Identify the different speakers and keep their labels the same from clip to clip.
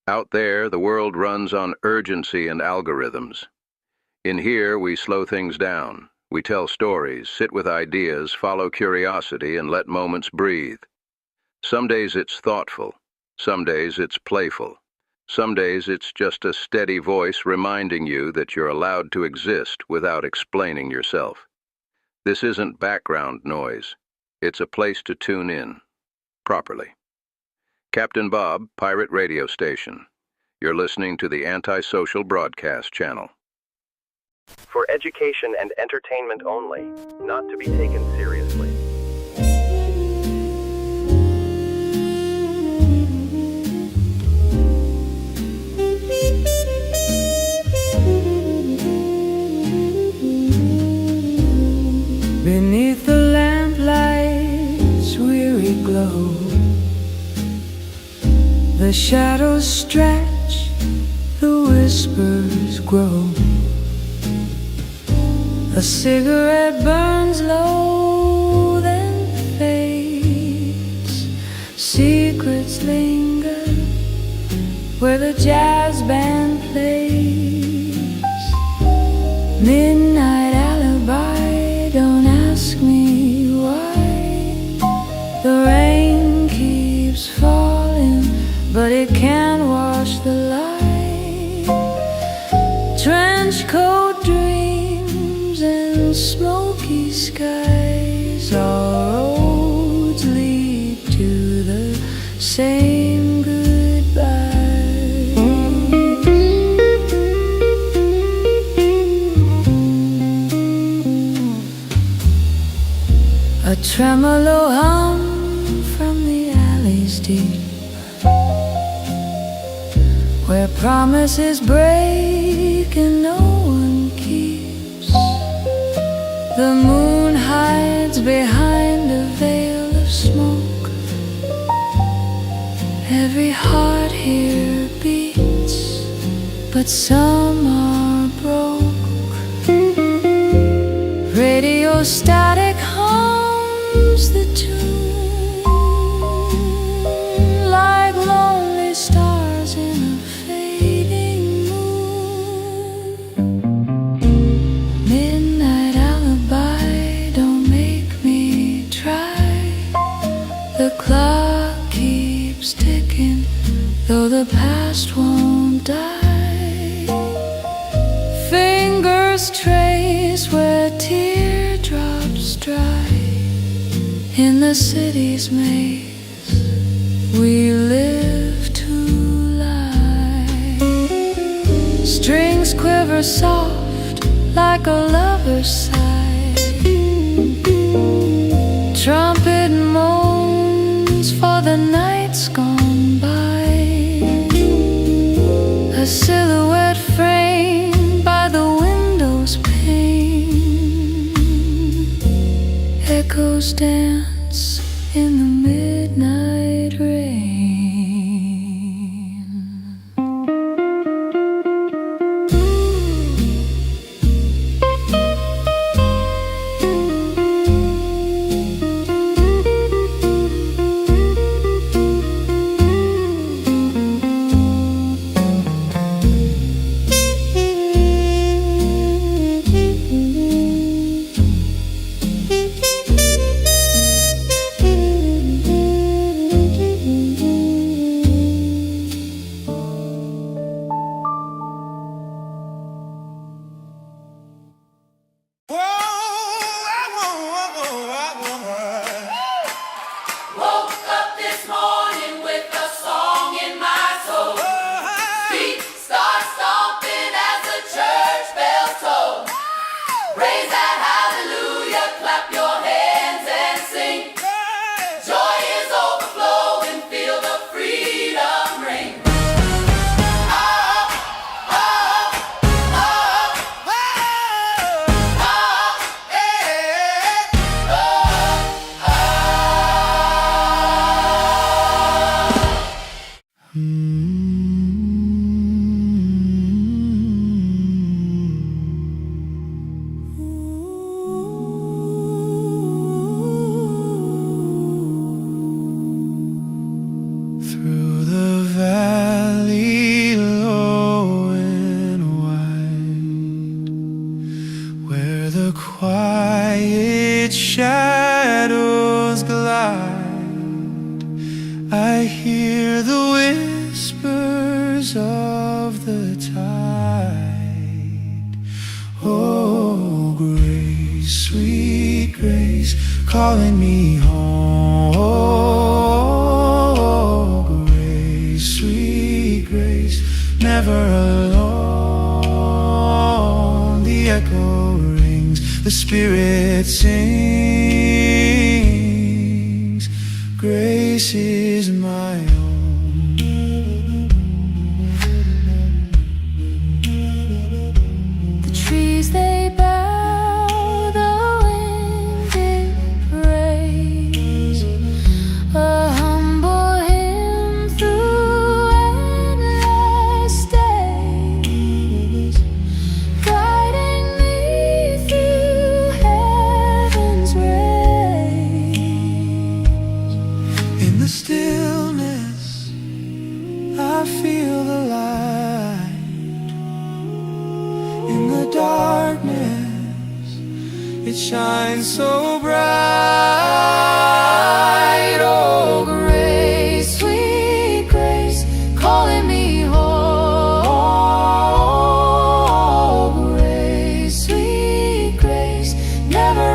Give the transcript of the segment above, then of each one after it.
Speaker 1: Out there, the world runs on urgency and algorithms. In here, we slow things down. We tell stories, sit with ideas, follow curiosity, and let moments breathe. Some days it's thoughtful. Some days it's playful. Some days it's just a steady voice reminding you that you're allowed to exist without explaining yourself. This isn't background noise. It's a place to tune in, properly. Captain Bob, Pirate Radio Station. You're listening to the Antisocial Broadcast channel.
Speaker 2: For education and entertainment only, not to be taken seriously.
Speaker 3: Beneath the lamplight's weary glow, the shadows stretch, the whispers grow. A cigarette burns low, then fades. Secrets linger where the jazz band plays. Midnight alibi, don't ask me why. The rain keeps falling, but it can't wash the light. Trench coat dreams and smoky skies, our roads lead to the same goodbye. A tremolo hum from the alleys deep, where promises break and no one keeps. The moon hides behind a veil of smoke. Every heart here beats, but some are broke. Radio static hums the tune like lonely stars in a fading moon. Midnight alibi, don't make me try. The clock keeps ticking, though the past won't die. Fingers trace where teardrops dry. In the city's maze, we live to lie. Strings quiver soft like a lover's sigh. Trumpet moans for the nights gone by. A silhouette framed by the window's pane. Echoes dance in the midnight rain.
Speaker 4: Through the valley calling me home. Grace, sweet grace, never alone. The echo rings, the Spirit sings. Grace is my own.
Speaker 3: The trees they bow, the wind it rains, a humble hymn through endless days, guiding me through heaven's rays.
Speaker 4: In the stillness, I feel the light. In the darkness, it shines so bright.
Speaker 3: Oh, grace, sweet grace, calling me home. Grace, sweet grace, never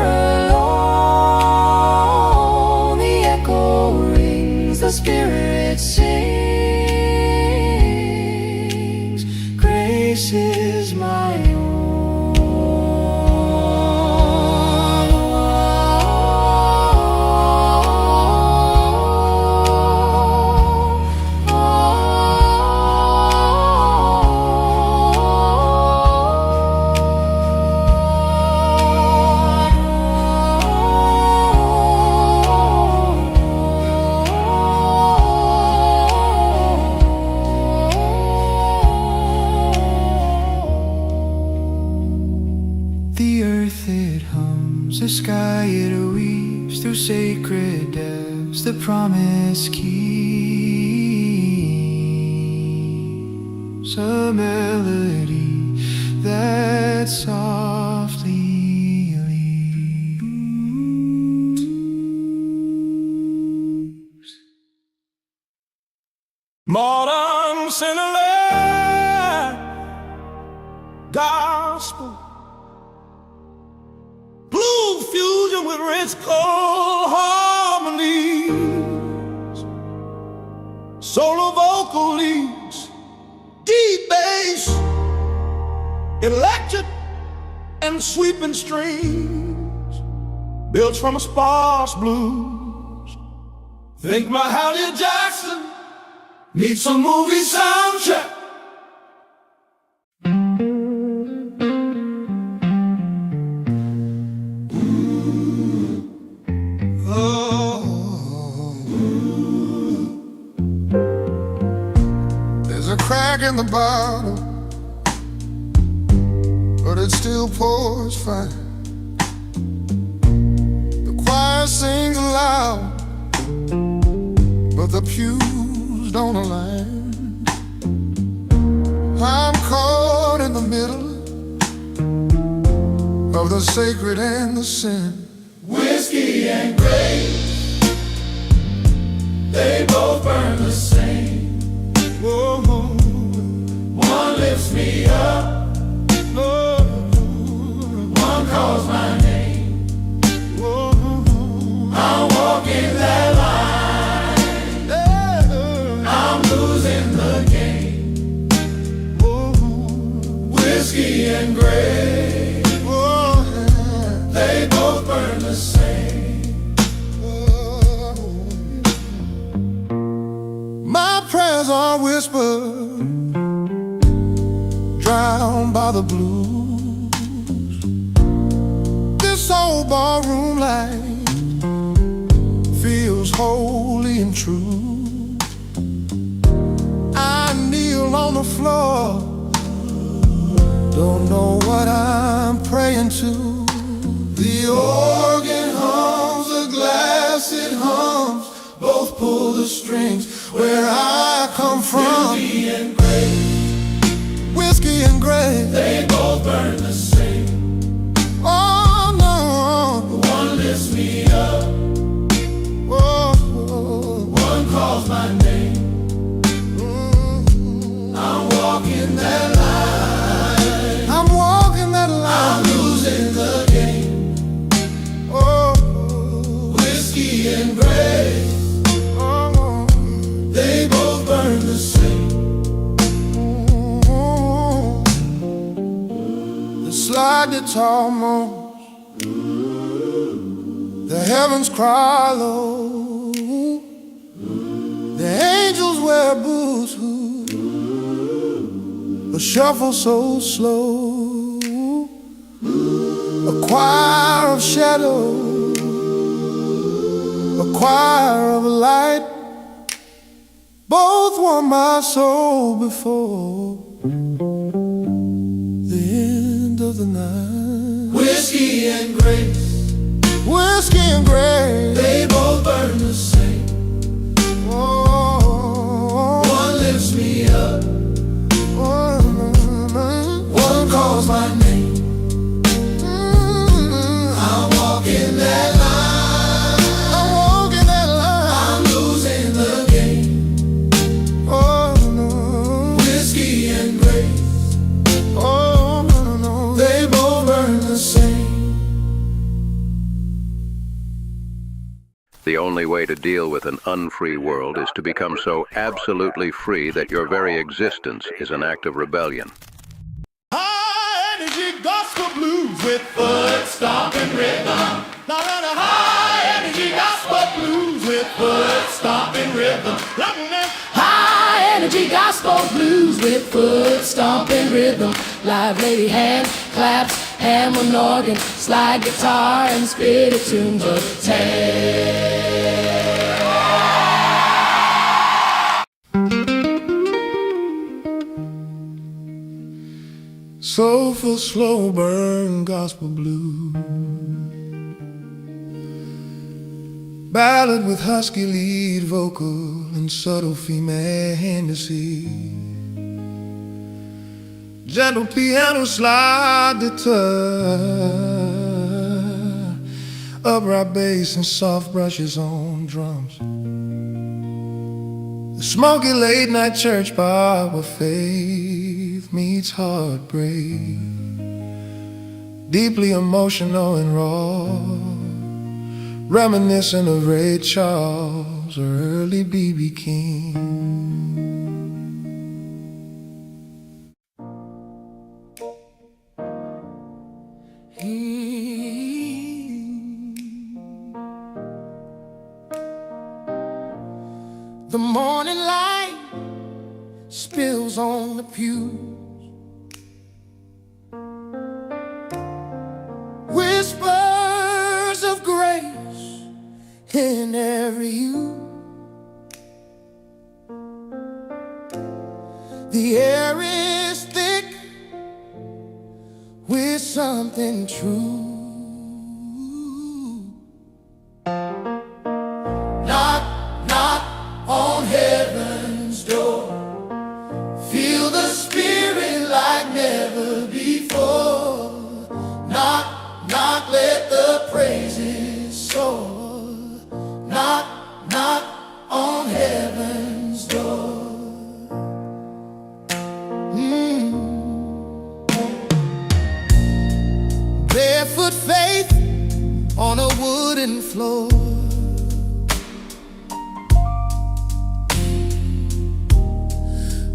Speaker 3: alone. The echo rings, the Spirit sings.
Speaker 4: Grace is my own. The earth it hums, the sky it weaves, through sacred depths the promise keeps. A melody that softly leaves.
Speaker 5: Modern Cinderella gospel, blue fusion with rich cold harmonies, solo vocal leads, deep bass, electric and sweeping strings, built from a sparse blues. Think my Hallie Jackson needs some movie soundtrack.
Speaker 6: There's a crack in the bottle, but it still pours fine. The choir sings loud, but the pews don't align. I'm caught in the middle of the sacred and the sin.
Speaker 5: Whiskey and grapes, they both burn the same.
Speaker 6: Whoa,
Speaker 5: One lifts me up,
Speaker 6: whoa,
Speaker 5: one calls my name.
Speaker 6: whoa,
Speaker 5: I'm walking that line, I'm losing the game. Whiskey and grapes,
Speaker 6: whoa,
Speaker 5: they both burn the same.
Speaker 6: My prayers are whispered, drowned by the blues. This old barroom light feels holy and true. I kneel on the floor, don't know what I'm praying to. The organ hums, the glass it hums, both pull the strings. Where I come from,
Speaker 5: Whiskey and grapes,
Speaker 6: whiskey and grape.
Speaker 5: they both burn the same.
Speaker 6: Oh no,
Speaker 5: One lifts me up,
Speaker 6: whoa,
Speaker 5: one calls my name. I'm walking that line,
Speaker 6: I'm walking that
Speaker 5: I'm
Speaker 6: line.
Speaker 5: losing the game.
Speaker 6: Oh, slide guitar moans, the heavens cry low, the angels wear boots who shuffle so slow. A choir of shadows, a choir of light, both won my soul before the end of the night.
Speaker 5: Whiskey and grace,
Speaker 6: Whiskey and grace,
Speaker 5: they both burn the same.
Speaker 6: oh,
Speaker 5: One lifts me up, one calls my name. I'm walking that line,
Speaker 6: I'm walking that line.
Speaker 5: I'm losing the game.
Speaker 6: Oh no,
Speaker 5: Whiskey and grace,
Speaker 6: oh no, no,
Speaker 5: they both burn the same.
Speaker 1: The only way to deal with an unfree world is to become so absolutely free that your very existence is an act of rebellion.
Speaker 6: high energy gospel blues with
Speaker 5: Foot stomping rhythm,
Speaker 6: high energy gospel blues with
Speaker 5: foot stomping rhythm.
Speaker 3: High energy gospel blues with foot stomping rhythm. Live lady hand claps, Hammond organ, slide guitar, and spirit tunes of
Speaker 6: soulful slow burn gospel blues, ballad with husky lead vocal and subtle female fantasy, gentle piano slide guitar, upright bass and soft brushes on drums. The smoky late night church bar where faith meets heartbreak, deeply emotional and raw, reminiscent of Ray Charles or early B.B. King. The morning light spills on the pews, whispers of grace in every hue. The air is thick with something true.
Speaker 5: Knock, knock on heaven's door. Feel the spirit like never before. Knock, knock, let the praises soar. Knock, knock on heaven's door.
Speaker 6: Barefoot faith on a wooden floor,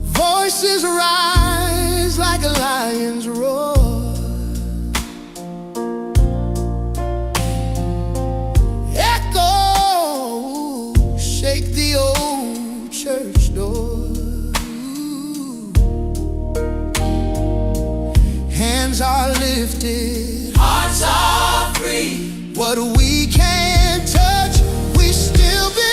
Speaker 6: voices rise like a lion's roar. Echoes shake the old church door. Hands are lifted,
Speaker 5: Hearts are free.
Speaker 6: what we can't touch, we still believe.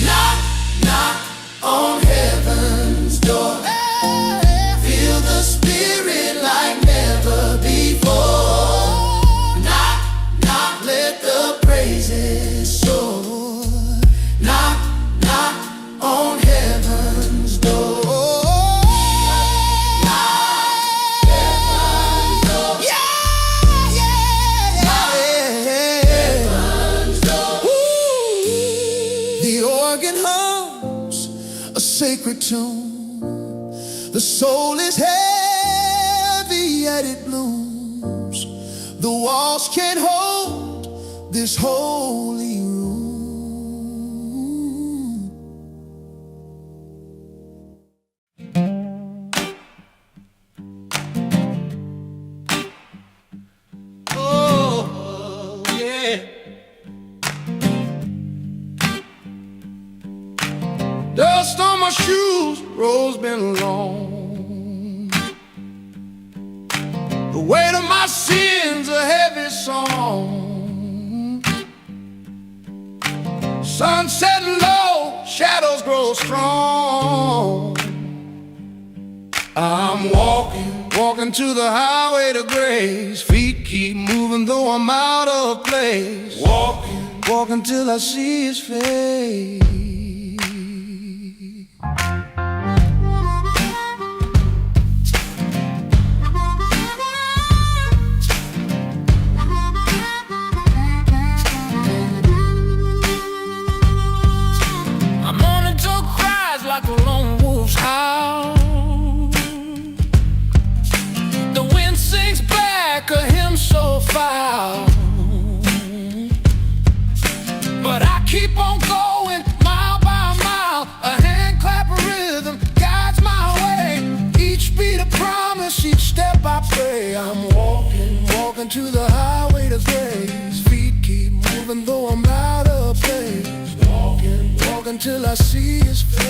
Speaker 5: Knock, knock on heaven's door. Feel the spirit like never before. Knock, knock, let the praises soar. Knock, knock on heaven's door.
Speaker 6: Sacred tune, the soul is heavy yet it blooms. The walls can't hold this holy room. dust on my shoes, road's been long. The weight of my sins a heavy song. Sun setting low, shadows grow strong. I'm walking to the highway to grace. Feet keep moving though I'm out of place. Walking till I see his face.
Speaker 3: I'm on until cries like a lone wolf's howl. The wind sings back a hymn so foul. But I keep on going, mile by mile. A hand clap rhythm guides my way. Each beat a promise, each step I pray. I'm walking to the highway to grace. Feet keep moving though I'm out of place. Walking till I see his face.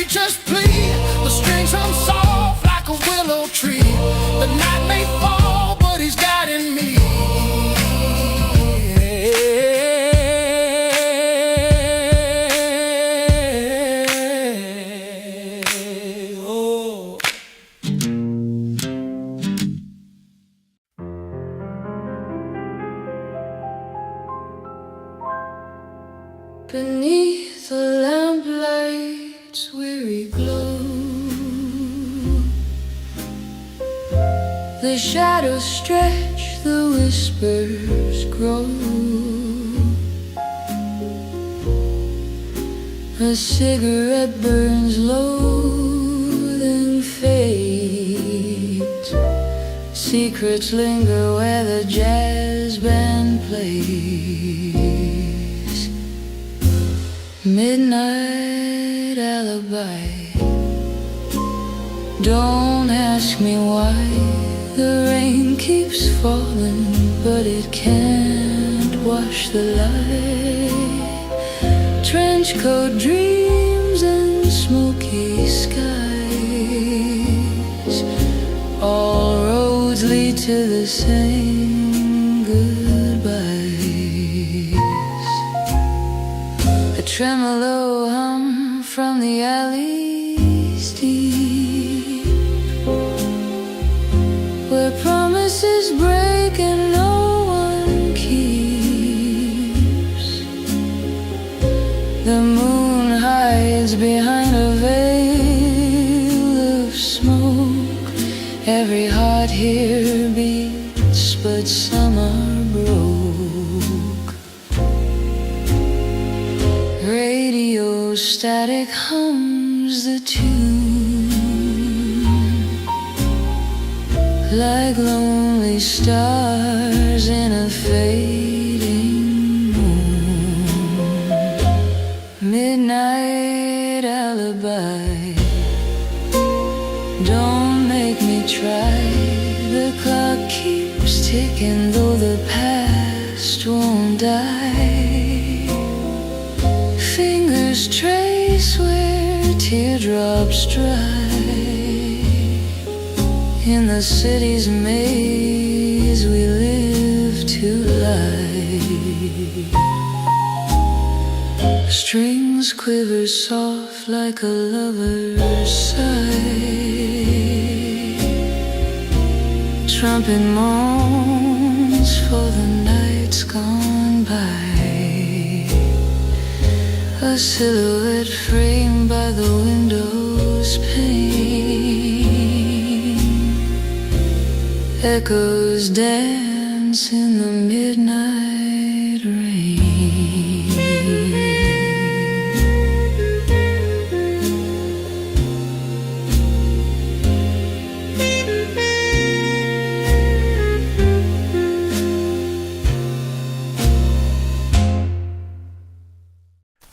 Speaker 3: Just plea, the strings hum soft like a willow tree. The night may fall, but he's guiding me. Oh. Beneath the lamplight weary glow, the shadows stretch, the whispers grow. A cigarette burns low, then fades. Secrets linger where the jazz band plays. Midnight alibi. Don't ask me why. The rain keeps falling, but it can't wash the light. Trench coat dreams and smoky skies. All roads lead to the same goodbyes. A tremolo hum from the alleys deep, where promises break and no one keeps. The moon hides behind a veil of smoke. Every heart here beats, but some are broke. Radio static hums the tune, like lonely stars in a fading moon. Midnight alibi. Don't make me try. The clock keeps ticking, though the past won't die. Fingers trace where teardrops dry. In the city's maze we live to lie. Strings quiver soft like a lover's sigh. Trumpet moans for the nights gone by. A silhouette framed by the window's pane. Echoes dance in the midnight rain.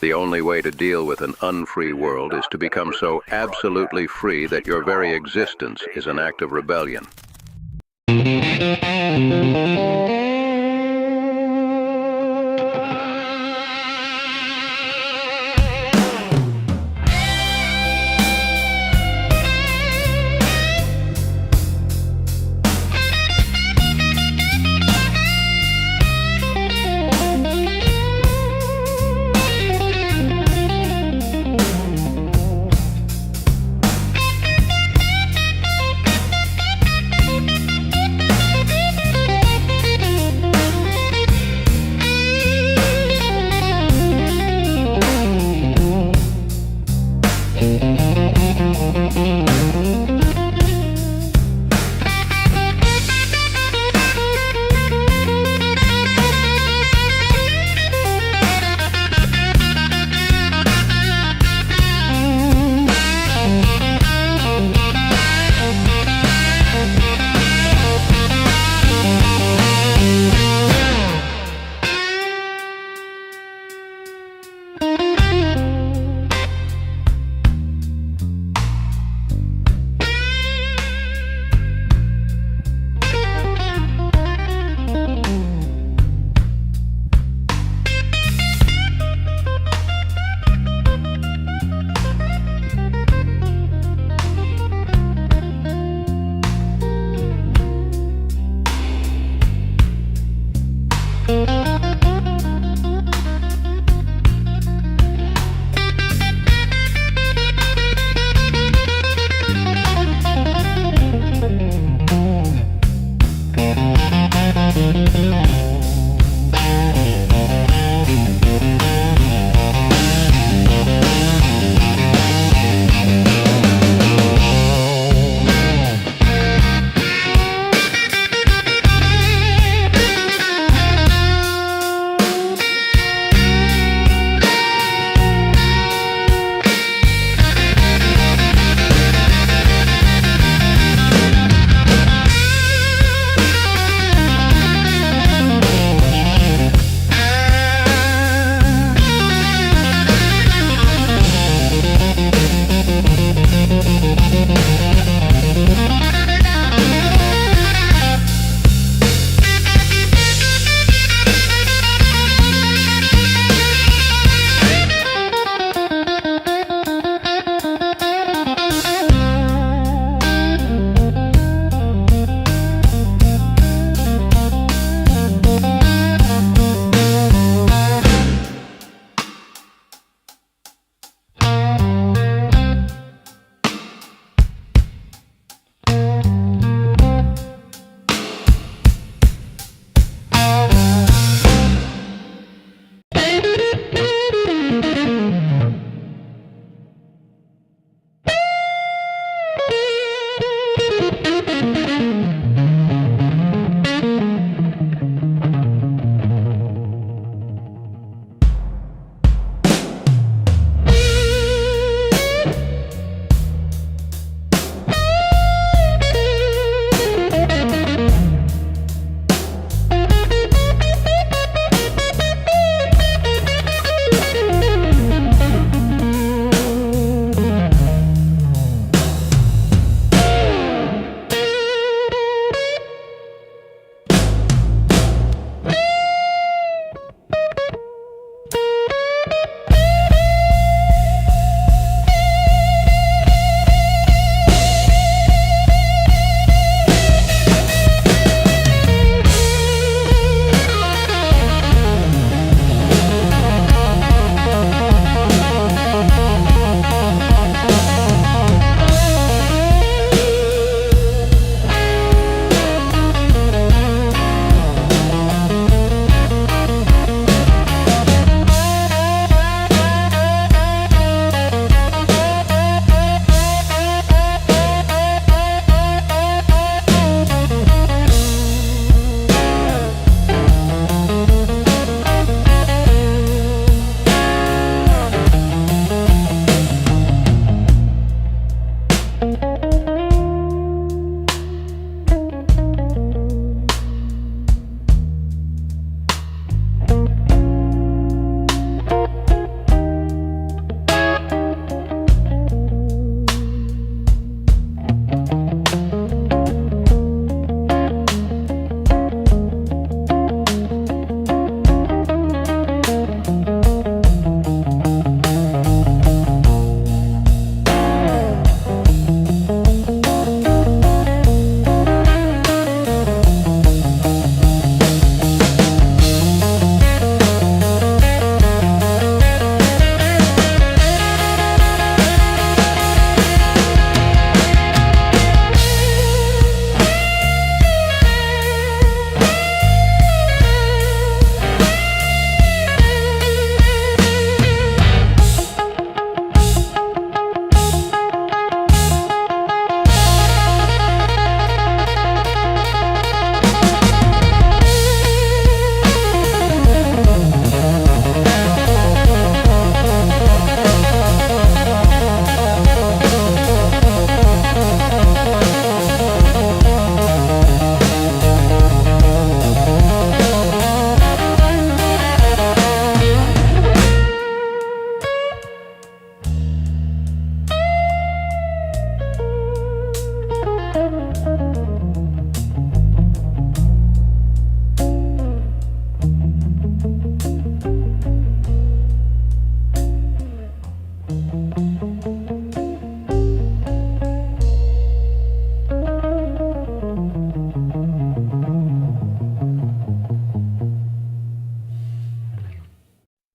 Speaker 1: The only way to deal with an unfree world is to become so absolutely free that your very existence is an act of rebellion.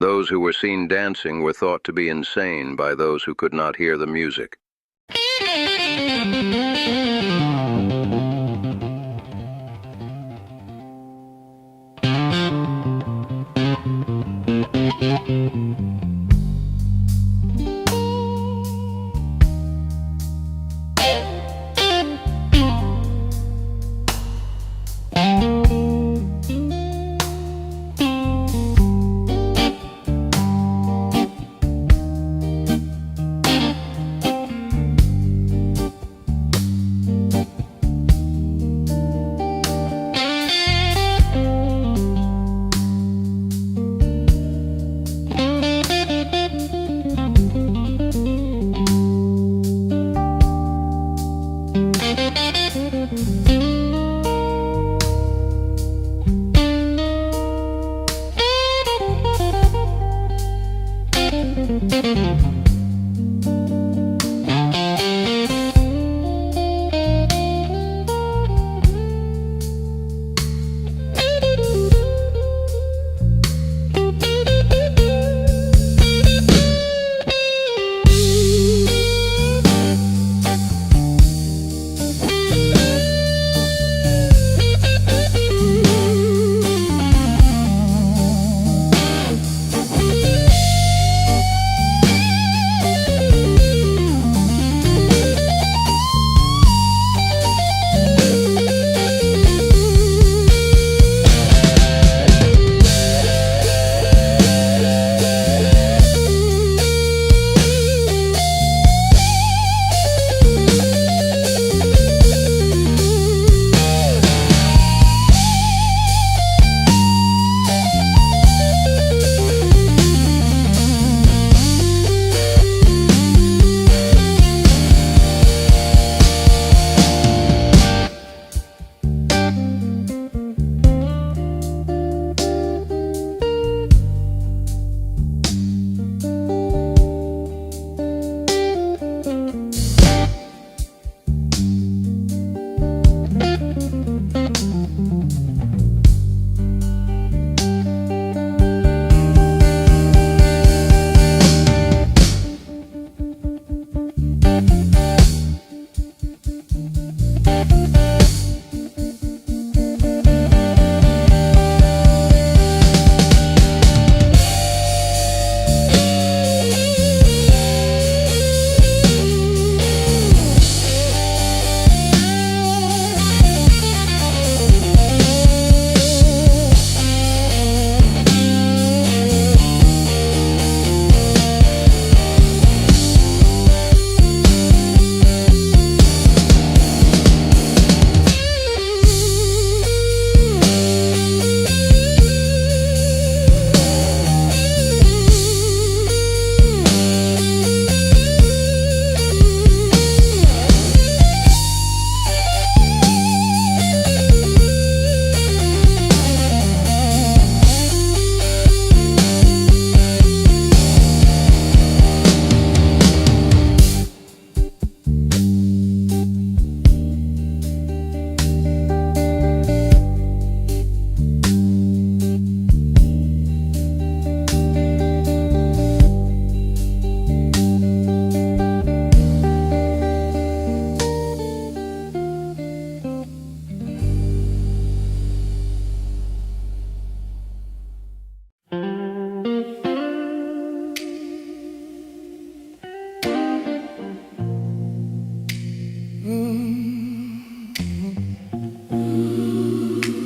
Speaker 1: Those who were seen dancing were thought to be insane by those who could not hear the music.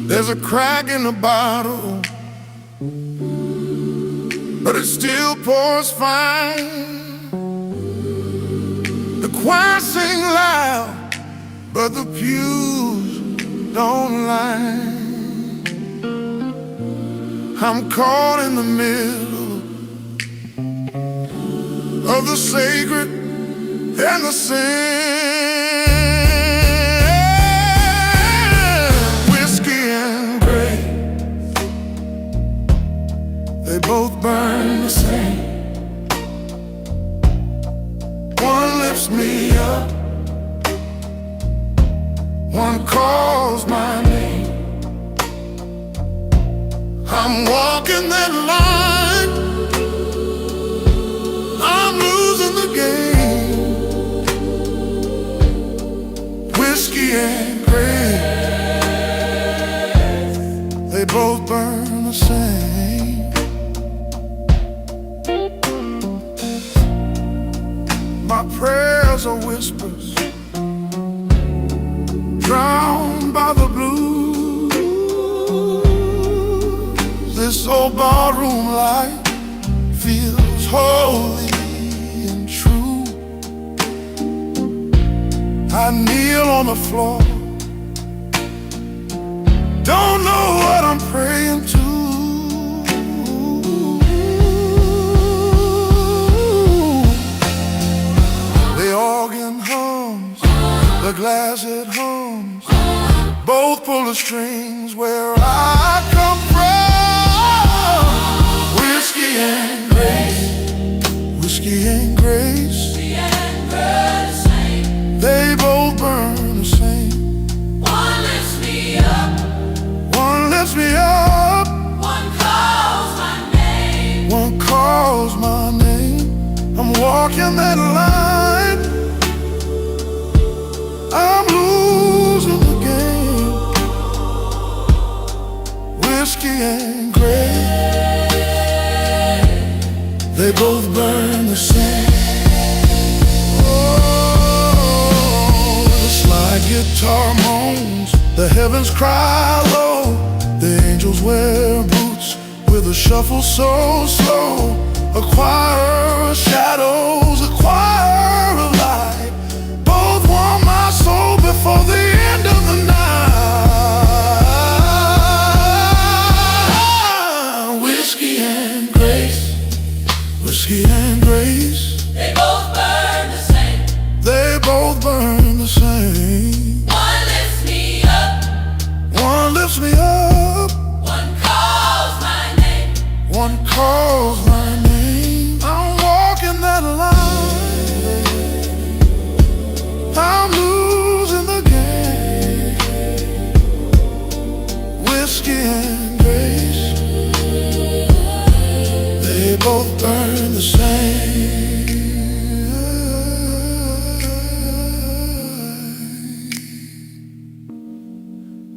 Speaker 6: There's a crack in the bottle, but it still pours fine. The choir sing loud, but the pews don't line. I'm caught in the middle of the sacred and the sin. They both burn the same. One lifts me up, one calls my name. I'm walking that line whiskey and grace, they both burn the same. My prayers are whispers, drowned by the blues. This old barroom light feels holy and true. I kneel on the floor, don't know what I'm praying to. The organ hums, the glass it hums, both pull the strings where I come from. Whiskey and grace, whiskey and grace, they both burn the same.
Speaker 3: One lifts me up,
Speaker 6: One lifts me up,
Speaker 3: one calls my name.
Speaker 6: one calls my name. I'm walking that line, I'm losing the game. Whiskey and grace, they both burn the same. Oh, the slide guitar moans, the heavens cry low. The angels wear boots with a shuffle so slow. A choir of shadows, a choir of light, both want my soul before the end of the night. Whiskey and grace, whiskey and grace,
Speaker 3: They both burn the same.
Speaker 6: they both burn the same.
Speaker 3: One lifts me up,
Speaker 6: One lifts me up,
Speaker 3: one calls my name.
Speaker 6: one calls my name. I'm walking that line, I'm losing the game. Whiskey and grace, they both burn the same.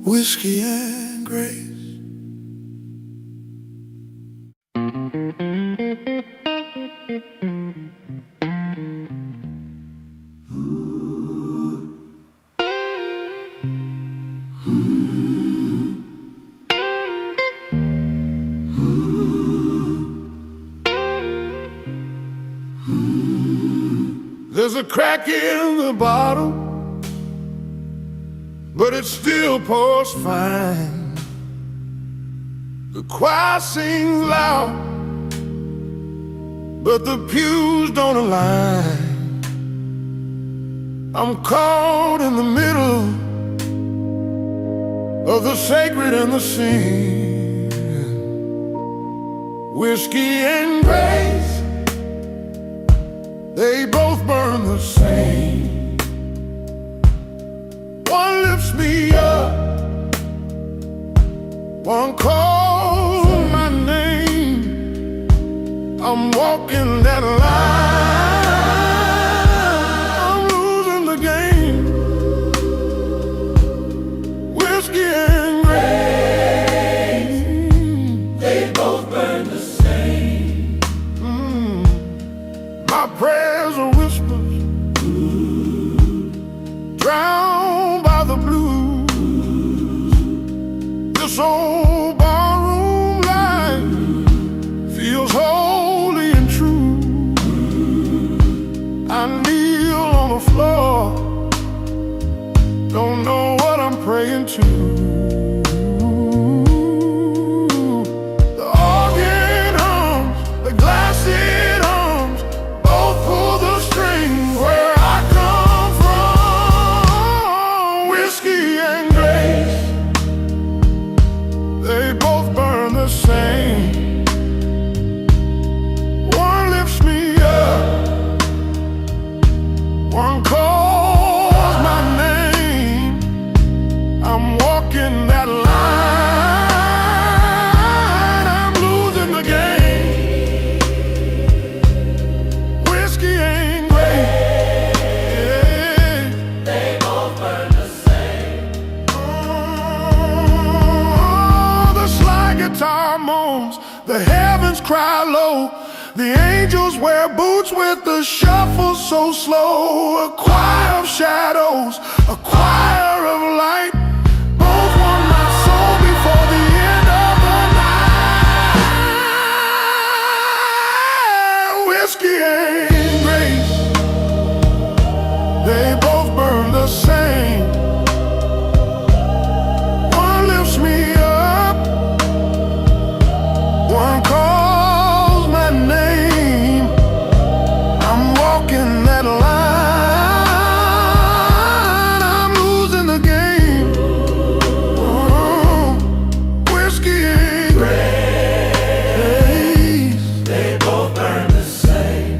Speaker 6: Whiskey and grace. There's a crack in the bottle, but it still pours fine. The choir sings loud, but the pews don't align. I'm caught in the middle of the sacred and the sin. Whiskey and grace, they both burn the same. One lifts me up, one calls my name. I'm walking that line, I'm losing the game. Whiskey and grace, they both burn the same. My prayers are whispers, drowned by the blues. This old barroom life feels holy and true. songs, the heavens cry low. The angels wear boots with the shuffle so slow. A choir of shadows, a choir of light, both want my soul before the end of the night. Whiskey and grace, they both burn the same. One lifts me up, one calls my name. I'm walking that line, I'm losing the game. Oh, whiskey and grace,
Speaker 5: They both burn the same.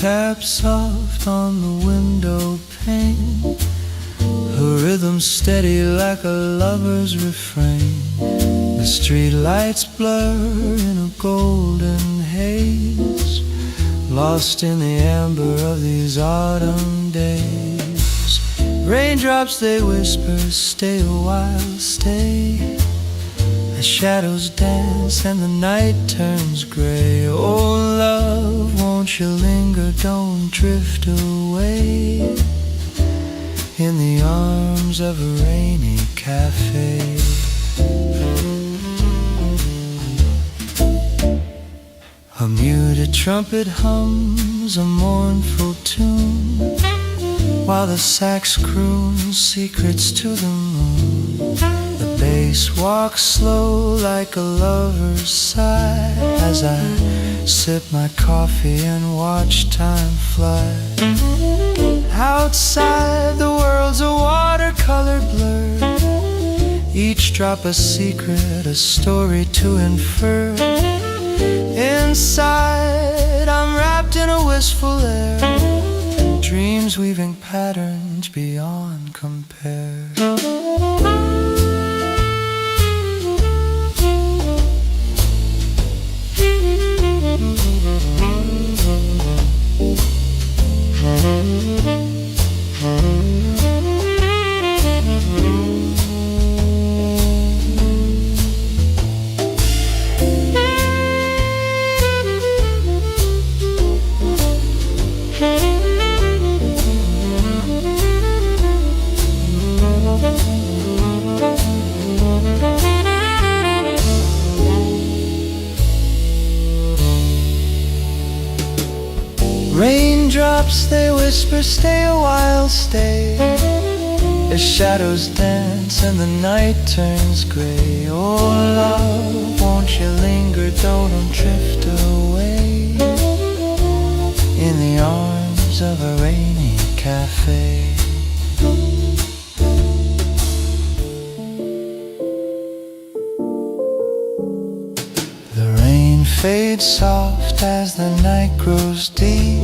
Speaker 4: tap soft on the window pane, her rhythm steady like a lover's refrain. The street lights blur in a golden haze, lost in the amber of these autumn days. Raindrops they whisper, stay a while, stay. The shadows dance and the night turns gray. Oh love, won't you linger, don't drift away in the arms of a rainy cafe. A muted trumpet hums a mournful tune, while the sax croons secrets to the moon. The bass walks slow like a lover's sigh, as I sip my coffee and watch time fly. Outside the world's a watercolor blur, each drop a secret, a story to infer. Inside I'm wrapped in a wistful air, dreams weaving patterns beyond compare. treetops they whisper, stay a while, stay. As shadows dance and the night turns gray. Oh love, won't you linger, don't drift away in the arms of a rainy cafe. The rain fades soft as the night grows deep,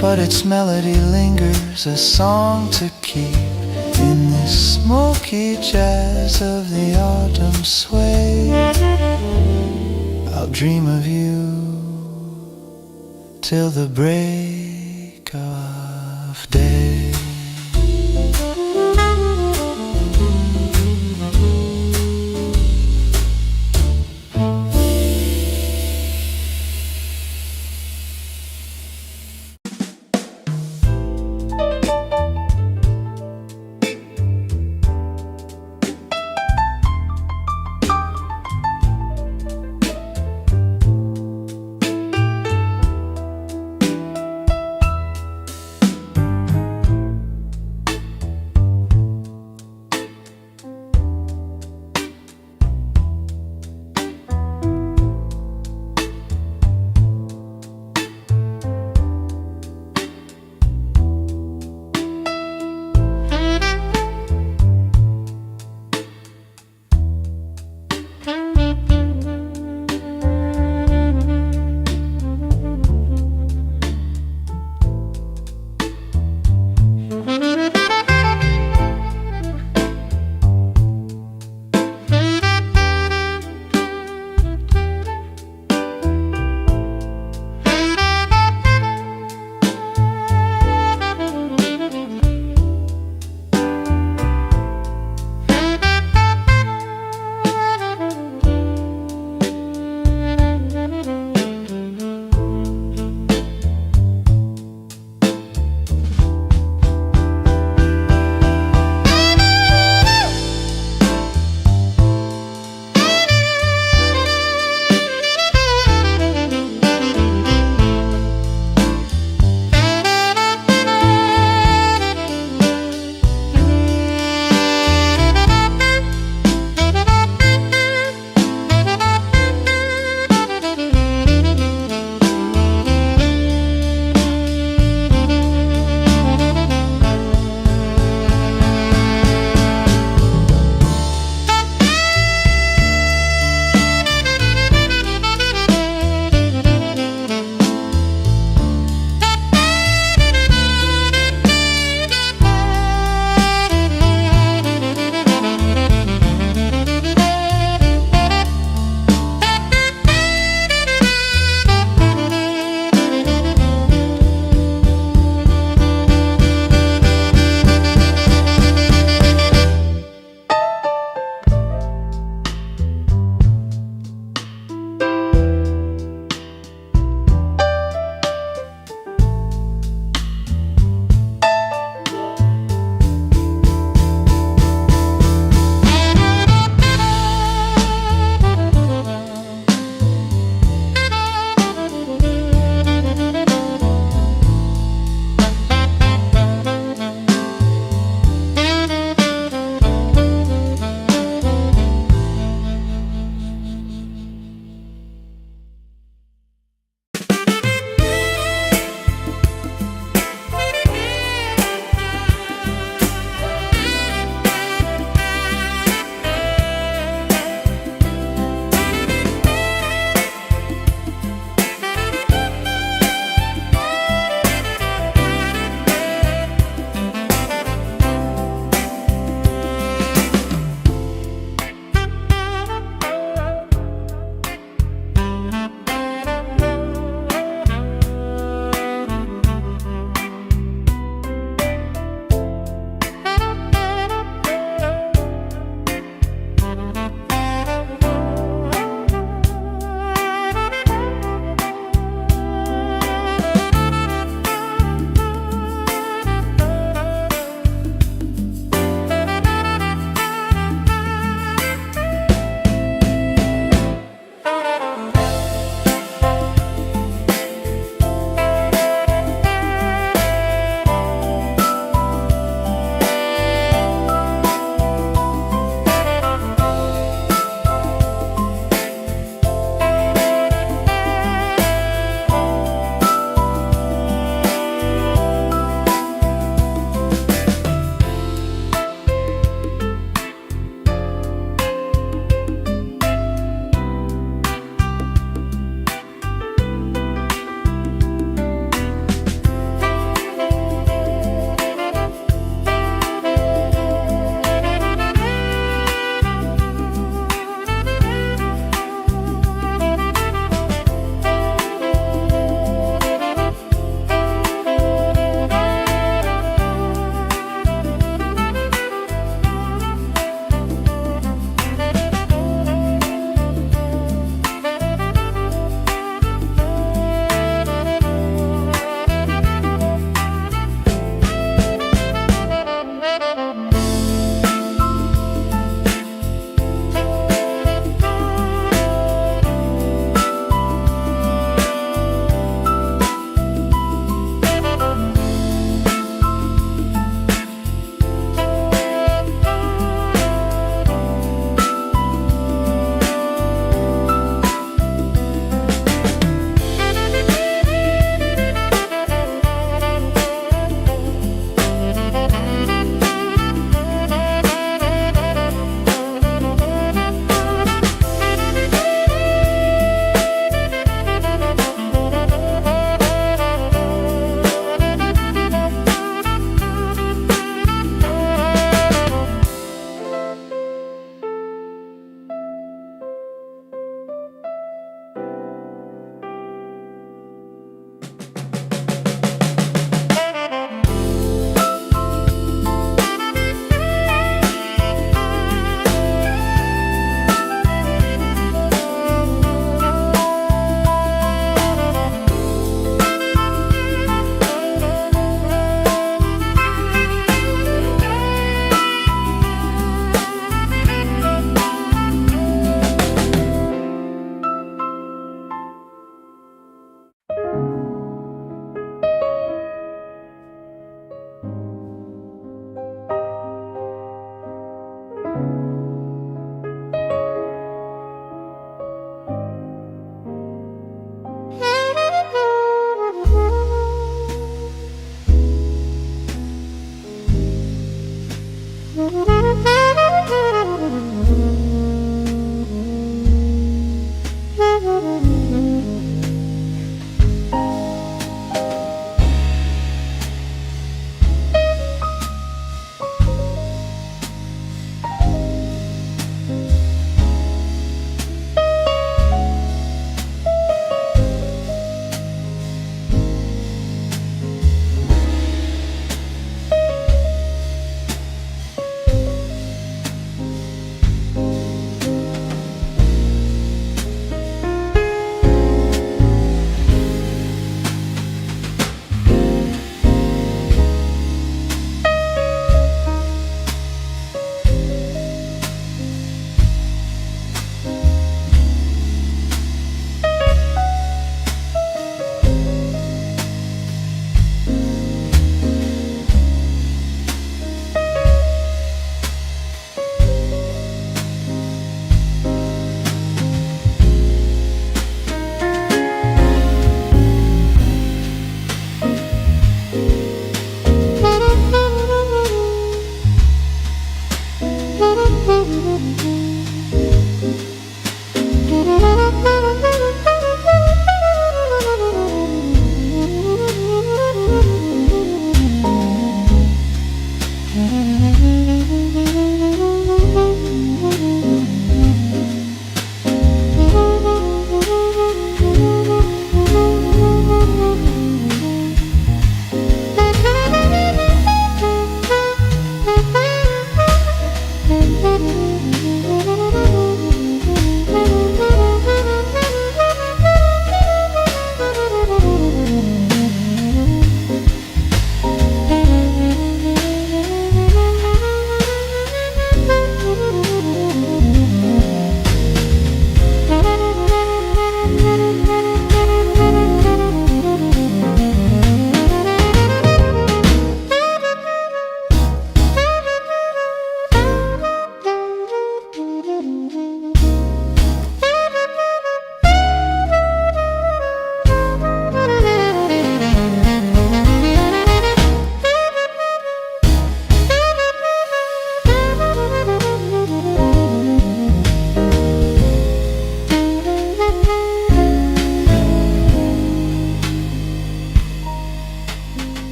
Speaker 4: but its melody lingers, a song to keep in this smoky jazz of the autumn sway. I'll dream of you till the break of day.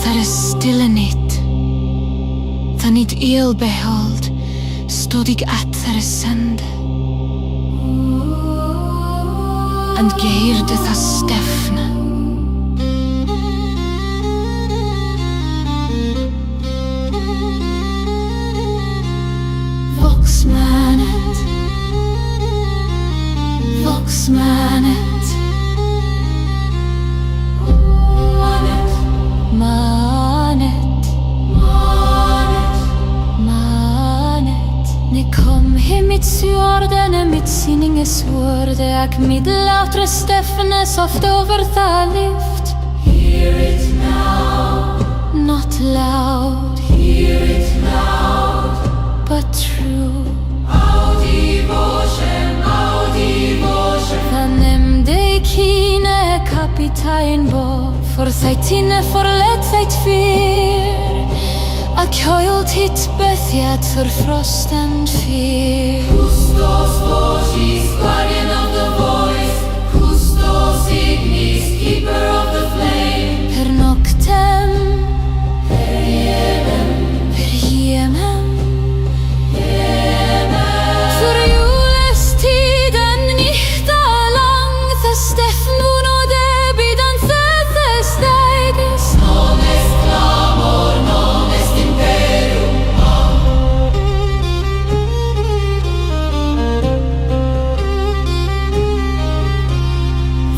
Speaker 7: Thar stille nit Than it eel behold Stod ik at thar sende And geirde tha stefne Voxmanet Voxmanet Manet Manet Ne kom hem mitt sjorde Ne mitt sinninge svorde Ak middelautre stefne Soft over tha lift Hear it now Not loud Hear it loud But true Audi Voshem Tha nemde kine Kapitain bo For thaitine for let thait fear A coiled hit bethiat For frost and fear Custos Vogis Guardian of the voice Custos Ignis Keeper of the flame Per noctem Per iemem Per iemem För jules tiden Nichta lang The Stefnun och det bidan Thäthe steiges Non est clamor Non est imperium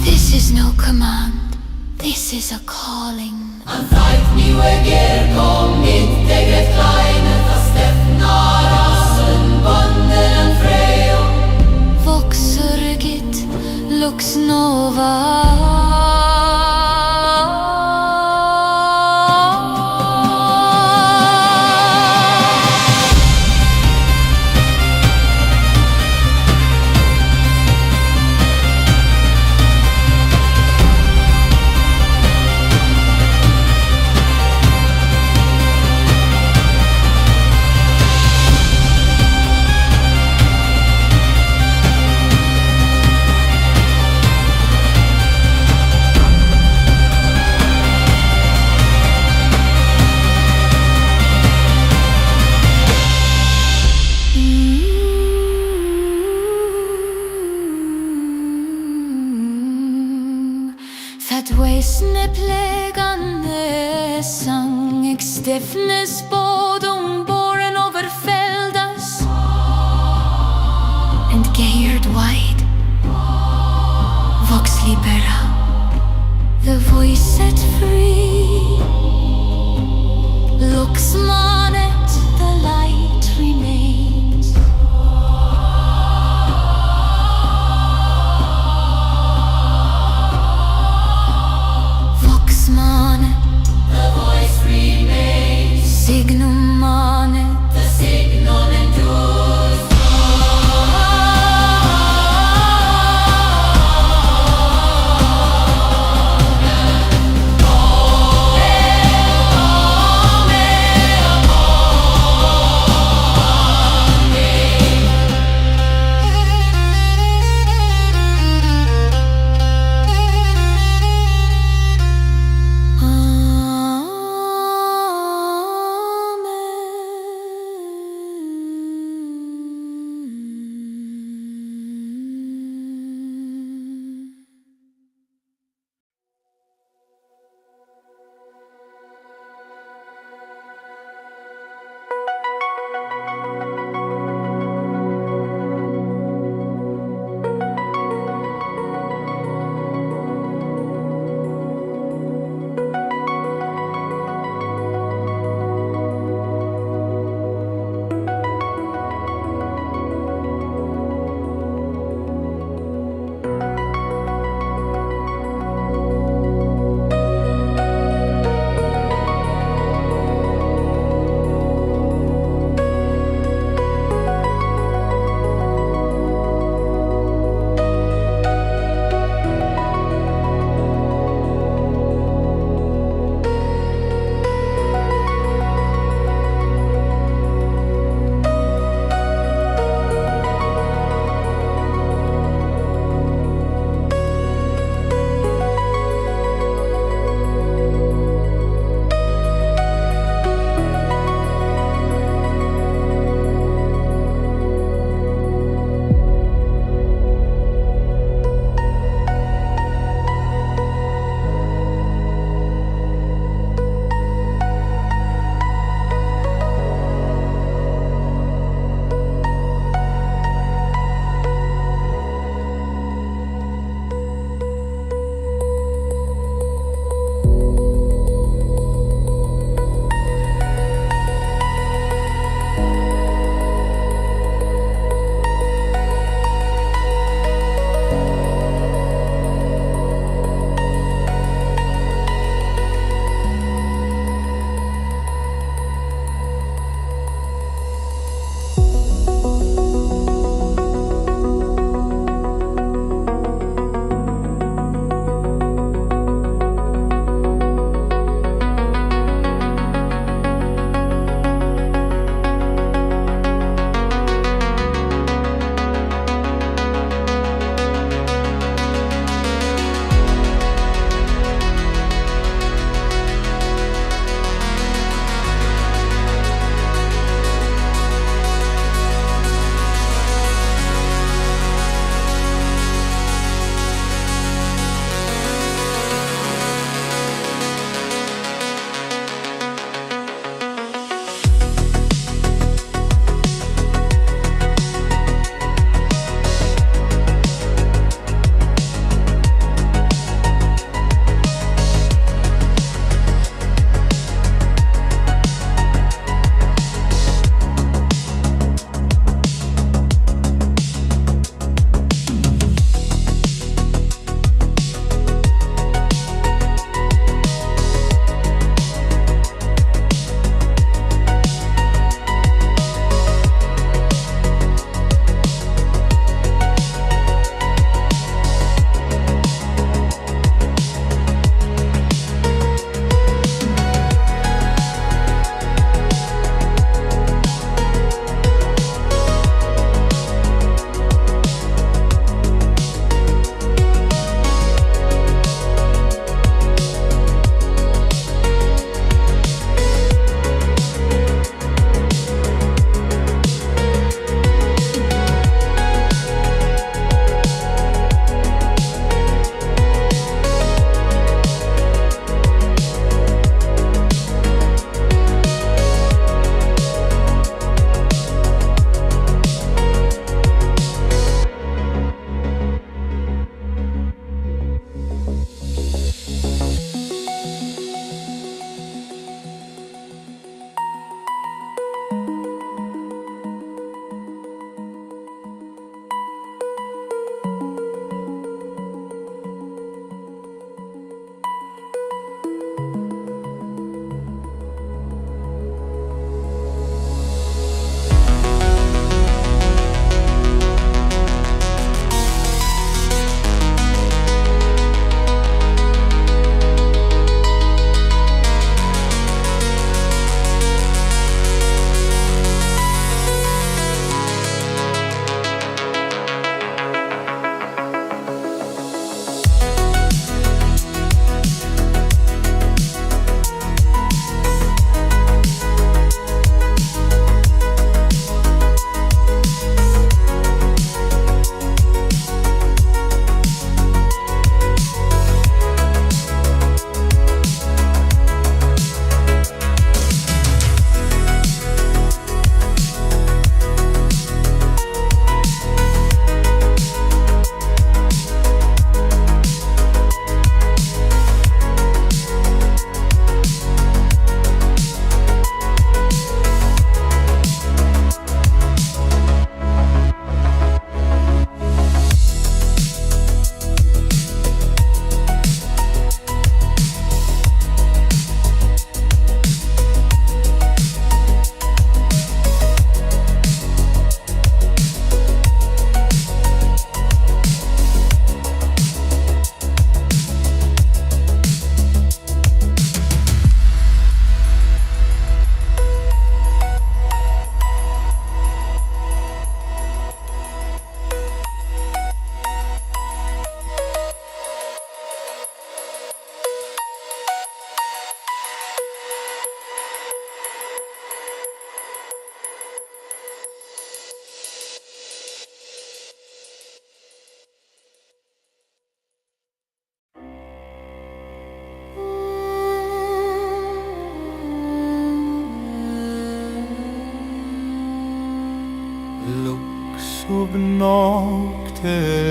Speaker 7: This is no command This is a calling An thait new eger kom Mitt eget kleine The Stefnara Banden and frail Vox surgit Lux nova Weisne plegande sang Ik stefne spådom Boren over feldas And geared wide Vox libera The voice set free Lux manet The light remains Vox manet The voice remains Signum manet The signum endures Amen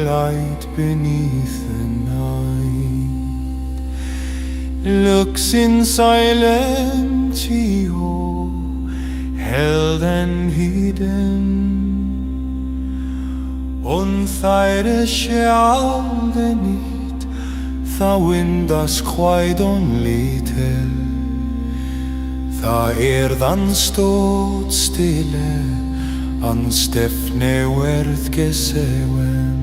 Speaker 4: light beneath the night looks in silence, held and hidden. Und þær sjaldan nýtt, það vindast kvæðon lítil. Það þann stóð stille, an stefne verð gesewen.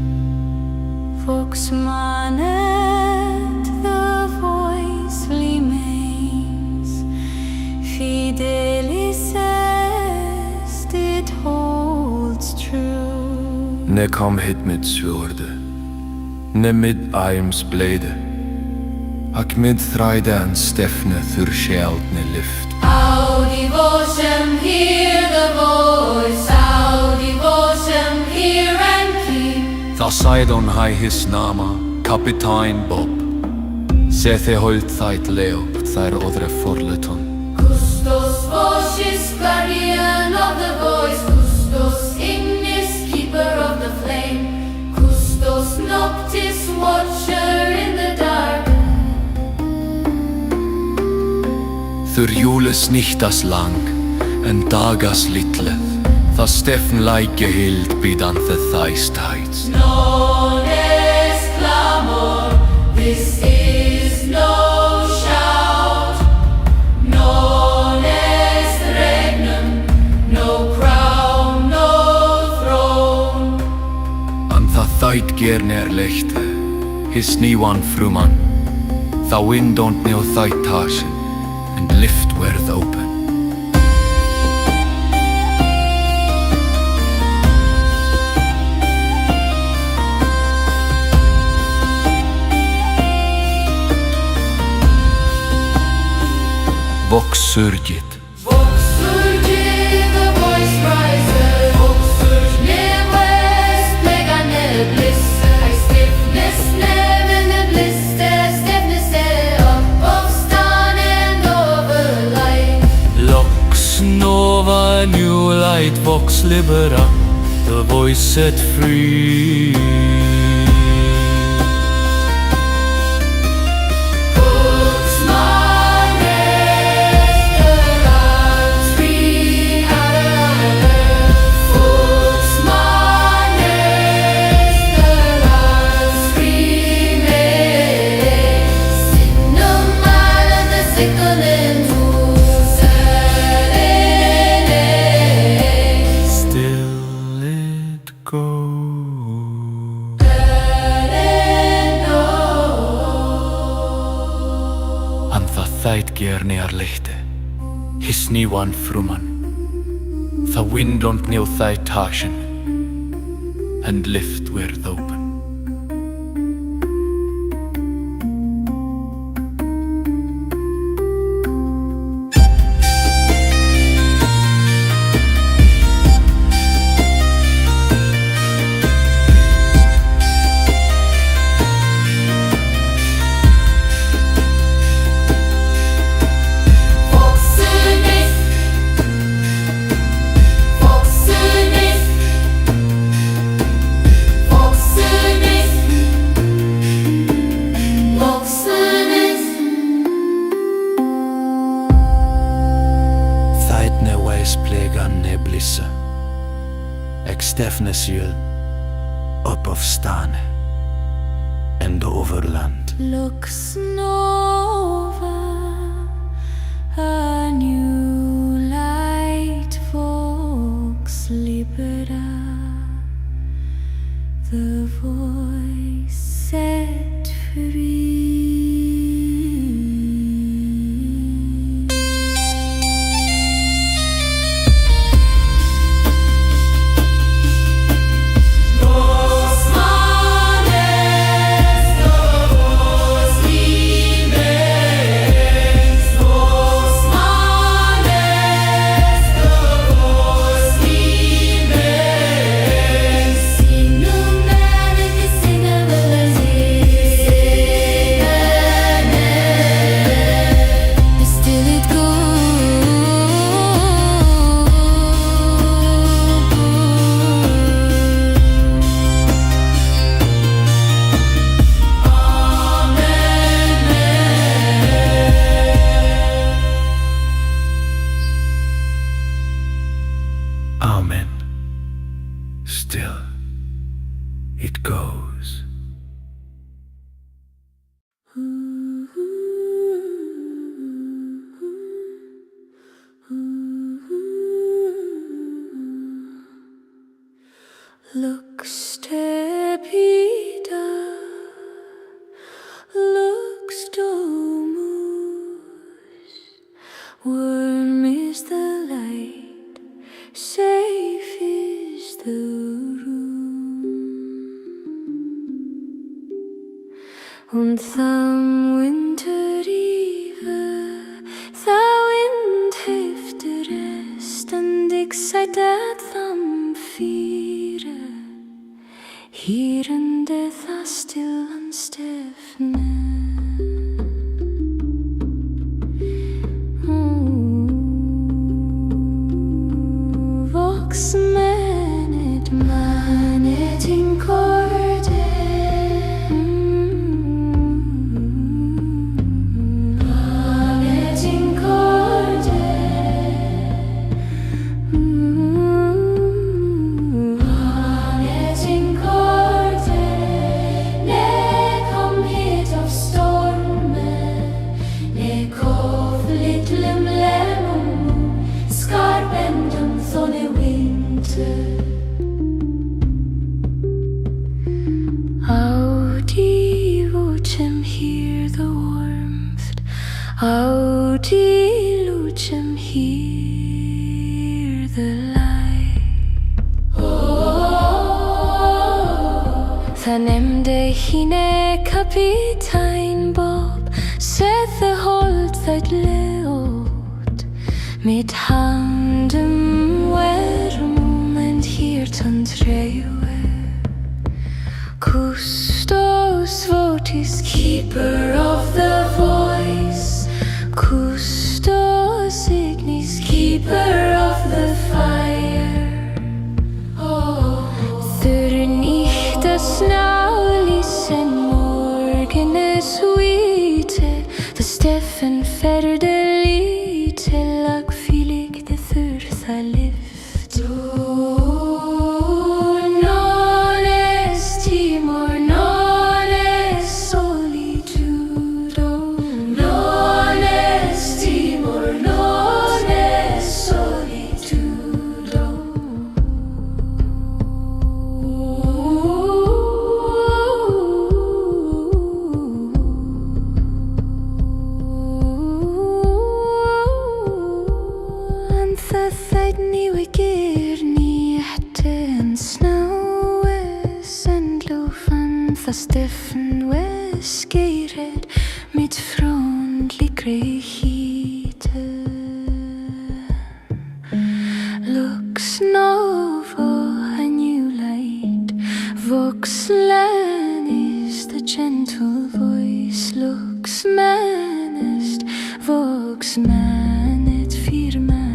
Speaker 7: Volksmannet, the voice remains. Fidelis est, it holds true.
Speaker 4: Ne kom hit mit svurde, ne mit arms blade. Ak med thraide an stefne thur sjaldne lift.
Speaker 7: Audivosem, hear the voice. Audivosem, hear and keep.
Speaker 4: Þá sæðon hæ his nama, Kapitein Bob. Sethe holt þætt leop, þær odre forleton.
Speaker 7: Custos vocis, guardian of the voice. Custos ignis, keeper of the flame. Custos noctis, watcher in the dark.
Speaker 4: Þur júles nýttas lang, en dagas litlið. Það stefn lækja hild bidan the thæst heights.
Speaker 7: Non est clamor, this is no shout. Non est regnum, no crown, no throne.
Speaker 4: An það þætt gernir lechte, his nýwan fruman. Það windont og þætt tashin, and lift werð open. Vox surgit.
Speaker 7: Vox surgit, the voice rises. Vox surgit, ne west, lega ne blisse. I stiffness, never ne bliste. Stiffness, up of stan and over light.
Speaker 4: Lux nova, new light, vox libera, the voice set free. Gernir lichte, his nýwan fruman. Það windont nýð þætt tashin, and lift werð open. Up of Stane and overland.
Speaker 7: Lux nova, a new light, vox libera, the voice set free. Smile.
Speaker 4: still it goes.
Speaker 7: Look stepida, look stomus. Warm is the light, safe is the room. Und tham winteriva, thou wind hefter ständig sættat tham fyra. Hírande það stillan stefnu. Voksmenet manet inkorde. Manet inkorde. Manet inkorde. Ne kom hit av stormen. Ne kov litlum lemon. Skarbendum thorny winter. Audi lucem hear the warmth. Audi lucem hear the light. Það nemde hine kapitein Bob. Sethe hold það leot. Mit handum werm and hirtan treue. Custos votis, keeper of the voice. Custos ignis, keeper of the fire. Thurn ichta snaulis en morgenes vite. The Steffen ferde lite lag filig det thurtha lift. Non est timor, non est solitudo. Non est timor, non est solitudo. And the third new gyrni and snow is and lofan the Steffen was curated mit friendly heat. Looks novo a new light. Voxlan is the gentle voice. Looks manest, vox manet firmanet.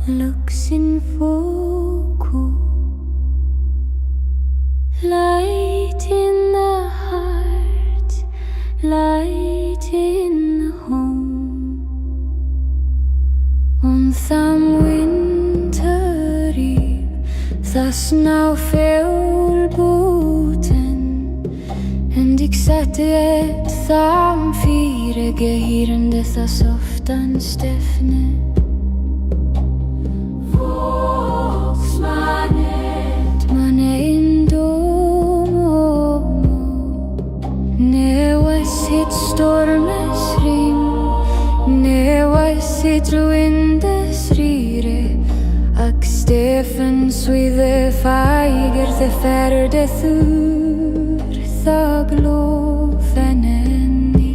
Speaker 7: Lux in full some winter eve, the snow fell booten, and ik satte ett tham fire geirende the soft and stiffne. Voxmanet mane indomo, ne was it stormes ring, ne was it ruindes rire, ak Stefan swythe feiger the ferde thur, the glofen enni.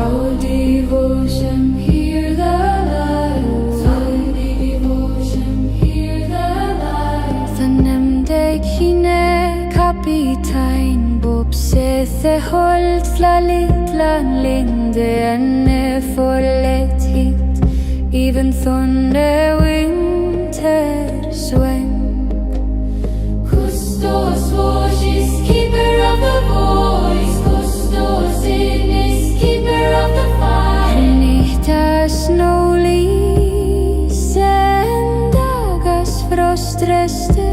Speaker 7: Our devotion hear the light, our devotion hear the light. The nemdeg hine kapitein, bob sethe holdt fla litlan linde enne forlet hit, even thunder winter swim. Custos vocis, keeper of the voice, custos ignis, keeper of the fire. Nita snowly sendagas frostreste,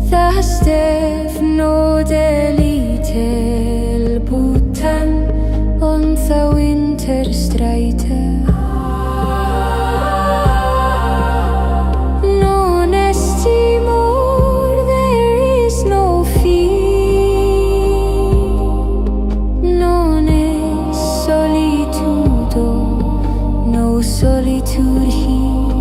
Speaker 7: the stef no delitel butan on the winter streite. Solitude here,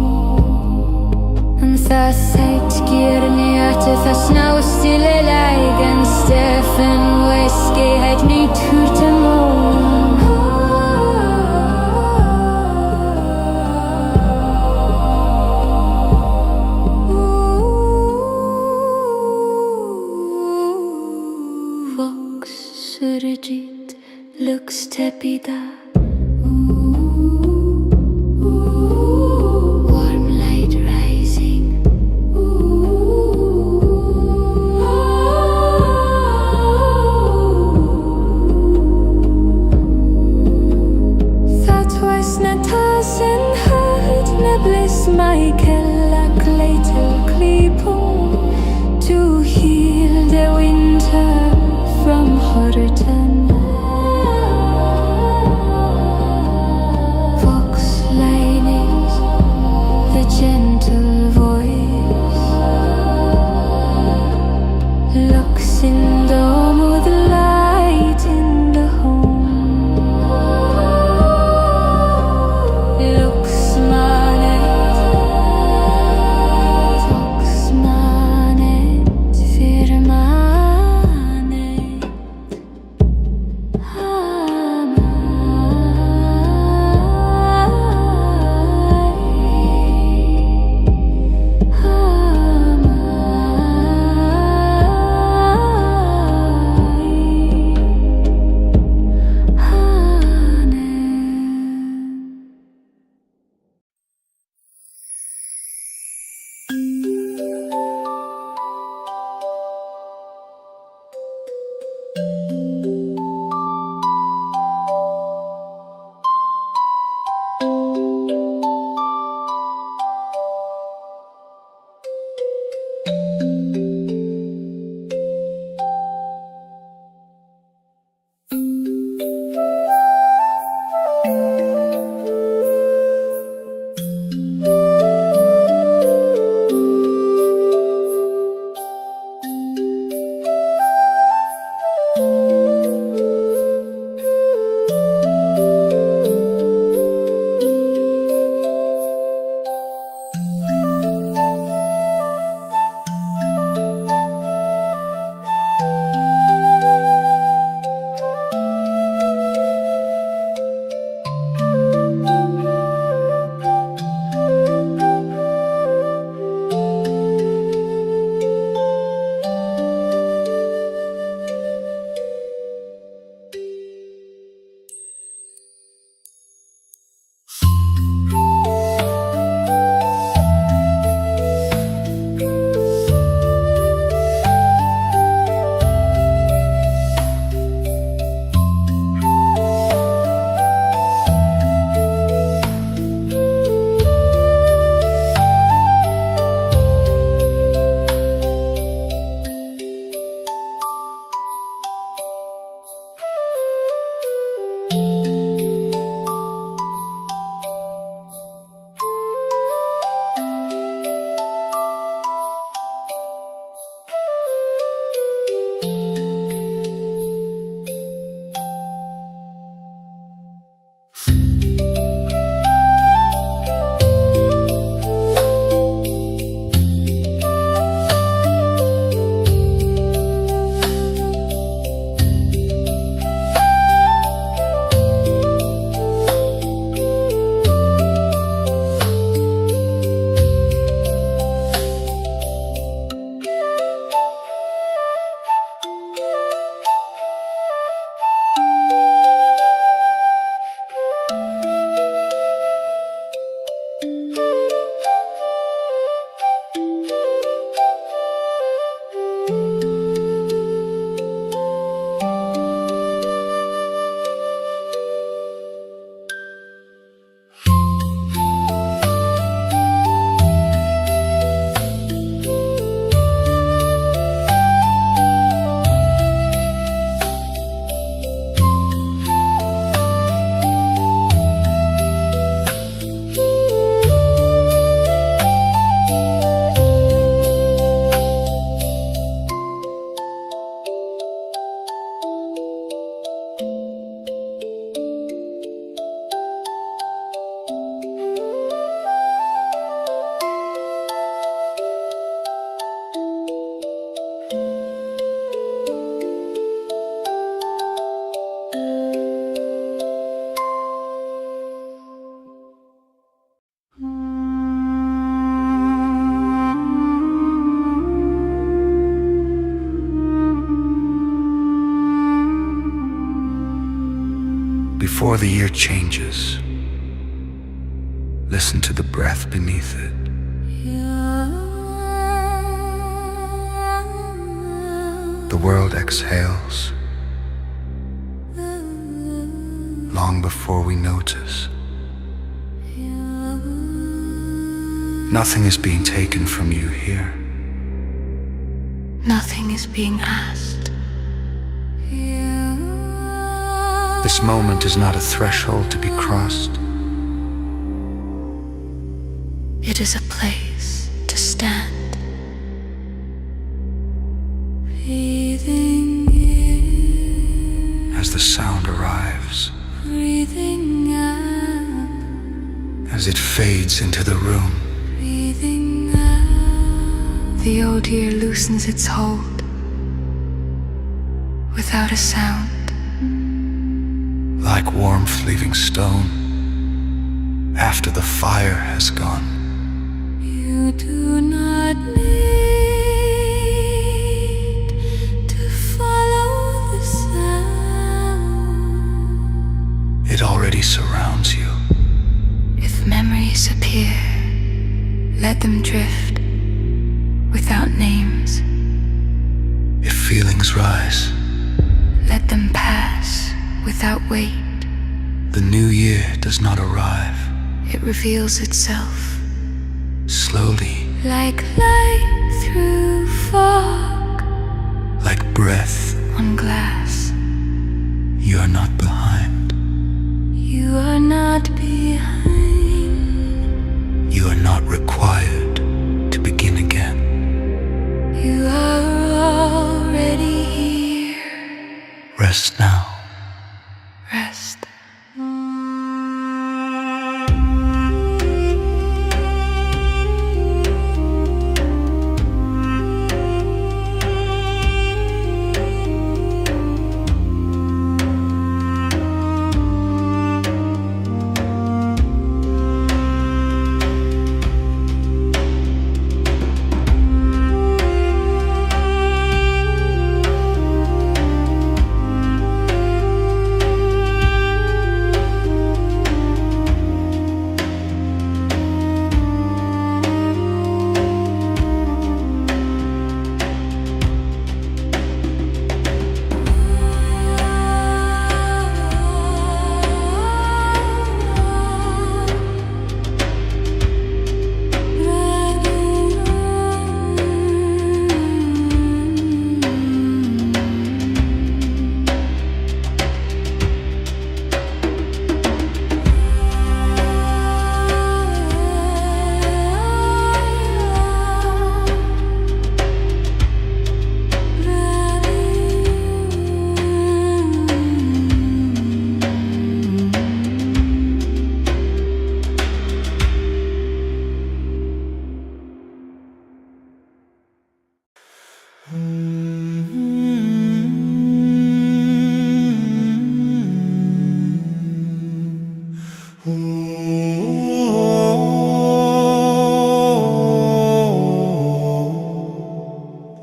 Speaker 7: and the sight gyrni at the snow still alive, and Stefan whiskey had need to Vox surgit lux tepida. Michael a little clipo to heal the winter from Horton.
Speaker 4: Before the year changes, listen to the breath beneath it. The world exhales long before we notice. Nothing is being taken from you here.
Speaker 7: Nothing is being asked.
Speaker 4: This moment is not a threshold to be crossed.
Speaker 7: It is a place to stand. Breathing in,
Speaker 4: As the sound arrives,
Speaker 7: breathing out,
Speaker 4: as it fades into the room,
Speaker 7: breathing out. The old year loosens its hold without a sound.
Speaker 4: like warmth leaving stone after the fire has gone.
Speaker 7: You do not need to follow the sound.
Speaker 4: It already surrounds you.
Speaker 7: If memories appear, let them drift without names.
Speaker 4: If feelings rise,
Speaker 7: Let them pass without weight.
Speaker 4: the new year does not arrive.
Speaker 7: It reveals itself
Speaker 4: Slowly,
Speaker 7: like light through fog
Speaker 4: like breath,
Speaker 7: on glass.
Speaker 4: you are not behind.
Speaker 7: You are not behind.
Speaker 4: You are not required to begin again.
Speaker 7: You are already here.
Speaker 4: Rest now.
Speaker 7: Rest.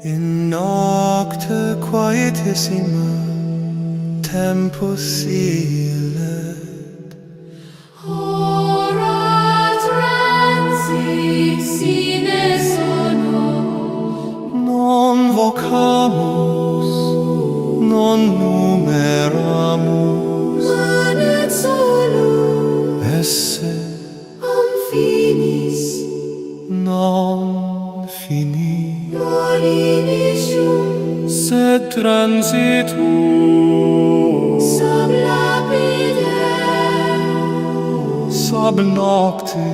Speaker 4: In nocte quietissima tempus silet,
Speaker 7: Ora transit sine sonor.
Speaker 4: non vocamus, non numeramus,
Speaker 7: Manet solum
Speaker 4: esse
Speaker 7: finis.
Speaker 4: non fini,
Speaker 7: Non initium
Speaker 4: sed transitur
Speaker 7: sub lapide.
Speaker 4: sub nocte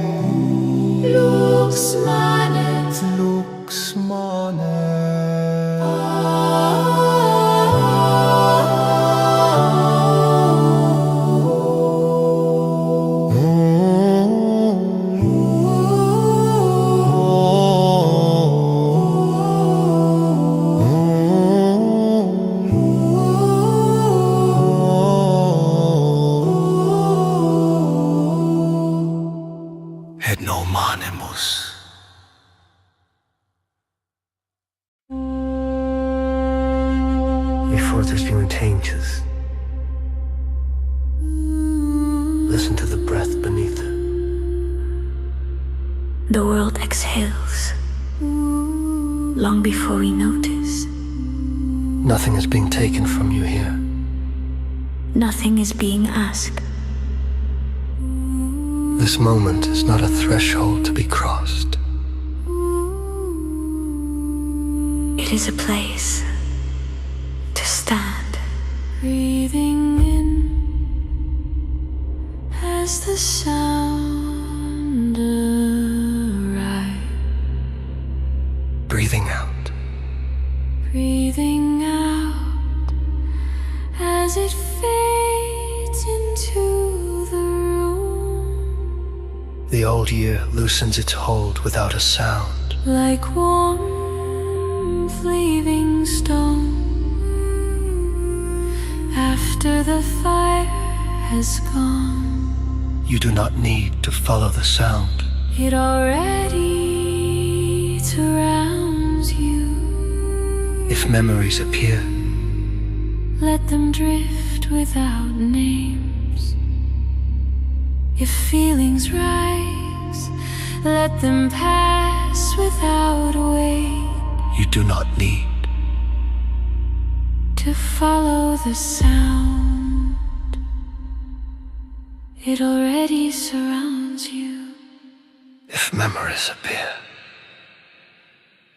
Speaker 7: Lux manet.
Speaker 4: lux manet. Et nomanimus. Before this new changes, Listen to the breath beneath it.
Speaker 7: The world exhales long before we notice.
Speaker 4: Nothing is being taken from you here.
Speaker 7: Nothing is being asked.
Speaker 4: This moment is not a threshold to be crossed.
Speaker 7: It is a place to stand.
Speaker 8: Breathing in as the sound arrives.
Speaker 4: Breathing out.
Speaker 8: Breathing out as it fades into the room.
Speaker 4: The old year loosens its hold without a sound.
Speaker 8: Like warmth leaving stone after the fire has gone.
Speaker 4: You do not need to follow the sound.
Speaker 8: It already surrounds you.
Speaker 4: If memories appear,
Speaker 8: let them drift without names. If feelings rise, let them pass without weight.
Speaker 4: you do not need
Speaker 8: to follow the sound. It already surrounds you.
Speaker 4: if memories appear.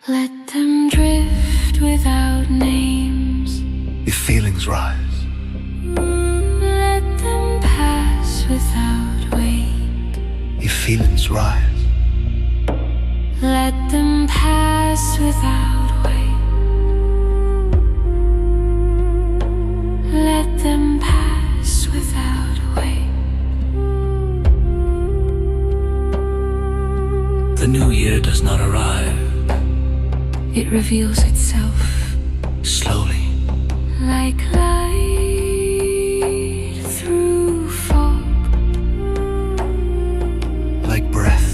Speaker 8: Let them drift without names.
Speaker 4: If feelings rise,
Speaker 8: Let them pass without weight.
Speaker 4: if feelings rise,
Speaker 8: Let them pass without weight. Let them pass without weight.
Speaker 4: the new year does not arrive
Speaker 8: It reveals itself
Speaker 4: slowly.
Speaker 8: like light through fog.
Speaker 4: Like breath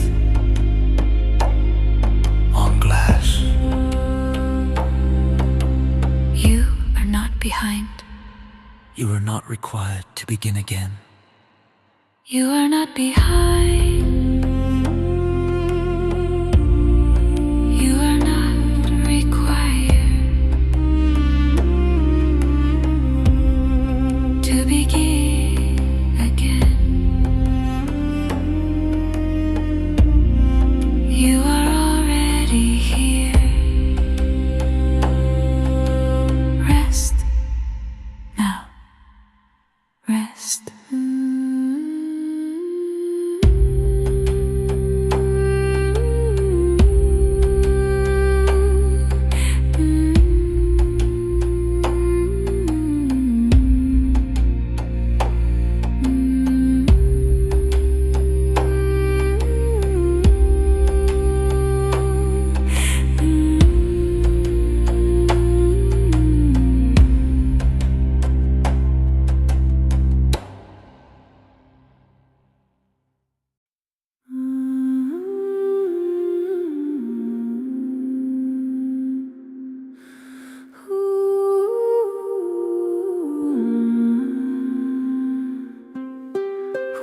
Speaker 4: on glass.
Speaker 8: You are not behind.
Speaker 4: You are not required to begin again.
Speaker 8: You are not behind. You are not required to begin again. You are already here. Rest now. Rest.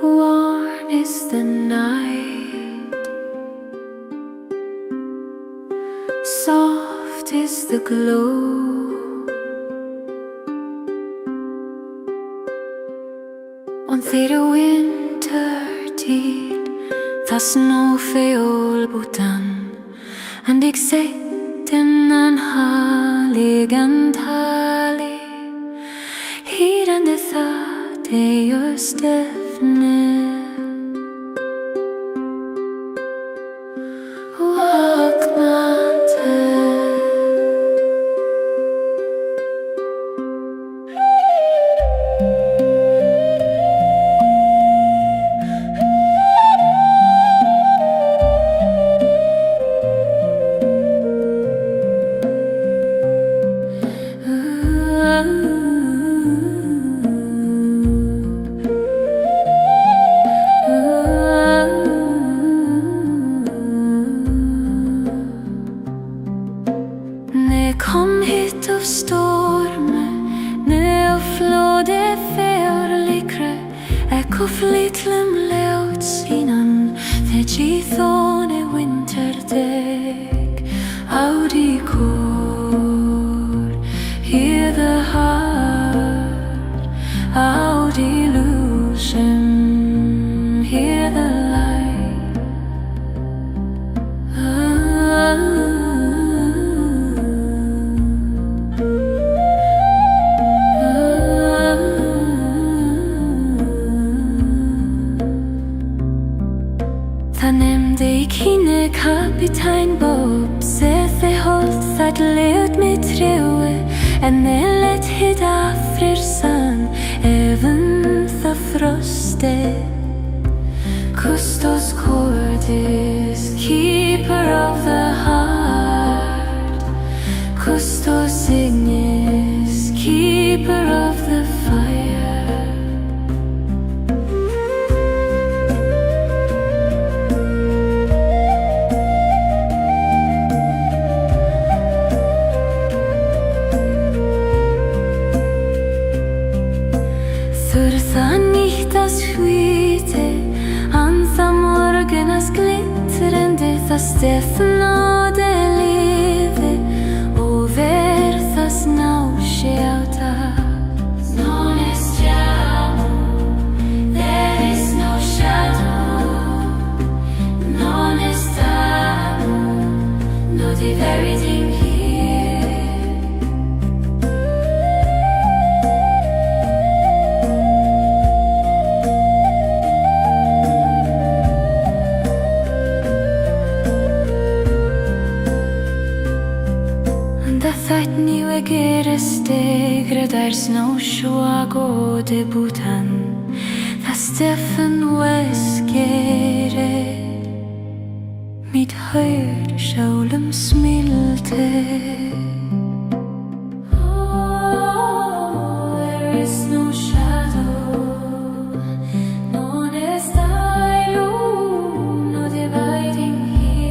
Speaker 8: Warm is the night, soft is the glow. On þeirra vintertid, það snöfjólbútan, and ég sett innan haligan tali, hýrandi það þegar stefnir. littlum leut sinan the chithone winter day audi core hear the heart audi illusion hear the light Kine Kapitein Bob Sethe holdt at leut mit treue En let hid afrir san Even the froste Custos cordis Keeper of the heart Custos ignis Keeper of the fire Stefano de live over the snow shelter. Non estiamo, there is no shadow. Non estamo, no the very thing There's no shuago de butan The Stefan Weskere Mit høyr sjølum smilte Oh, there is no shadow Non estailo No dividing here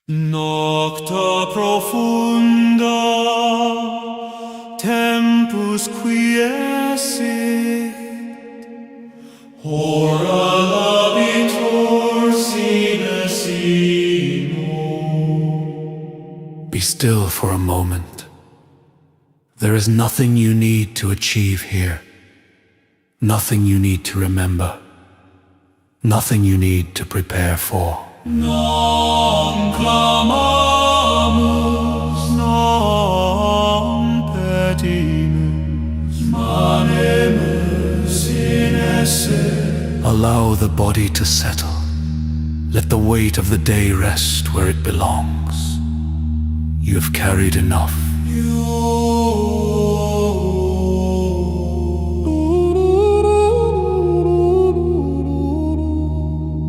Speaker 4: Nocta profunda tempus quiescit, hora labitur sine simul. Be still for a moment. There is nothing you need to achieve here. Nothing you need to remember. Nothing you need to prepare for. Non clamamus, non petimus, manemus in esse. Allow the body to settle. Let the weight of the day rest where it belongs. You have carried enough.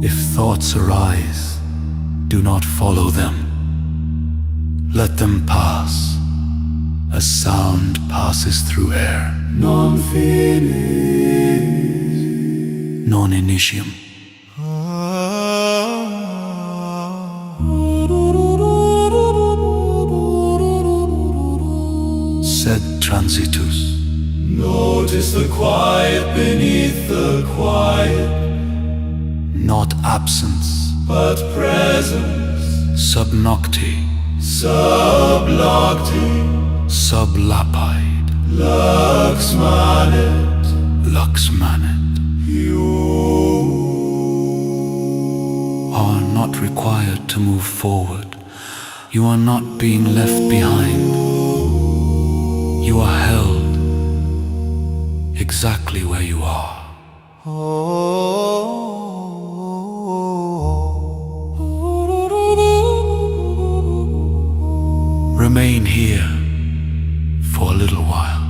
Speaker 4: If thoughts arise, do not follow them. Let them pass, as sound passes through air. Non finis, non initium. Sed transitus. Notice the quiet beneath the quiet. Not absence, but presence. Sub nocti, sub nocti, sub lapide. Lux manet, lux manet. You are not required to move forward. You are not being left behind. You are held exactly where you are. Remain here for a little while.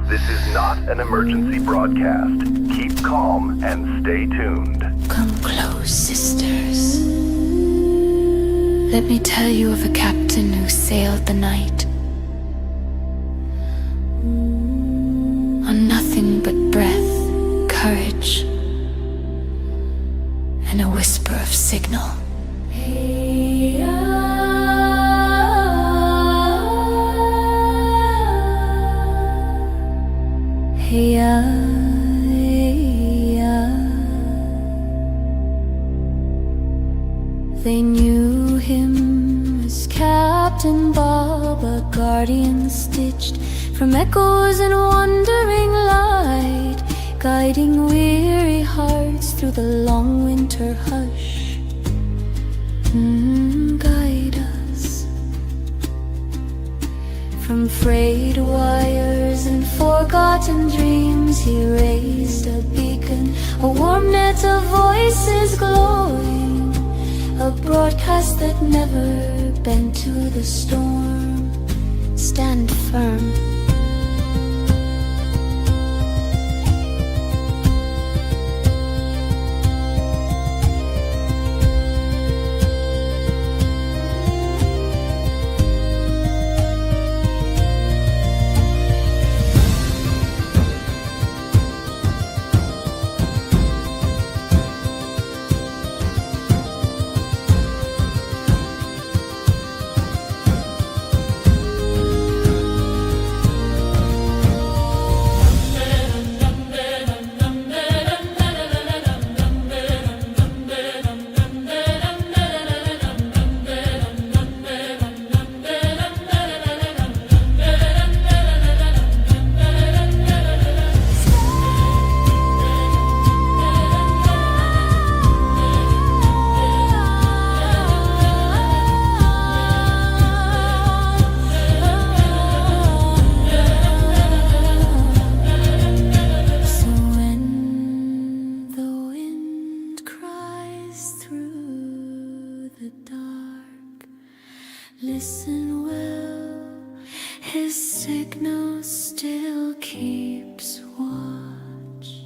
Speaker 2: This is not an emergency broadcast. Keep calm and stay tuned.
Speaker 7: Come close, sisters. Let me tell you of a captain who sailed the night
Speaker 8: darling Baba, guardian stitched from echoes and wandering light, guiding weary hearts through the long winter hush. Guide us from frayed wires and forgotten dreams. He raised a beacon, a warm net of voices glowing, a broadcast that never bent to the storm. Stand firm. Listen well, his signal still keeps watch.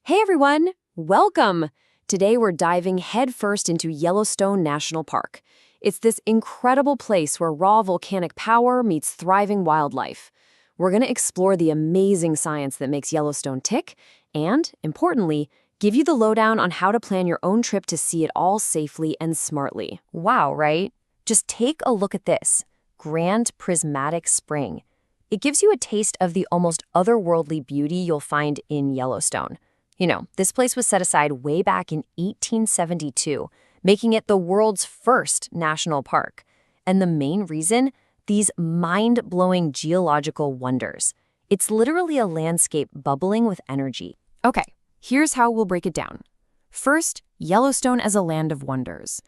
Speaker 9: Hey everyone, welcome! Today we're diving headfirst into Yellowstone National Park. It's this incredible place where raw volcanic power meets thriving wildlife. We're going to explore the amazing science that makes Yellowstone tick and, importantly, give you the lowdown on how to plan your own trip to see it all safely and smartly. Wow, right? Just take a look at this. Grand Prismatic Spring. It gives you a taste of the almost otherworldly beauty you'll find in Yellowstone. You know, this place was set aside way back in 1872, making it the world's first national park. And the main reason? These mind-blowing geological wonders. It's literally a landscape bubbling with energy. Okay. Here's how we'll break it down. First, Yellowstone as a land of wonders.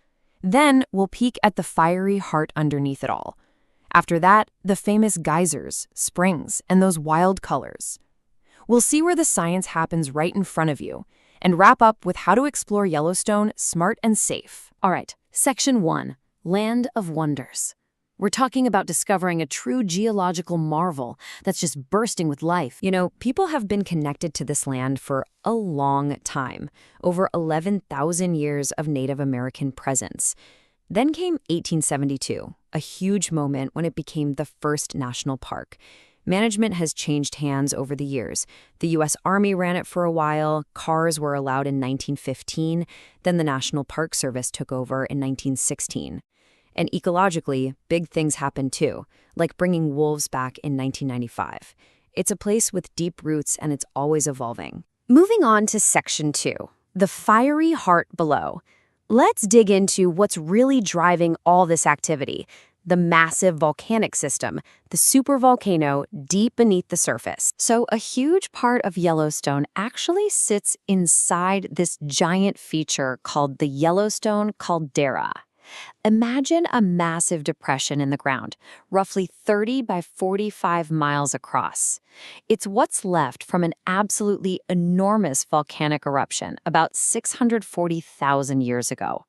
Speaker 9: Then, we'll peek at the fiery heart underneath it all. After that, the famous geysers, springs, and those wild colors. We'll see where the science happens right in front of you, and wrap up with how to explore Yellowstone smart and safe. All right, Section 1, Land of Wonders. We're talking about discovering a true geological marvel that's just bursting with life. You know, people have been connected to this land for a long time, over 11,000 years of Native American presence. Then came 1872, a huge moment when it became the first national park. Management has changed hands over the years. The U.S. Army ran it for a while, cars were allowed in 1915, then the National Park Service took over in 1916. And ecologically, big things happened too, like bringing wolves back in 1995. It's a place with deep roots and it's always evolving. Moving on to Section 2, the fiery heart below. Let's dig into what's really driving all this activity, the massive volcanic system, the supervolcano deep beneath the surface. So a huge part of Yellowstone actually sits inside this giant feature called the Yellowstone caldera. Imagine a massive depression in the ground, roughly 30 by 45 miles across. It's what's left from an absolutely enormous volcanic eruption about 640,000 years ago.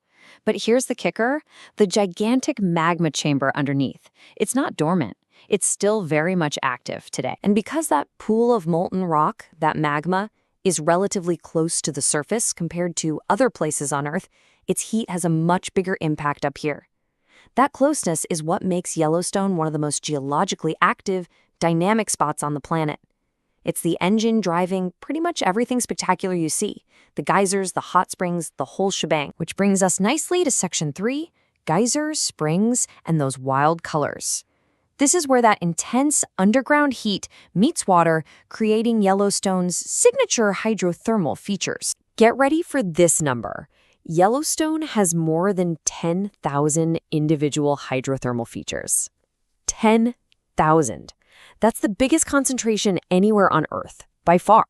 Speaker 9: But here's the kicker, the gigantic magma chamber underneath. It's not dormant. It's still very much active today. And because that pool of molten rock, that magma, is relatively close to the surface compared to other places on Earth, its heat has a much bigger impact up here. That closeness is what makes Yellowstone one of the most geologically active, dynamic spots on the planet. It's the engine driving pretty much everything spectacular you see. The geysers, the hot springs, the whole shebang. Which brings us nicely to Section 3, geysers, springs, and those wild colors. This is where that intense underground heat meets water, creating Yellowstone's signature hydrothermal features. Get ready for this number. Yellowstone has more than 10,000 individual hydrothermal features. 10,000. That's the biggest concentration anywhere on Earth, by far.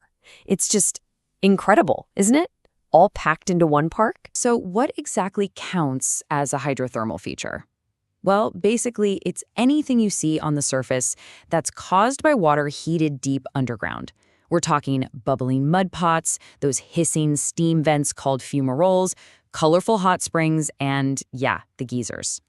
Speaker 9: It's just incredible, isn't it? All packed into one park? So what exactly counts as a hydrothermal feature? Well, basically, it's anything you see on the surface that's caused by water heated deep underground. We're talking bubbling mud pots, those hissing steam vents called fumaroles, colorful hot springs, and, yeah, the geysers.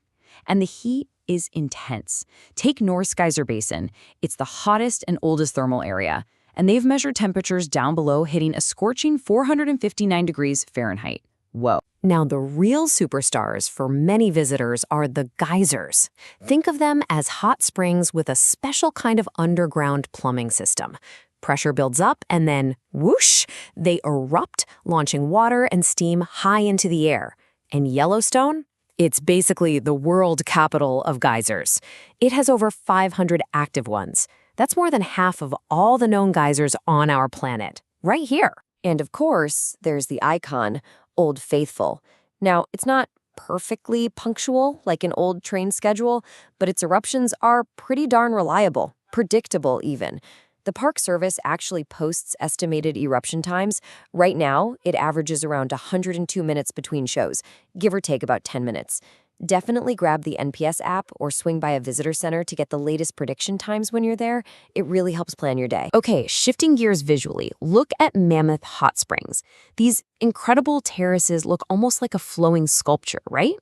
Speaker 9: And the heat is intense. Take North Geyser Basin. It's the hottest and oldest thermal area, and they've measured temperatures down below hitting a scorching 459 degrees Fahrenheit. Whoa. Now, the real superstars for many visitors are the geysers. Think of them as hot springs with a special kind of underground plumbing system. Pressure builds up and then, whoosh, they erupt, launching water and steam high into the air. And Yellowstone? It's basically the world capital of geysers. It has over 500 active ones. That's more than half of all the known geysers on our planet, right here. And of course, there's the icon, Old Faithful. Now, it's not perfectly punctual like an old train schedule, but its eruptions are pretty darn reliable, predictable even. The Park Service actually posts estimated eruption times. Right now, it averages around 102 minutes between shows, give or take about 10 minutes. Definitely grab the NPS app or swing by a visitor center to get the latest prediction times when you're there. It really helps plan your day. Okay, shifting gears visually, look at Mammoth Hot Springs. These incredible terraces look almost like a flowing sculpture, right?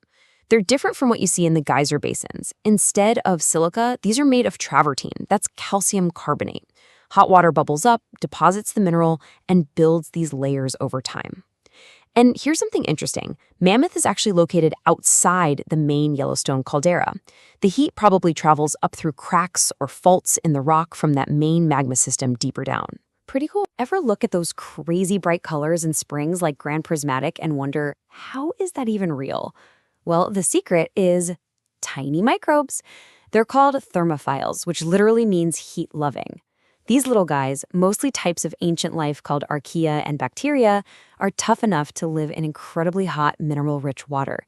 Speaker 9: They're different from what you see in the geyser basins. Instead of silica, these are made of travertine. That's calcium carbonate. Hot water bubbles up, deposits the mineral, and builds these layers over time. And here's something interesting. Mammoth is actually located outside the main Yellowstone caldera. The heat probably travels up through cracks or faults in the rock from that main magma system deeper down. Pretty cool. Ever look at those crazy bright colors in springs like Grand Prismatic and wonder, how is that even real? Well, the secret is tiny microbes. They're called thermophiles, which literally means heat-loving. These little guys, mostly types of ancient life called archaea and bacteria, are tough enough to live in incredibly hot, mineral-rich water.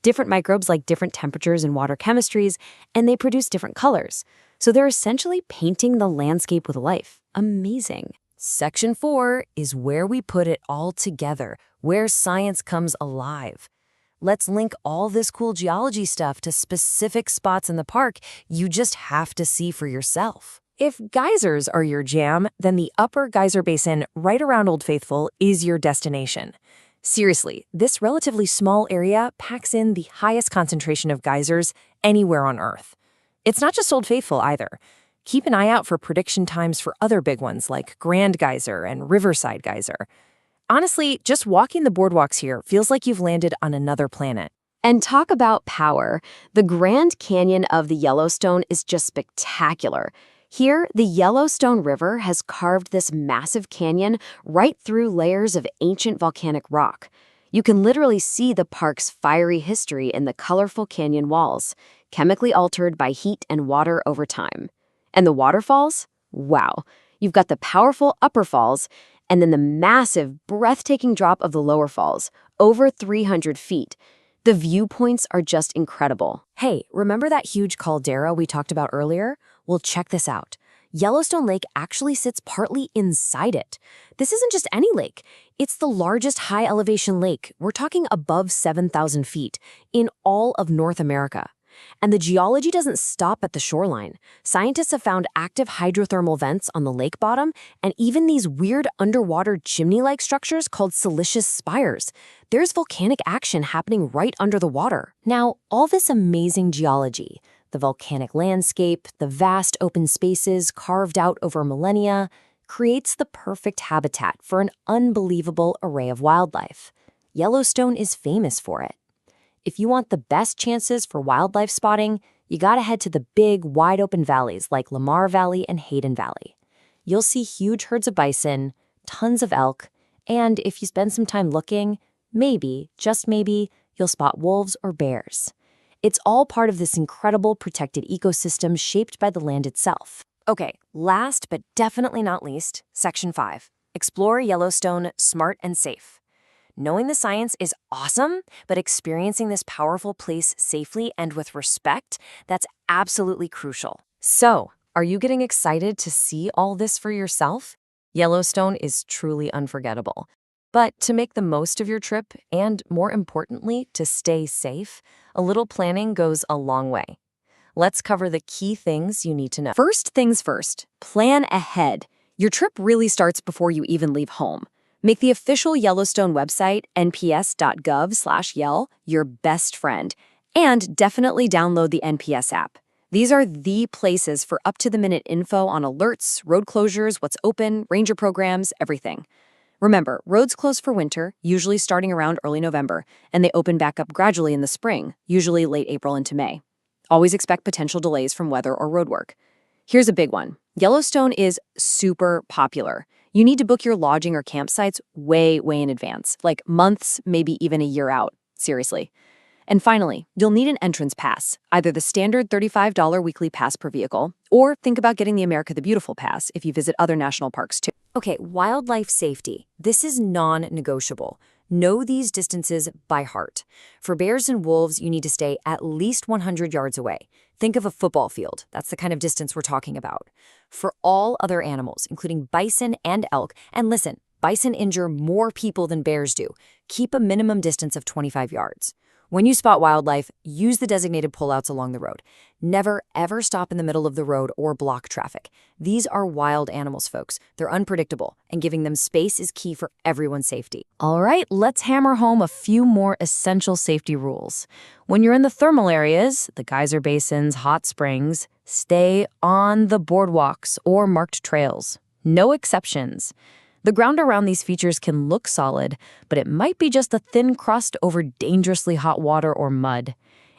Speaker 9: Different microbes like different temperatures and water chemistries, and they produce different colors. So they're essentially painting the landscape with life. Amazing. Section 4 is where we put it all together, where science comes alive. Let's link all this cool geology stuff to specific spots in the park you just have to see for yourself. If geysers are your jam, then the Upper Geyser Basin right around Old Faithful is your destination. Seriously, this relatively small area packs in the highest concentration of geysers anywhere on Earth. It's not just Old Faithful either. Keep an eye out for prediction times for other big ones like Grand Geyser and Riverside Geyser. Honestly, just walking the boardwalks here feels like you've landed on another planet. And talk about power. The Grand Canyon of the Yellowstone is just spectacular. Here, the Yellowstone River has carved this massive canyon right through layers of ancient volcanic rock. You can literally see the park's fiery history in the colorful canyon walls, chemically altered by heat and water over time. And the waterfalls? Wow. You've got the powerful upper falls, and then the massive, breathtaking drop of the lower falls, over 300 feet. The viewpoints are just incredible. Hey, remember that huge caldera we talked about earlier? Well, check this out. Yellowstone Lake actually sits partly inside it. This isn't just any lake. It's the largest high-elevation lake, we're talking above 7,000 feet, in all of North America. And the geology doesn't stop at the shoreline. Scientists have found active hydrothermal vents on the lake bottom and even these weird underwater chimney-like structures called siliceous spires. There's volcanic action happening right under the water. Now, all this amazing geology, the volcanic landscape, the vast open spaces carved out over millennia, creates the perfect habitat for an unbelievable array of wildlife. Yellowstone is famous for it. If you want the best chances for wildlife spotting, you gotta head to the big, wide-open valleys like Lamar Valley and Hayden Valley. You'll see huge herds of bison, tons of elk, and if you spend some time looking, maybe, just maybe, you'll spot wolves or bears. It's all part of this incredible protected ecosystem shaped by the land itself. Okay, last but definitely not least, Section 5. Explore Yellowstone smart and safe. Knowing the science is awesome, but experiencing this powerful place safely and with respect, that's absolutely crucial. So, are you getting excited to see all this for yourself? Yellowstone is truly unforgettable. But to make the most of your trip, and more importantly, to stay safe, a little planning goes a long way. Let's cover the key things you need to know. First things first, plan ahead. Your trip really starts before you even leave home. Make the official Yellowstone website, nps.gov/yell, your best friend. And definitely download the NPS app. These are the places for up-to-the-minute info on alerts, road closures, what's open, ranger programs, everything. Remember, roads close for winter, usually starting around early November, and they open back up gradually in the spring, usually late April into May. Always expect potential delays from weather or roadwork. Here's a big one. Yellowstone is super popular. You need to book your lodging or campsites way in advance, like months, maybe even a year out. Seriously. And finally, you'll need an entrance pass, either the standard $35 weekly pass per vehicle, or think about getting the America the Beautiful pass if you visit other national parks too. Okay, wildlife safety. This is non-negotiable. Know these distances by heart. For bears and wolves, you need to stay at least 100 yards away. Think of a football field. That's the kind of distance we're talking about. For all other animals, including bison and elk, and listen, bison injure more people than bears do. Keep a minimum distance of 25 yards. When you spot wildlife, use the designated pullouts along the road. Never, ever stop in the middle of the road or block traffic. These are wild animals, folks. They're unpredictable, and giving them space is key for everyone's safety. All right, let's hammer home a few more essential safety rules. When you're in the thermal areas, the geyser basins, hot springs, stay on the boardwalks or marked trails. No exceptions. The ground around these features can look solid, but it might be just a thin crust over dangerously hot water or mud.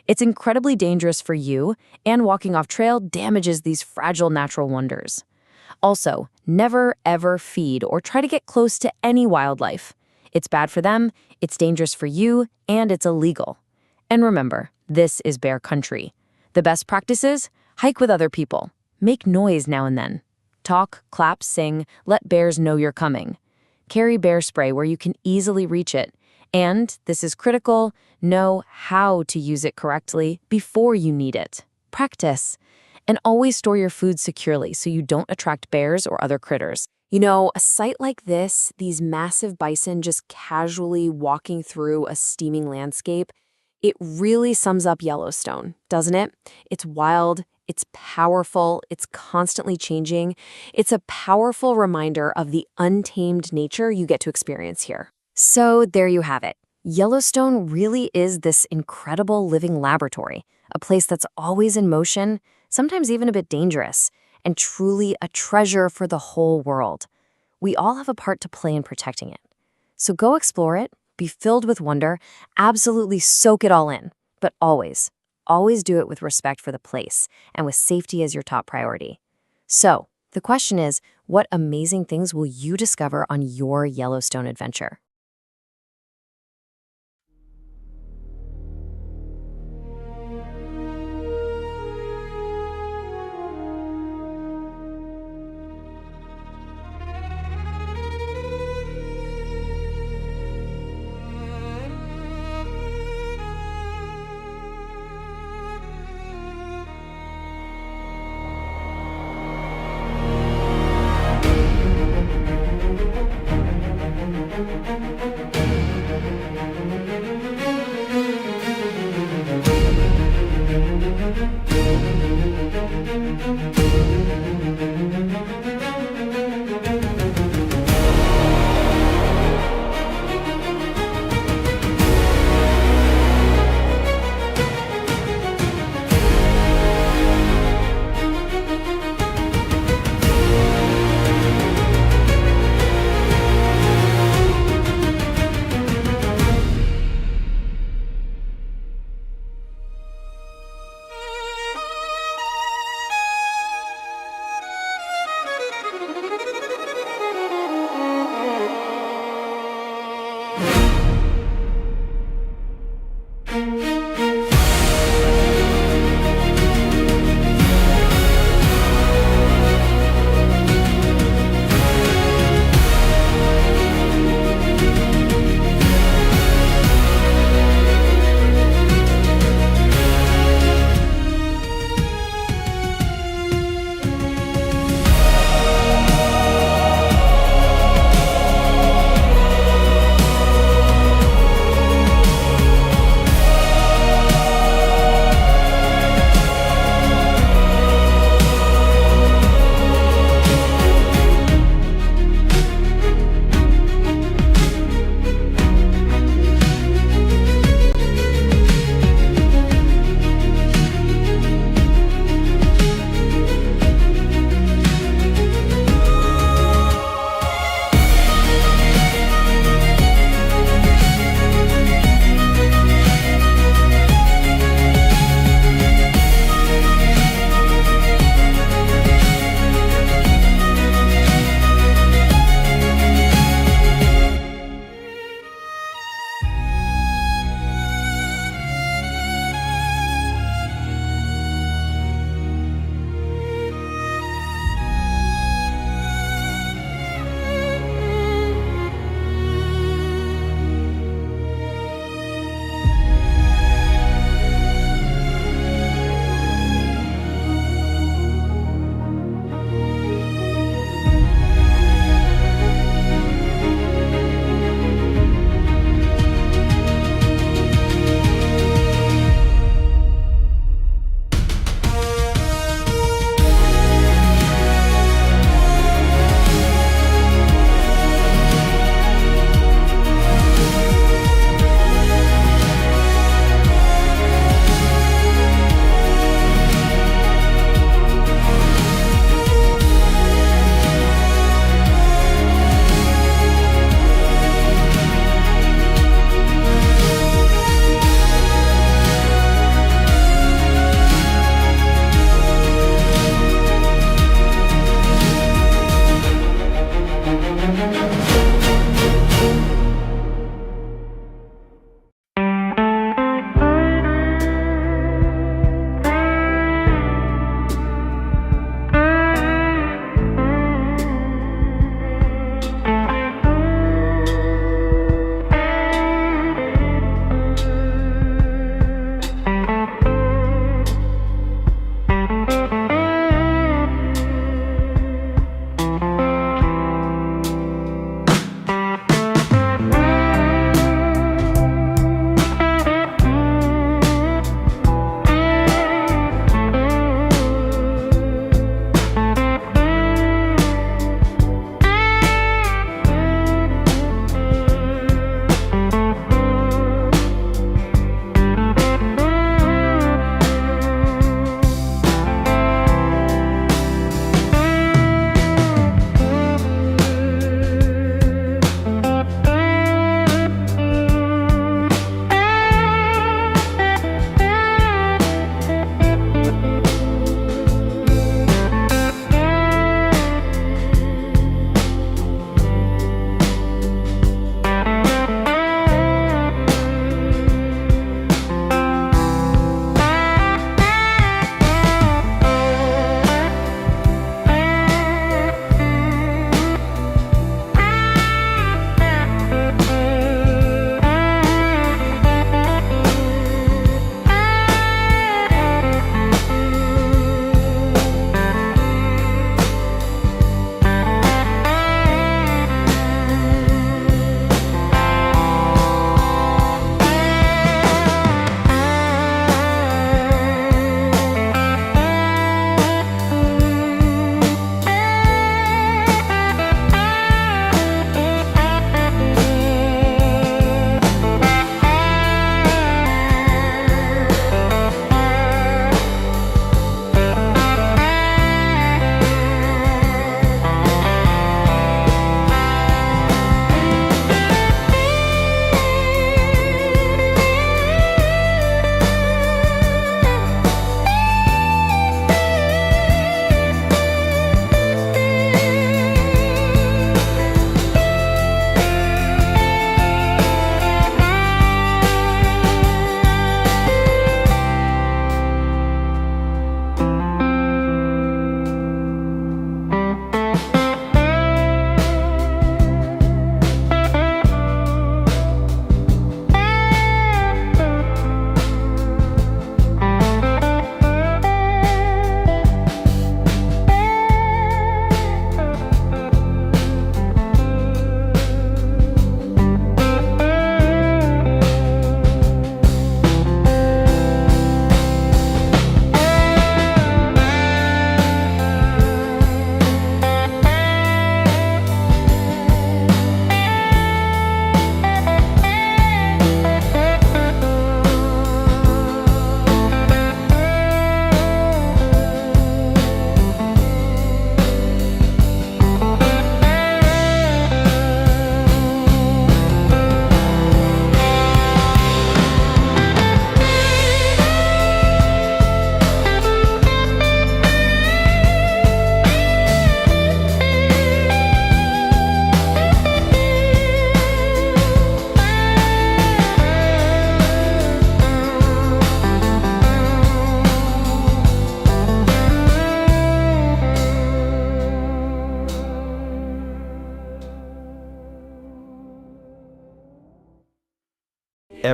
Speaker 9: It's incredibly dangerous for you, and walking off trail damages these fragile natural wonders. Also, never ever feed or try to get close to any wildlife. It's bad for them, it's dangerous for you, and it's illegal. And remember, this is bear country. The best practices? Hike with other people. Make noise now and then. Talk, clap, sing, let bears know you're coming. Carry bear spray where you can easily reach it. And, this is critical, know how to use it correctly before you need it. Practice. And always store your food securely so you don't attract bears or other critters. You know, a sight like this, these massive bison just casually walking through a steaming landscape, it really sums up Yellowstone, doesn't it? It's wild. It's powerful, it's constantly changing. It's a powerful reminder of the untamed nature you get to experience here. So there you have it. Yellowstone really is this incredible living laboratory, a place that's always in motion, sometimes even a bit dangerous, and truly a treasure for the whole world. We all have a part to play in protecting it. So go explore it, be filled with wonder, absolutely soak it all in, but always do it with respect for the place and with safety as your top priority. So, the question is, what amazing things will you discover on your Yellowstone adventure?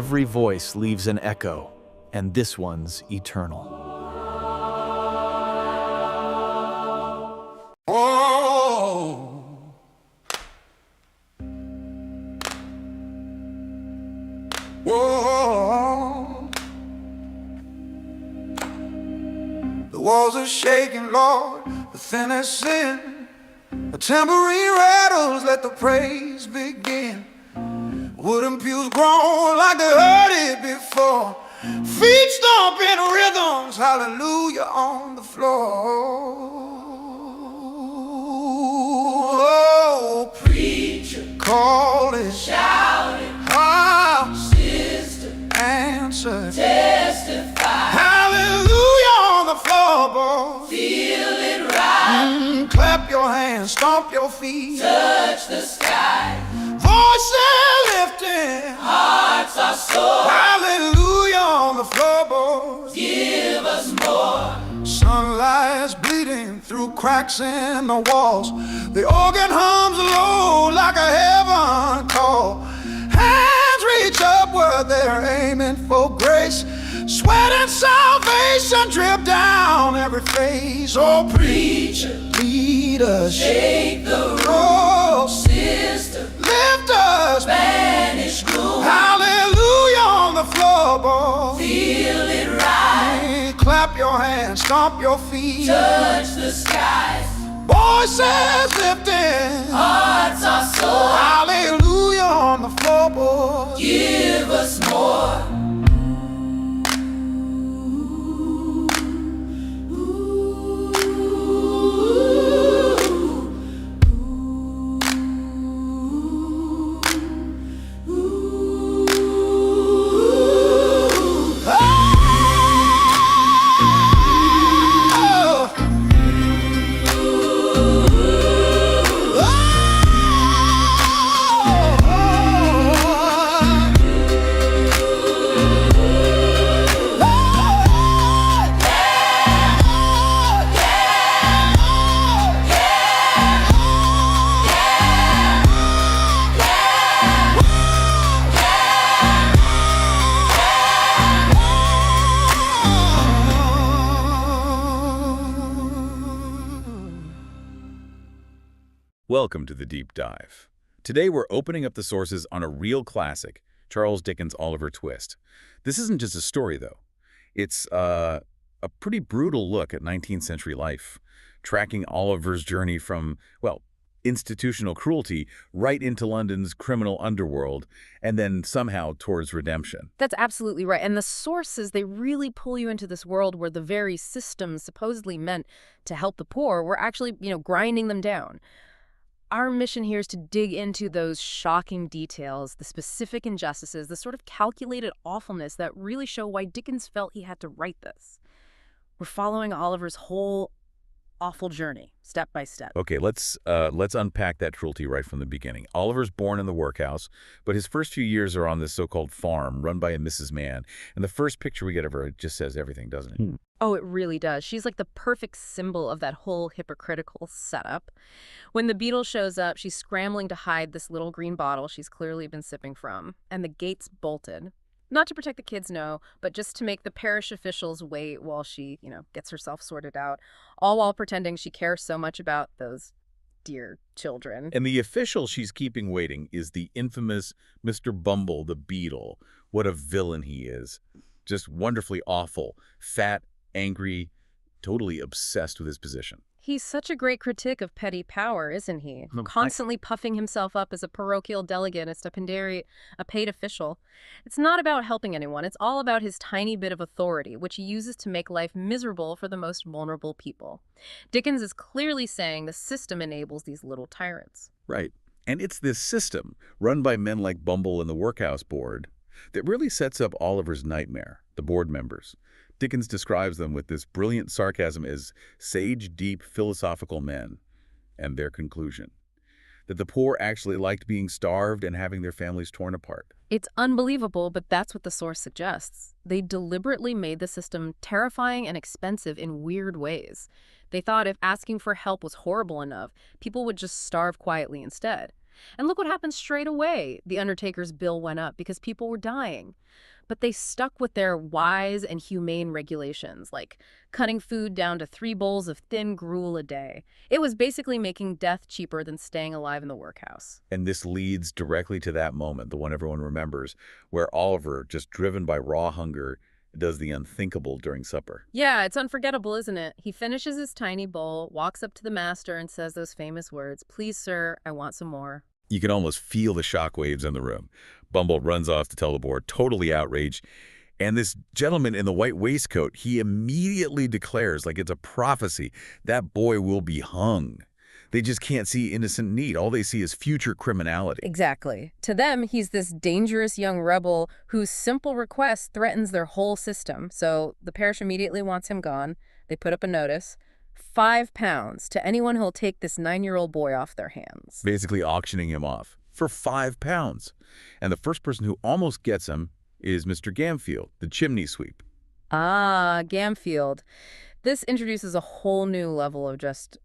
Speaker 10: Every voice leaves an echo, and this one's eternal.
Speaker 6: Oh, whoa. The walls are shaking, Lord, the thin as sin. The tambourine rattles, let the praise begin. Wooden pews groan like they heard it before. Feet stomping rhythms, hallelujah on the floor. Oh, preacher, call it, shout it, ah, sister, answer, testify. Hallelujah on the floor, boy. Feel it right. Clap your hands, stomp your feet, touch the sky. Voices lifting, hearts are sore. Hallelujah on the floorboards. Give us more. Sunlight's bleeding through cracks in the walls. The organ hums low like a heaven call. Hands reach upward, they're aiming for grace. Sweat and salvation drip down every face. Oh, preacher, lead us, shake the room. Oh, sister, lift us, banish gloom. Hallelujah on the floorboard. Feel it right. Clap your hands, stomp your feet, touch the skies. Voices lifting, hearts are sore. Hallelujah on the floorboard. Give us more.
Speaker 11: Welcome to the Deep Dive. Today we're opening up the sources on a real classic, Charles Dickens' Oliver Twist. This isn't just a story, though. It's a pretty brutal look at 19th century life, tracking Oliver's journey from, well, institutional cruelty right into London's criminal underworld, and then somehow towards redemption.
Speaker 9: That's absolutely right. And the sources, they really pull you into this world where the very systems supposedly meant to help the poor were actually, grinding them down. Our mission here is to dig into those shocking details, the specific injustices, the sort of calculated awfulness that really show why Dickens felt he had to write this. We're following Oliver's whole awful journey, step by step.
Speaker 11: Okay, let's unpack that cruelty right from the beginning. Oliver's born in the workhouse, but his first few years are on this so-called farm run by a Mrs. Mann. And the first picture we get of her just says everything, doesn't it?
Speaker 9: Oh, it really does. She's like the perfect symbol of that whole hypocritical setup. When the beetle shows up, she's scrambling to hide this little green bottle she's clearly been sipping from, and the gate's bolted. Not to protect the kids, no, but just to make the parish officials wait while she, gets herself sorted out, all while pretending she cares so much about those dear children.
Speaker 11: And the official she's keeping waiting is the infamous Mr. Bumble the Beetle. What a villain he is. Just wonderfully awful, fat, angry, totally obsessed with his position.
Speaker 9: He's such a great critic of petty power, isn't he? Constantly puffing himself up as a parochial delegate, a stipendiary, a paid official. It's not about helping anyone. It's all about his tiny bit of authority, which he uses to make life miserable for the most vulnerable people. Dickens is clearly saying the system enables these little tyrants.
Speaker 11: Right. And it's this system, run by men like Bumble and the Workhouse Board, that really sets up Oliver's nightmare, the board members. Dickens describes them with this brilliant sarcasm as sage, deep, philosophical men, and their conclusion, that the poor actually liked being starved and having their families torn apart.
Speaker 9: It's unbelievable, but that's what the source suggests. They deliberately made the system terrifying and expensive in weird ways. They thought if asking for help was horrible enough, people would just starve quietly instead. And look what happened straight away. The undertaker's bill went up because people were dying. But they stuck with their wise and humane regulations, like cutting food down to 3 bowls of thin gruel a day. It was basically making death cheaper than staying alive in the workhouse.
Speaker 11: And this leads directly to that moment, the one everyone remembers, where Oliver, just driven by raw hunger, does the unthinkable during supper.
Speaker 9: Yeah, it's unforgettable, isn't it? He finishes his tiny bowl, walks up to the master, and says those famous words, "Please, sir, I want some more."
Speaker 11: You can almost feel the shockwaves in the room. Bumble runs off to tell the board, totally outraged. And this gentleman in the white waistcoat, he immediately declares, like it's a prophecy, that boy will be hung. They just can't see innocent need. All they see is future criminality.
Speaker 9: Exactly. To them, he's this dangerous young rebel whose simple request threatens their whole system. So the parish immediately wants him gone. They put up a notice. £5 to anyone who'll take this 9-year-old boy off their hands.
Speaker 11: Basically auctioning him off for £5. And the first person who almost gets him is Mr. Gamfield, the chimney sweep.
Speaker 9: Ah, Gamfield. This introduces a whole new level of just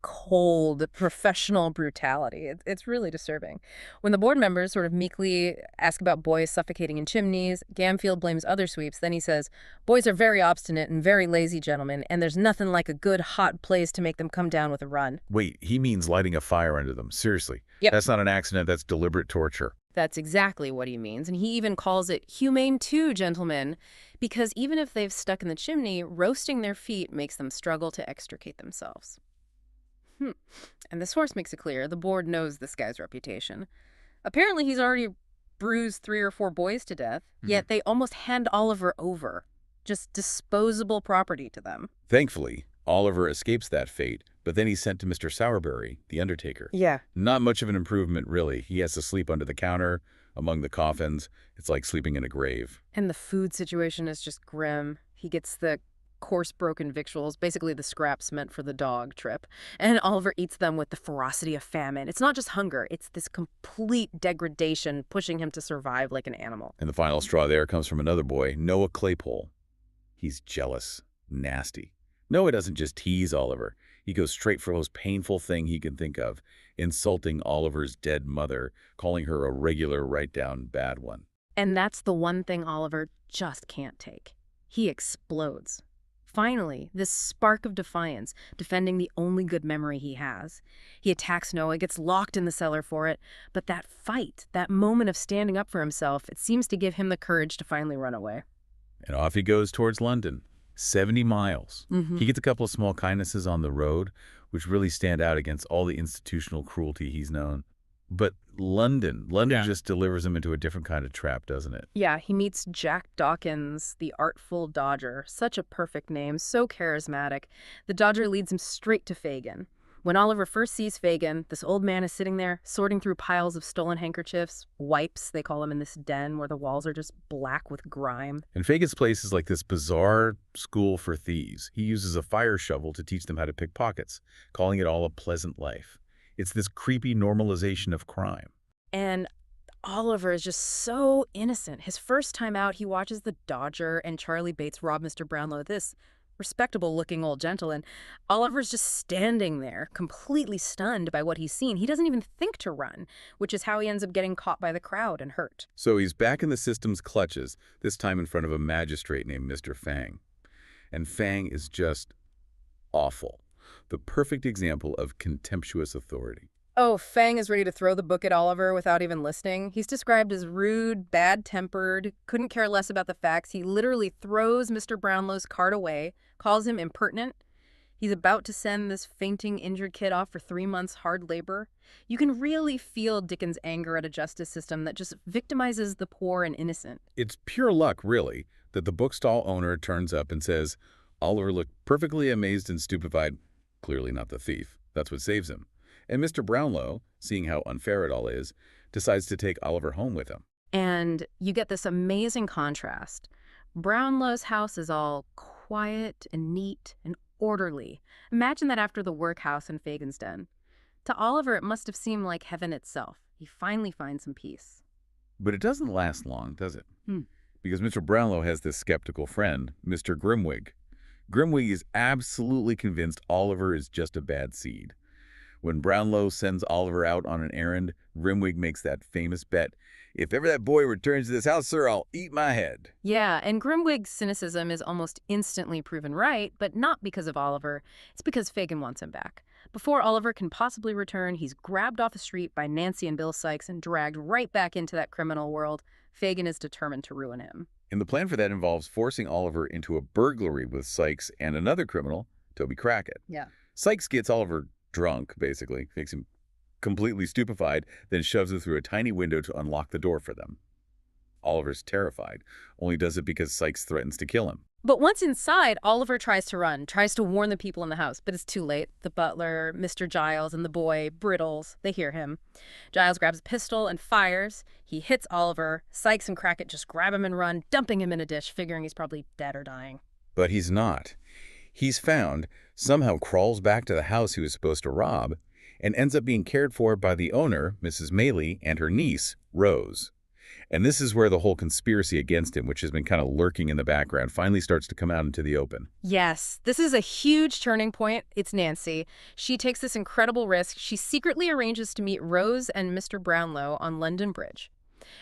Speaker 9: cold, professional brutality. It's really disturbing. When the board members sort of meekly ask about boys suffocating in chimneys, Gamfield blames other sweeps. Then he says, "Boys are very obstinate and very lazy, gentlemen, and there's nothing like a good hot blaze to make them come down with a run."
Speaker 11: Wait, he means lighting a fire under them. Seriously.
Speaker 9: Yep.
Speaker 11: That's not an accident. That's deliberate torture.
Speaker 9: That's exactly what he means. And he even calls it humane too, gentlemen, because even if they've stuck in the chimney, roasting their feet makes them struggle to extricate themselves. And the source makes it clear the board knows this guy's reputation. Apparently, he's already bruised 3 or 4 boys to death, yet they almost hand Oliver over. Just disposable property to them.
Speaker 11: Thankfully, Oliver escapes that fate, but then he's sent to Mr. Sowerberry, the undertaker.
Speaker 9: Yeah.
Speaker 11: Not much of an improvement, really. He has to sleep under the counter, among the coffins. It's like sleeping in a grave.
Speaker 9: And the food situation is just grim. He gets the coarse broken victuals, basically the scraps meant for the dog trip, and Oliver eats them with the ferocity of famine. It's not just hunger, it's this complete degradation pushing him to survive like an animal.
Speaker 11: And the final straw there comes from another boy, Noah Claypole. He's jealous, nasty. Noah doesn't just tease Oliver. He goes straight for the most painful thing he can think of, insulting Oliver's dead mother, calling her a regular right-down bad one.
Speaker 9: And that's the one thing Oliver just can't take. He explodes. Finally, this spark of defiance, defending the only good memory he has. He attacks Noah, gets locked in the cellar for it, but that fight, that moment of standing up for himself, it seems to give him the courage to finally run away.
Speaker 11: And off he goes towards London, 70 miles.
Speaker 9: Mm-hmm.
Speaker 11: He gets a couple of small kindnesses on the road, which really stand out against all the institutional cruelty he's known. But London just delivers him into a different kind of trap, doesn't it?
Speaker 9: Yeah, he meets Jack Dawkins, the artful Dodger. Such a perfect name, so charismatic. The Dodger leads him straight to Fagin. When Oliver first sees Fagin, this old man is sitting there, sorting through piles of stolen handkerchiefs, wipes, they call them in this den where the walls are just black with grime.
Speaker 11: And Fagin's place is like this bizarre school for thieves. He uses a fire shovel to teach them how to pick pockets, calling it all a pleasant life. It's this creepy normalization of crime.
Speaker 9: And Oliver is just so innocent. His first time out, he watches the Dodger and Charlie Bates rob Mr. Brownlow, this respectable-looking old gentleman. Oliver's just standing there, completely stunned by what he's seen. He doesn't even think to run, which is how he ends up getting caught by the crowd and hurt.
Speaker 11: So he's back in the system's clutches, this time in front of a magistrate named Mr. Fang. And Fang is just awful. The perfect example of contemptuous authority.
Speaker 9: Oh, Fang is ready to throw the book at Oliver without even listening. He's described as rude, bad-tempered, couldn't care less about the facts. He literally throws Mr. Brownlow's card away, calls him impertinent. He's about to send this fainting, injured kid off for 3 months hard labor. You can really feel Dickens' anger at a justice system that just victimizes the poor and innocent.
Speaker 11: It's pure luck, really, that the bookstall owner turns up and says, Oliver looked perfectly amazed and stupefied. Clearly not the thief. That's what saves him. And Mr. Brownlow, seeing how unfair it all is, decides to take Oliver home with him.
Speaker 9: And you get this amazing contrast. Brownlow's house is all quiet and neat and orderly. Imagine that after the workhouse in Fagin's den. To Oliver, it must have seemed like heaven itself. He finally finds some peace.
Speaker 11: But it doesn't last long, does it? Because Mr. Brownlow has this skeptical friend, Mr. Grimwig. Grimwig is absolutely convinced Oliver is just a bad seed. When Brownlow sends Oliver out on an errand, Grimwig makes that famous bet, "If ever that boy returns to this house, sir, I'll eat my head."
Speaker 12: Yeah, and Grimwig's cynicism is almost instantly proven right, but not because of Oliver. It's because Fagin wants him back. Before Oliver can possibly return, he's grabbed off the street by Nancy and Bill Sykes and dragged right back into that criminal world. Fagin is determined to ruin him.
Speaker 11: And the plan for that involves forcing Oliver into a burglary with Sykes and another criminal, Toby Crackett.
Speaker 12: Yeah.
Speaker 11: Sykes gets Oliver drunk, basically, makes him completely stupefied, then shoves it through a tiny window to unlock the door for them. Oliver's terrified, only does it because Sykes threatens to kill him.
Speaker 12: But once inside, Oliver tries to run, tries to warn the people in the house, but it's too late. The butler, Mr. Giles, and the boy, Brittles, they hear him. Giles grabs a pistol and fires. He hits Oliver. Sykes and Crackett just grab him and run, dumping him in a dish, figuring he's probably dead or dying.
Speaker 11: But he's not. He's found, somehow crawls back to the house he was supposed to rob, and ends up being cared for by the owner, Mrs. Maley, and her niece, Rose. And this is where the whole conspiracy against him, which has been kind of lurking in the background, finally starts to come out into the open.
Speaker 12: Yes, this is a huge turning point. It's Nancy. She takes this incredible risk. She secretly arranges to meet Rose and Mr. Brownlow on London Bridge.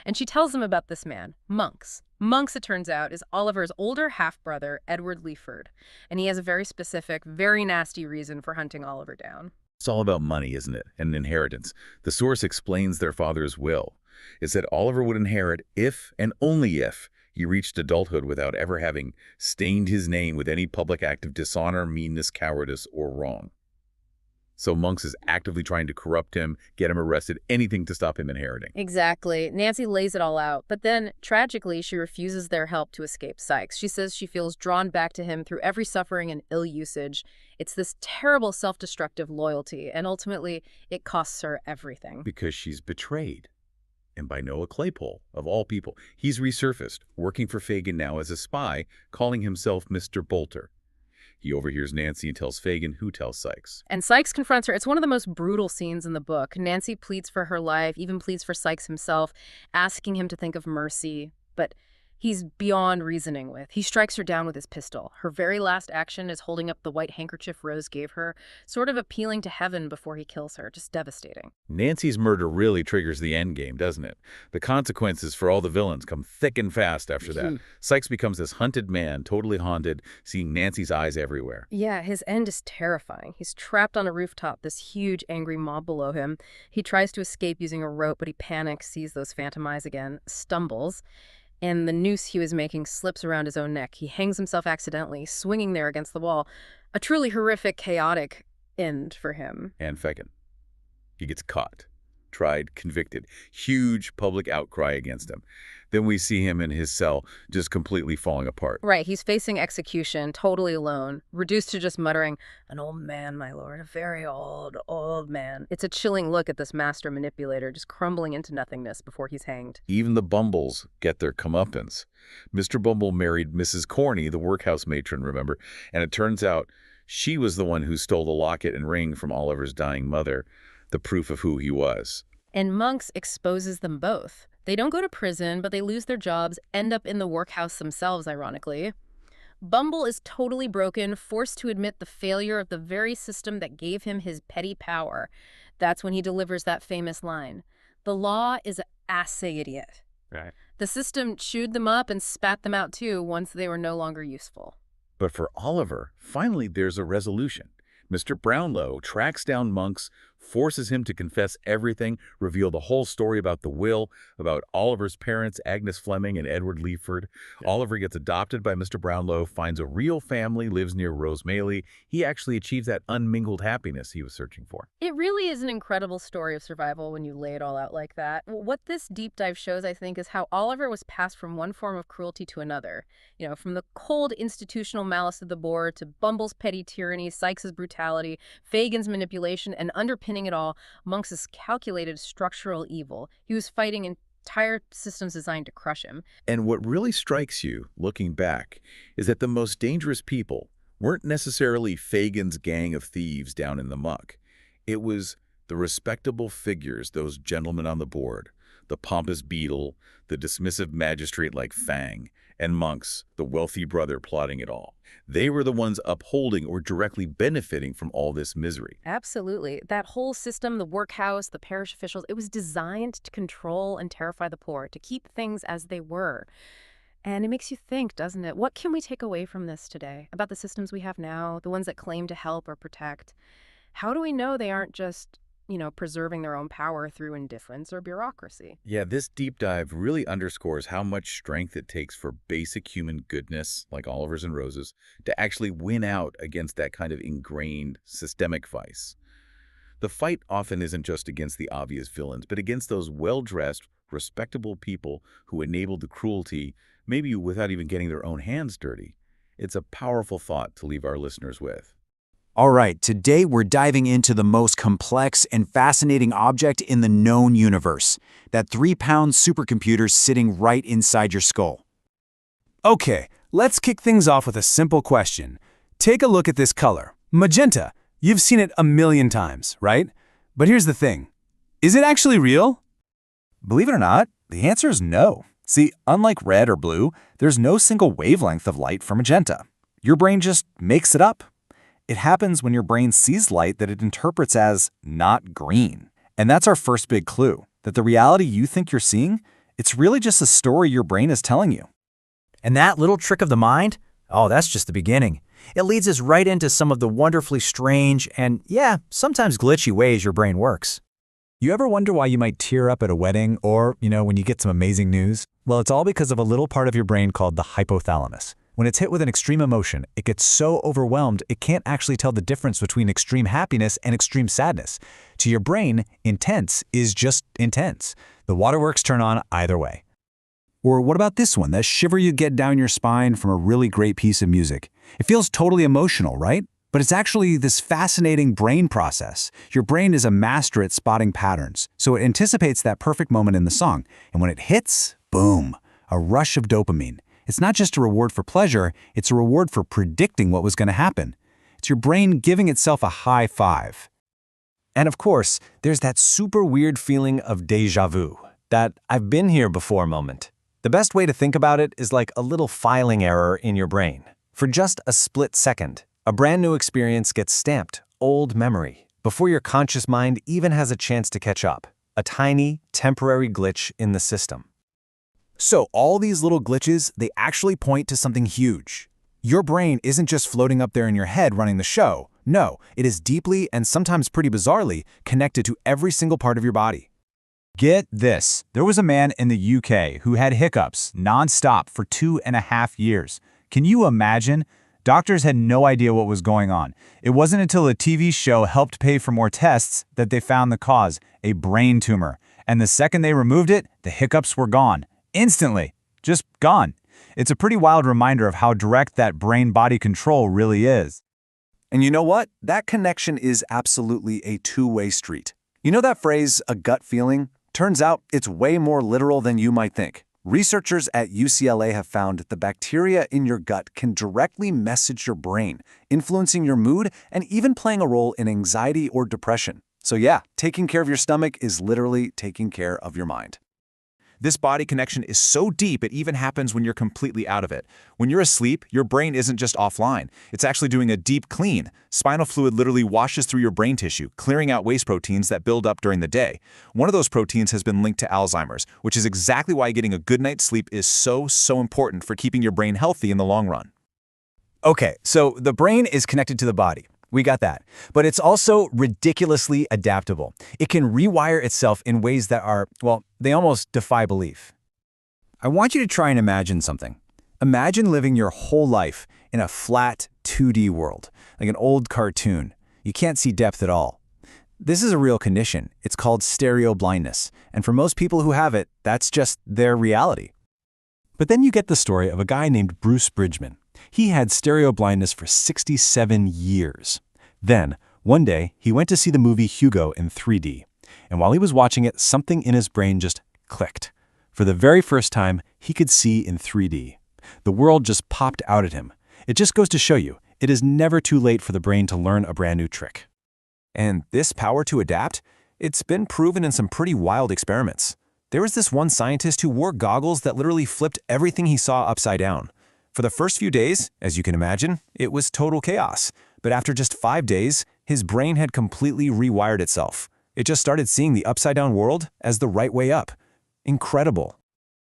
Speaker 12: And she tells them about this man, Monks. Monks, it turns out, is Oliver's older half-brother, Edward Leaford. And he has a very specific, very nasty reason for hunting Oliver down.
Speaker 11: It's all about money, isn't it? And inheritance. The source explains their father's will. It said Oliver would inherit if and only if he reached adulthood without ever having stained his name with any public act of dishonor, meanness, cowardice, or wrong. So Monks is actively trying to corrupt him, get him arrested, anything to stop him inheriting.
Speaker 12: Exactly. Nancy lays it all out. But then, tragically, she refuses their help to escape Sykes. She says she feels drawn back to him through every suffering and ill usage. It's this terrible self-destructive loyalty, and ultimately, it costs her everything.
Speaker 11: Because she's betrayed. And by Noah Claypole, of all people. He's resurfaced, working for Fagin now as a spy, calling himself Mr. Bolter. He overhears Nancy and tells Fagin, who tells Sykes.
Speaker 12: And Sykes confronts her. It's one of the most brutal scenes in the book. Nancy pleads for her life, even pleads for Sykes himself, asking him to think of mercy. But he's beyond reasoning with. He strikes her down with his pistol. Her very last action is holding up the white handkerchief Rose gave her, sort of appealing to heaven before he kills her. Just devastating.
Speaker 11: Nancy's murder really triggers the endgame, doesn't it? The consequences for all the villains come thick and fast after that. Sykes becomes this hunted man, totally haunted, seeing Nancy's eyes everywhere.
Speaker 12: Yeah, his end is terrifying. He's trapped on a rooftop, this huge, angry mob below him. He tries to escape using a rope, but he panics, sees those phantom eyes again, stumbles, and the noose he was making slips around his own neck. He hangs himself accidentally, swinging there against the wall. A truly horrific, chaotic end for him.
Speaker 11: And Fagin. He gets caught, tried, convicted. Huge public outcry against him. Then we see him in his cell just completely falling apart.
Speaker 12: Right, he's facing execution, totally alone, reduced to just muttering, "An old man, my lord, a very old, old man." It's a chilling look at this master manipulator just crumbling into nothingness before he's hanged.
Speaker 11: Even the Bumbles get their comeuppance. Mr. Bumble married Mrs. Corney, the workhouse matron, remember? And it turns out she was the one who stole the locket and ring from Oliver's dying mother, the proof of who he was.
Speaker 12: And Monks exposes them both. They don't go to prison, but they lose their jobs, end up in the workhouse themselves, ironically. Bumble is totally broken, forced to admit the failure of the very system that gave him his petty power. That's when he delivers that famous line. The law is an assay idiot.
Speaker 11: Right.
Speaker 12: The system chewed them up and spat them out too once they were no longer useful.
Speaker 11: But for Oliver, finally there's a resolution. Mr. Brownlow tracks down Monks, forces him to confess everything, reveal the whole story about the will, about Oliver's parents, Agnes Fleming and Edward Leaford. Oliver gets adopted by Mr. Brownlow, finds a real family, lives near Rose Maley. He actually achieves that unmingled happiness he was searching for.
Speaker 12: It really is an incredible story of survival when you lay it all out like that. What this deep dive shows, I think, is how Oliver was passed from one form of cruelty to another. You know, from the cold institutional malice of the board to Bumble's petty tyranny, Sykes' brutality, Fagin's manipulation, and underpinning it all, Monks' calculated structural evil. He was fighting entire systems designed to crush him.
Speaker 11: And what really strikes you, looking back, is that the most dangerous people weren't necessarily Fagin's gang of thieves down in the muck. It was the respectable figures, those gentlemen on the board, the pompous beadle, the dismissive magistrate like Fang, and monks, the wealthy brother plotting it all. They were the ones upholding or directly benefiting from all this misery.
Speaker 12: Absolutely. That whole system, the workhouse, the parish officials, it was designed to control and terrify the poor, to keep things as they were. And it makes you think, doesn't it? What can we take away from this today about the systems we have now, the ones that claim to help or protect? How do we know they aren't just, preserving their own power through indifference or bureaucracy?
Speaker 11: Yeah, this deep dive really underscores how much strength it takes for basic human goodness, like Oliver's and Rose's, to actually win out against that kind of ingrained systemic vice. The fight often isn't just against the obvious villains, but against those well-dressed, respectable people who enabled the cruelty, maybe without even getting their own hands dirty. It's a powerful thought to leave our listeners with.
Speaker 13: All right, today we're diving into the most complex and fascinating object in the known universe, that 3-pound supercomputer sitting right inside your skull.
Speaker 14: Okay, let's kick things off with a simple question. Take a look at this color, magenta. You've seen it a million times, right? But here's the thing. Is it actually real?
Speaker 15: Believe it or not, the answer is no. See, unlike red or blue, there's no single wavelength of light for magenta. Your brain just makes it up. It happens when your brain sees light that it interprets as not green. And that's our first big clue, that the reality you think you're seeing, it's really just a story your brain is telling you.
Speaker 16: And that little trick of the mind? Oh, that's just the beginning. It leads us right into some of the wonderfully strange and, sometimes glitchy ways your brain works.
Speaker 14: You ever wonder why you might tear up at a wedding or, when you get some amazing news? Well, it's all because of a little part of your brain called the hypothalamus. When it's hit with an extreme emotion, it gets so overwhelmed it can't actually tell the difference between extreme happiness and extreme sadness. To your brain, intense is just intense. The waterworks turn on either way. Or what about this one, that shiver you get down your spine from a really great piece of music? It feels totally emotional, right? But it's actually this fascinating brain process. Your brain is a master at spotting patterns, so it anticipates that perfect moment in the song. And when it hits, boom, a rush of dopamine. It's not just a reward for pleasure, it's a reward for predicting what was going to happen. It's your brain giving itself a high five. And of course, there's that super weird feeling of déjà vu, that I've been here before moment. The best way to think about it is like a little filing error in your brain. For just a split second, a brand new experience gets stamped, old memory, before your conscious mind even has a chance to catch up. A tiny, temporary glitch in the system. So all these little glitches, they actually point to something huge. Your brain isn't just floating up there in your head running the show. No, it is deeply and sometimes pretty bizarrely connected to every single part of your body.
Speaker 13: Get this. There was a man in the UK who had hiccups nonstop for 2.5 years. Can you imagine? Doctors had no idea what was going on. It wasn't until a TV show helped pay for more tests that they found the cause, a brain tumor. And the second they removed it, the hiccups were gone. Instantly. Just gone. It's a pretty wild reminder of how direct that brain-body control really is.
Speaker 14: And you know what? That connection is absolutely a two-way street. You know that phrase, a gut feeling? Turns out it's way more literal than you might think. Researchers at UCLA have found that the bacteria in your gut can directly message your brain, influencing your mood and even playing a role in anxiety or depression. So yeah, taking care of your stomach is literally taking care of your mind.
Speaker 13: This body connection is so deep it even happens when you're completely out of it. When you're asleep, your brain isn't just offline. It's actually doing a deep clean. Spinal fluid literally washes through your brain tissue, clearing out waste proteins that build up during the day. One of those proteins has been linked to Alzheimer's, which is exactly why getting a good night's sleep is so important for keeping your brain healthy in the long run. Okay, so the brain is connected to the body. We got that. But it's also ridiculously adaptable. It can rewire itself in ways that are, well, they almost defy belief. I want you to try and imagine something. Imagine living your whole life in a flat 2D world, like an old cartoon. You can't see depth at all. This is a real condition. It's called stereo blindness. And for most people who have it, that's just their reality. But then you get the story of a guy named Bruce Bridgman. He had stereo blindness for 67 years. Then, one day, he went to see the movie Hugo in 3D. And while he was watching it, something in his brain just clicked. For the very first time, he could see in 3D. The world just popped out at him. It just goes to show you, it is never too late for the brain to learn a brand new trick. And this power to adapt, it's been proven in some pretty wild experiments. There was this one scientist who wore goggles that literally flipped everything he saw upside down. For the first few days, as you can imagine, it was total chaos. But after just 5 days, his brain had completely rewired itself. It just started seeing the upside-down world as the right way up. Incredible.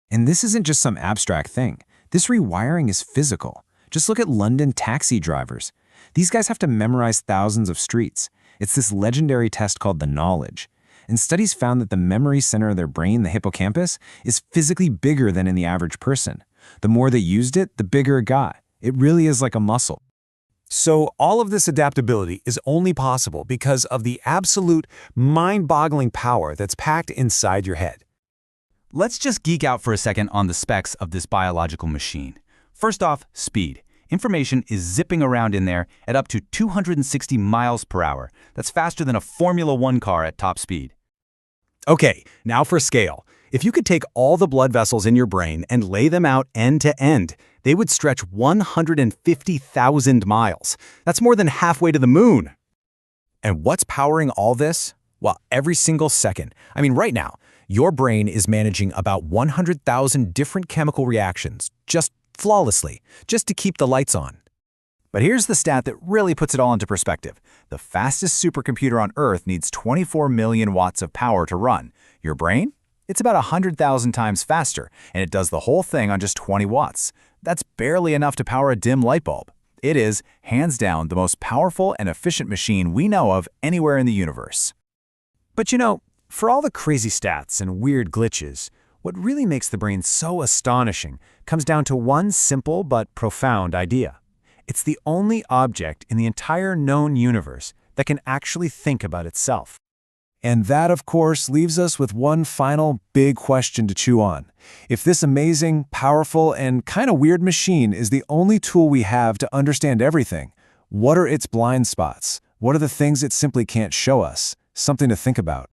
Speaker 13: And this isn't just some abstract thing. This rewiring is physical. Just look at London taxi drivers. These guys have to memorize thousands of streets. It's this legendary test called the knowledge. And studies found that the memory center of their brain, the hippocampus, is physically bigger than in the average person. The more they used it, the bigger it got. It really is like a muscle.
Speaker 14: So all of this adaptability is only possible because of the absolute mind-boggling power that's packed inside your head.
Speaker 17: Let's just geek out for a second on the specs of this biological machine. First off, speed. Information is zipping around in there at up to 260 miles per hour. That's faster than a Formula One car at top speed.
Speaker 14: Okay, now for scale. If you could take all the blood vessels in your brain and lay them out end to end, they would stretch 150,000 miles. That's more than halfway to the moon.
Speaker 13: And what's powering all this? Well, every single second. I mean, right now, your brain is managing about 100,000 different chemical reactions, just flawlessly, just to keep the lights on.
Speaker 15: But here's the stat that really puts it all into perspective. The fastest supercomputer on Earth needs 24 million watts of power to run. Your brain? It's about 100,000 times faster, and it does the whole thing on just 20 watts. That's barely enough to power a dim light bulb. It is, hands down, the most powerful and efficient machine we know of anywhere in the universe.
Speaker 14: But you know, for all the crazy stats and weird glitches, what really makes the brain so astonishing comes down to one simple but profound idea. It's the only object in the entire known universe that can actually think about itself.
Speaker 13: And that, of course, leaves us with one final big question to chew on. If this amazing, powerful, and kind of weird machine is the only tool we have to understand everything, what are its blind spots? What are the things it simply can't show us? Something to think about.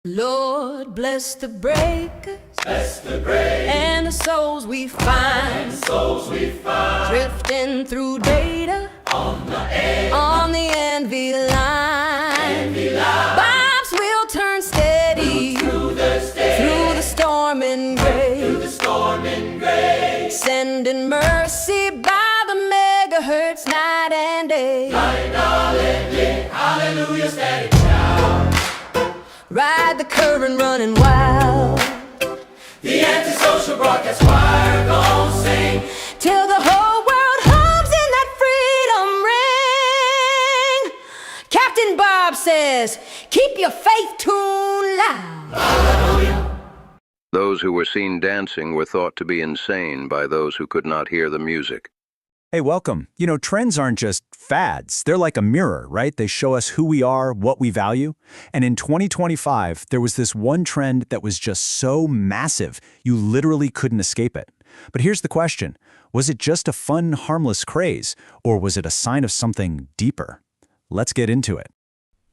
Speaker 3: Lord, bless the breakers, and the souls we find, drifting through data on the envy line. Bobs will turn steady through the storm and gray, sending mercy by the megahertz night and day. Hallelujah, static shout. Ride the current running wild. The Antisocial Broadcast choir gon' sing till the whole world hums in that freedom ring. Captain Bob says, keep your faith tuned loud. Hallelujah.
Speaker 1: Those who were seen dancing were thought to be insane by those who could not hear the music.
Speaker 14: Hey, welcome. You know, trends aren't just fads. They're like a mirror, right? They show us who we are, what we value. And in 2025, there was this one trend that was just so massive, you literally couldn't escape it. But here's the question. Was it just a fun, harmless craze, or was it a sign of something deeper? Let's get into it.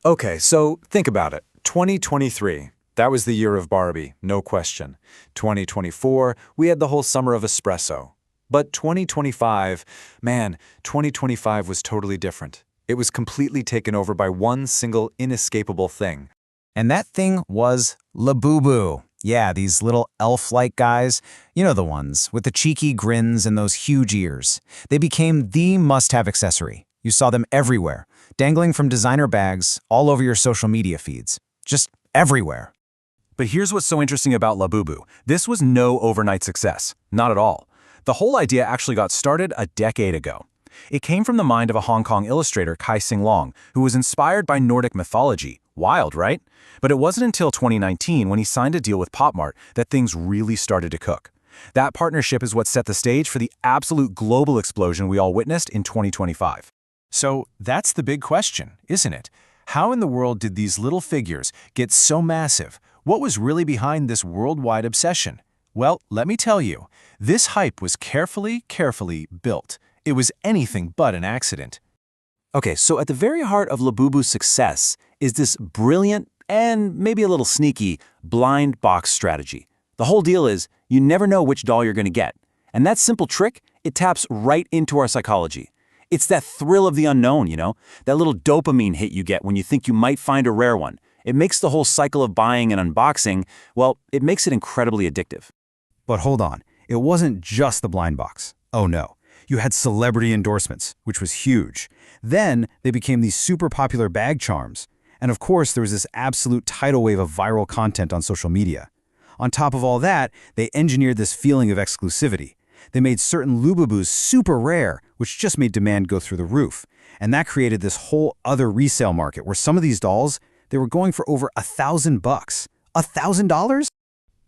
Speaker 13: Okay, so think about it. 2023. That was the year of Barbie, no question. 2024, we had the whole summer of espresso. But 2025 was totally different. It was completely taken over by one single inescapable thing.
Speaker 16: And that thing was Labubu. Yeah, these little elf-like guys. You know the ones, with the cheeky grins and those huge ears. They became the must-have accessory. You saw them everywhere, dangling from designer bags all over your social media feeds. Just everywhere.
Speaker 13: But here's what's so interesting about Labubu. This was no overnight success. Not at all. The whole idea actually got started a decade ago. It came from the mind of a Hong Kong illustrator, Kai Sing Long, who was inspired by Nordic mythology. Wild, right? But it wasn't until 2019 when he signed a deal with PopMart that things really started to cook. That partnership is what set the stage for the absolute global explosion we all witnessed in 2025. So that's the big question, isn't it? How in the world did these little figures get so massive? What was really behind this worldwide obsession? Well, let me tell you, this hype was carefully built. It was anything but an accident. Okay, so at the very heart of Labubu's success is this brilliant and maybe a little sneaky blind box strategy. The whole deal is you never know which doll you're going to get. And that simple trick, it taps right into our psychology. It's that thrill of the unknown, you know, that little dopamine hit you get when you think you might find a rare one. It makes the whole cycle of buying and unboxing, well, it makes it incredibly addictive.
Speaker 18: But hold on, it wasn't just the blind box. Oh no. You had celebrity endorsements, which was huge. Then they became these super popular bag charms. And of course, there was this absolute tidal wave of viral content on social media. On top of all that, they engineered this feeling of exclusivity. They made certain Lubabus super rare, which just made demand go through the roof. And that created this whole other resale market where some of these dolls, they were going for over $1,000. $1,000?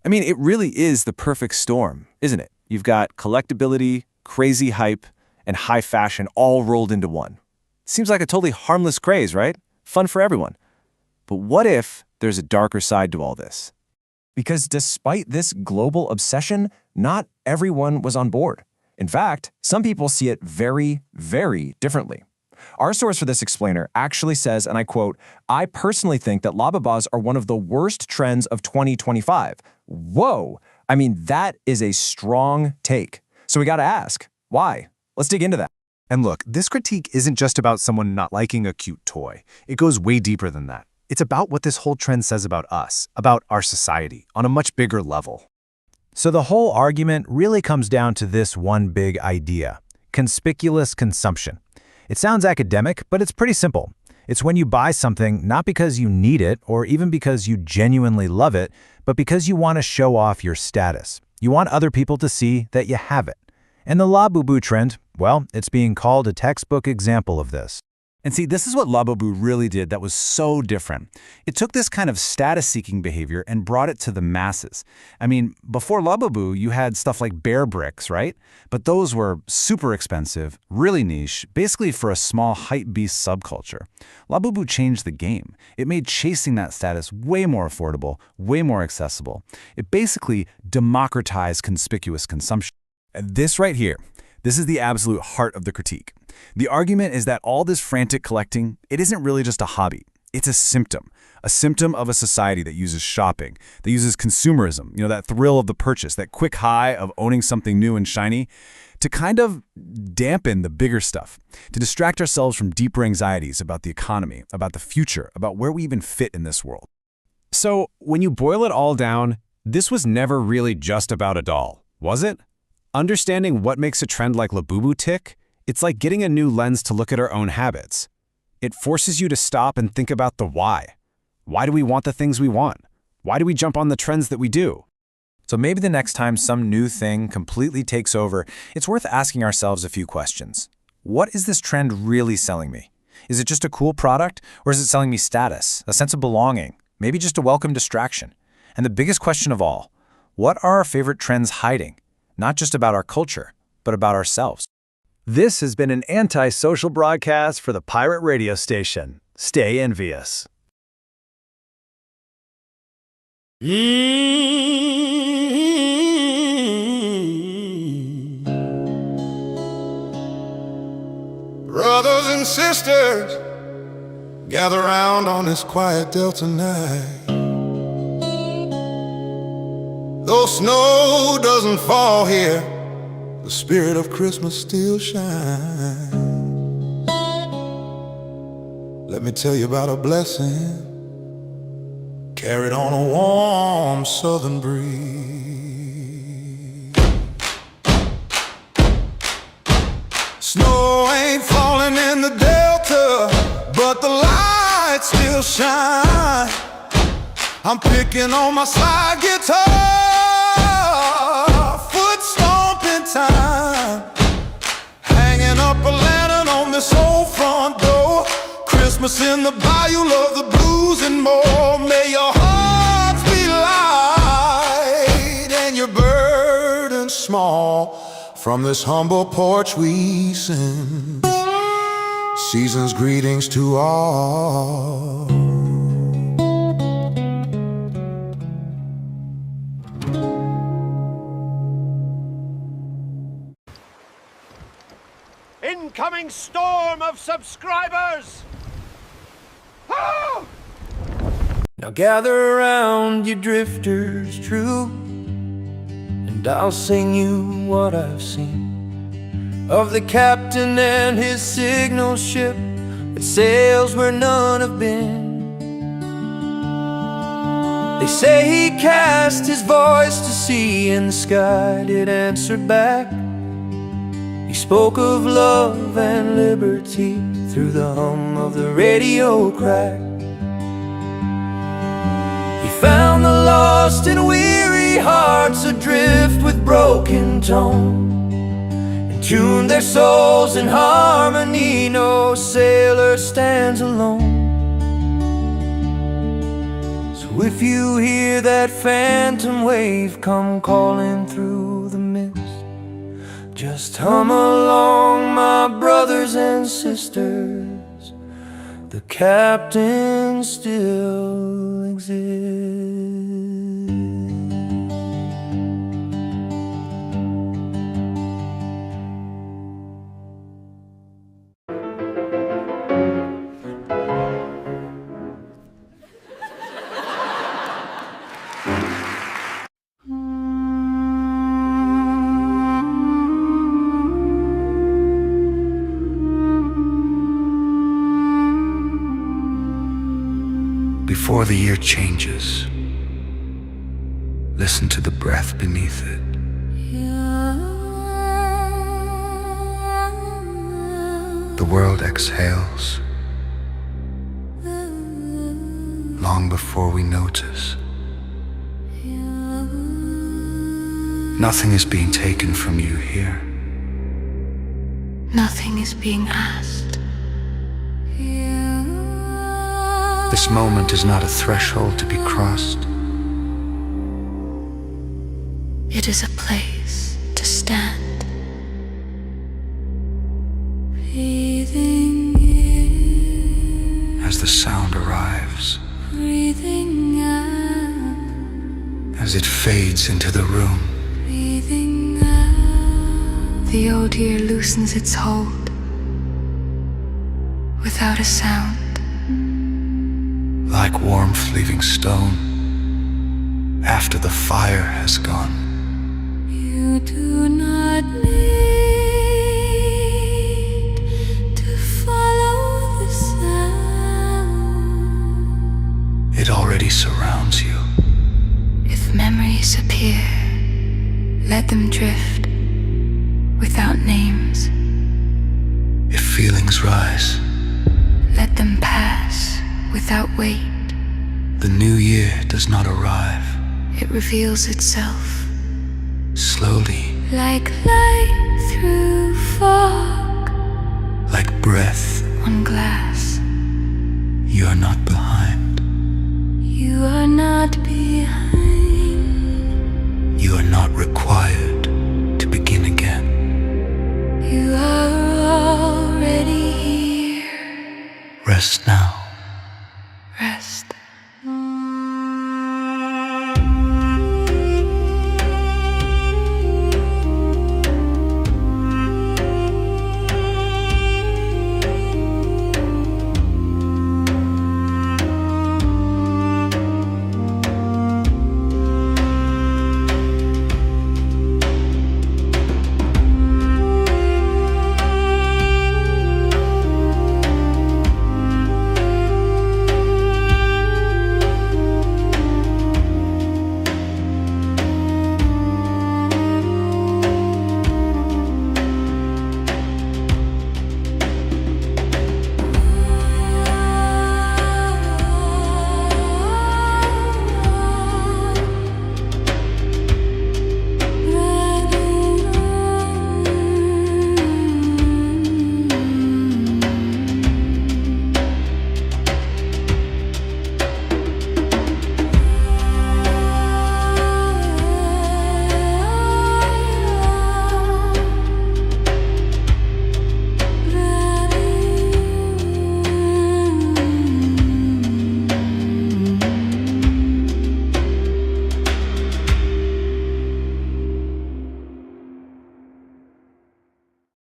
Speaker 13: I mean, it really is the perfect storm, isn't it? You've got collectability, crazy hype, and high fashion all rolled into one. Seems like a totally harmless craze, right? Fun for everyone. But what if there's a darker side to all this?
Speaker 14: Because despite this global obsession, not everyone was on board. In fact, some people see it very, very differently. Our source for this explainer actually says, and I quote, "I personally think that lababas are one of the worst trends of 2025. Whoa! I mean, that is a strong take. So we gotta ask, why? Let's dig into that.
Speaker 18: And look, this critique isn't just about someone not liking a cute toy. It goes way deeper than that. It's about what this whole trend says about us, about our society, on a much bigger level.
Speaker 16: So the whole argument really comes down to this one big idea: conspicuous consumption. It sounds academic, but it's pretty simple. It's when you buy something not because you need it or even because you genuinely love it, but because you want to show off your status. You want other people to see that you have it. And the Labubu trend, well, it's being called a textbook example of this.
Speaker 13: And see, this is what Labubu really did that was so different. It took this kind of status-seeking behavior and brought it to the masses. I mean, before Labubu, you had stuff like bear bricks, right? But those were super expensive, really niche, basically for a small hype-beast subculture. Labubu changed the game. It made chasing that status way more affordable, way more accessible. It basically democratized conspicuous consumption. And this right here, this is the absolute heart of the critique. The argument is that all this frantic collecting, it isn't really just a hobby.
Speaker 18: It's a symptom of a society that uses shopping, that uses consumerism, that thrill of the purchase, that quick high of owning something new and shiny, to kind of dampen the bigger stuff, to distract ourselves from deeper anxieties about the economy, about the future, about where we even fit in this world.
Speaker 16: So, when you boil it all down, this was never really just about a doll, was it? Understanding what makes a trend like Labubu tick, it's like getting a new lens to look at our own habits. It forces you to stop and think about the why. Why do we want the things we want? Why do we jump on the trends that we do? So maybe the next time some new thing completely takes over, it's worth asking ourselves a few questions. What is this trend really selling me? Is it just a cool product, or is it selling me status, a sense of belonging, maybe just a welcome distraction? And the biggest question of all, what are our favorite trends hiding? Not just about our culture, but about ourselves. This has been an antisocial broadcast for the Pirate Radio Station. Stay envious.
Speaker 6: Brothers and sisters, gather round on this quiet Delta night. Though snow doesn't fall here, the spirit of Christmas still shines. Let me tell you about a blessing carried on a warm southern breeze. Snow ain't falling in the Delta, but the lights still shine. I'm picking on my slide guitar, foot stomping time, hanging up a lantern on this old front door. Christmas in the bayou, love the blues and more. May your hearts be light and your burden small. From this humble porch we send season's greetings to all.
Speaker 19: Incoming storm of subscribers! Oh!
Speaker 4: Now gather around, you drifters true, and I'll sing you what I've seen of the captain and his signal ship that sails where none have been. They say he cast his voice to sea, and the sky did answer back. He spoke of love and liberty through the hum of the radio crack. He found the lost and weary hearts adrift with broken tone, and tuned their souls in harmony. No sailor stands alone. So if you hear that phantom wave come calling through the mist, just hum along, my brothers and sisters. The captain still exists.
Speaker 20: Before the year changes, listen to the breath beneath it. The world exhales long before we notice. Nothing is being taken from you here.
Speaker 7: Nothing is being asked.
Speaker 20: This moment is not a threshold to be crossed.
Speaker 7: It is a place to stand. Breathing in,
Speaker 20: as the sound arrives,
Speaker 7: breathing out,
Speaker 20: as it fades into the room.
Speaker 7: Breathing out. The old year loosens its hold without a sound.
Speaker 20: like warmth leaving stone after the fire has gone.
Speaker 8: You do not need to follow the sound.
Speaker 20: It already surrounds you.
Speaker 8: If memories appear, let them drift without names.
Speaker 20: If feelings rise,
Speaker 8: let them pass without weight.
Speaker 20: the new year does not arrive.
Speaker 8: It reveals itself
Speaker 20: Slowly,
Speaker 8: like light through fog
Speaker 20: like breath,
Speaker 8: on glass.
Speaker 20: you are not behind.
Speaker 8: You are not behind.
Speaker 20: You are not required to begin again.
Speaker 8: You are already here.
Speaker 20: Rest now.
Speaker 8: Rest.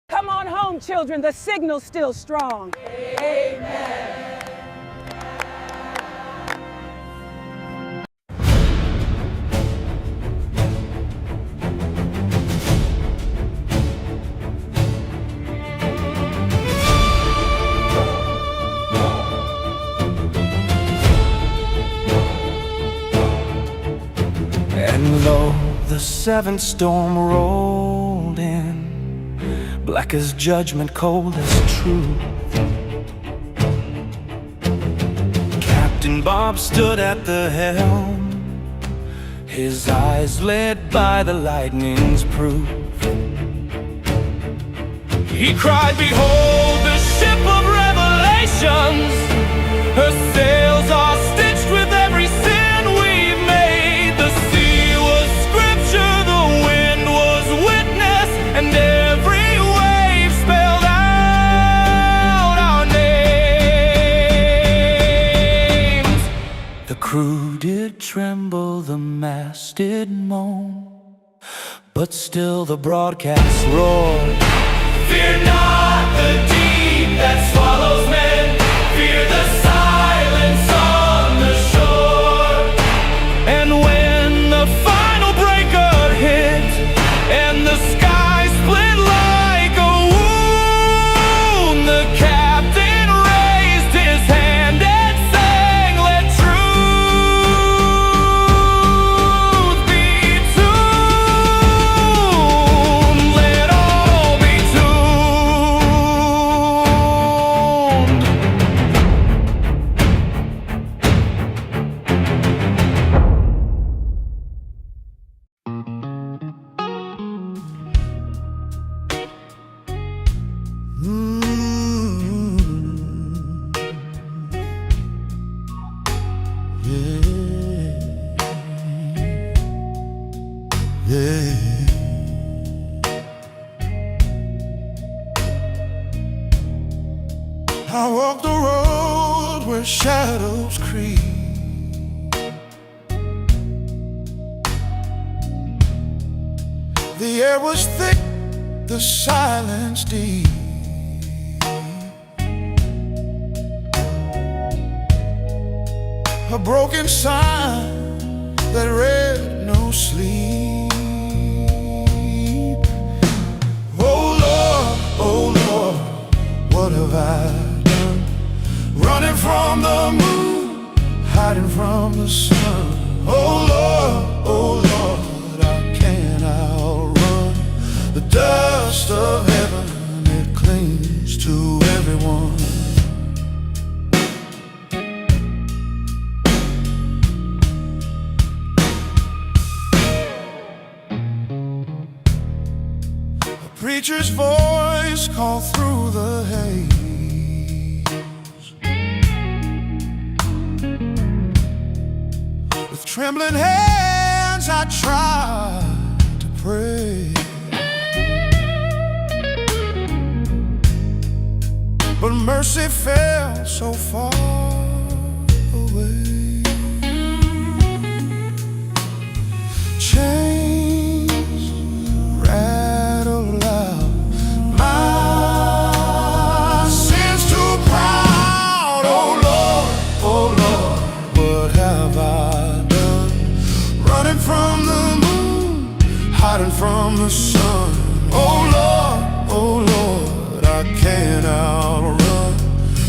Speaker 21: Come on home, children. The signal's still strong. Amen.
Speaker 4: And lo, the seventh storm rolled in, black as judgment, cold as truth. Captain Bob stood at the helm, his eyes lit by the lightning's proof. He cried, behold the ship of revelations, her sails are stitched with every sin we've made. The sea was scripture, the wind was witness, and every wave spelled out our names. The crew did tremble, the mast did moan, but still the broadcast roared. Fear not the deep that swallows men, fear the silence on the shore. And when the final breaker hit and the sky split like a wound, the captain raised his hand and sang, let truth be tuned, let all be tuned.
Speaker 6: I walk the road where shadows creep. The air was thick, the silence deep. a broken sign that read no sleep. Oh Lord, what have I done? Running from the moon, hiding from the sun. Oh Lord, I can't outrun the dust of heaven. It clings to everyone. Preacher's voice called through the haze. With trembling hands I tried to pray, but mercy fell so far away. Chains rattle loud, my sins too proud. Oh Lord, what have I done? Running from the moon, hiding from the sun. Oh Lord, I can't outrun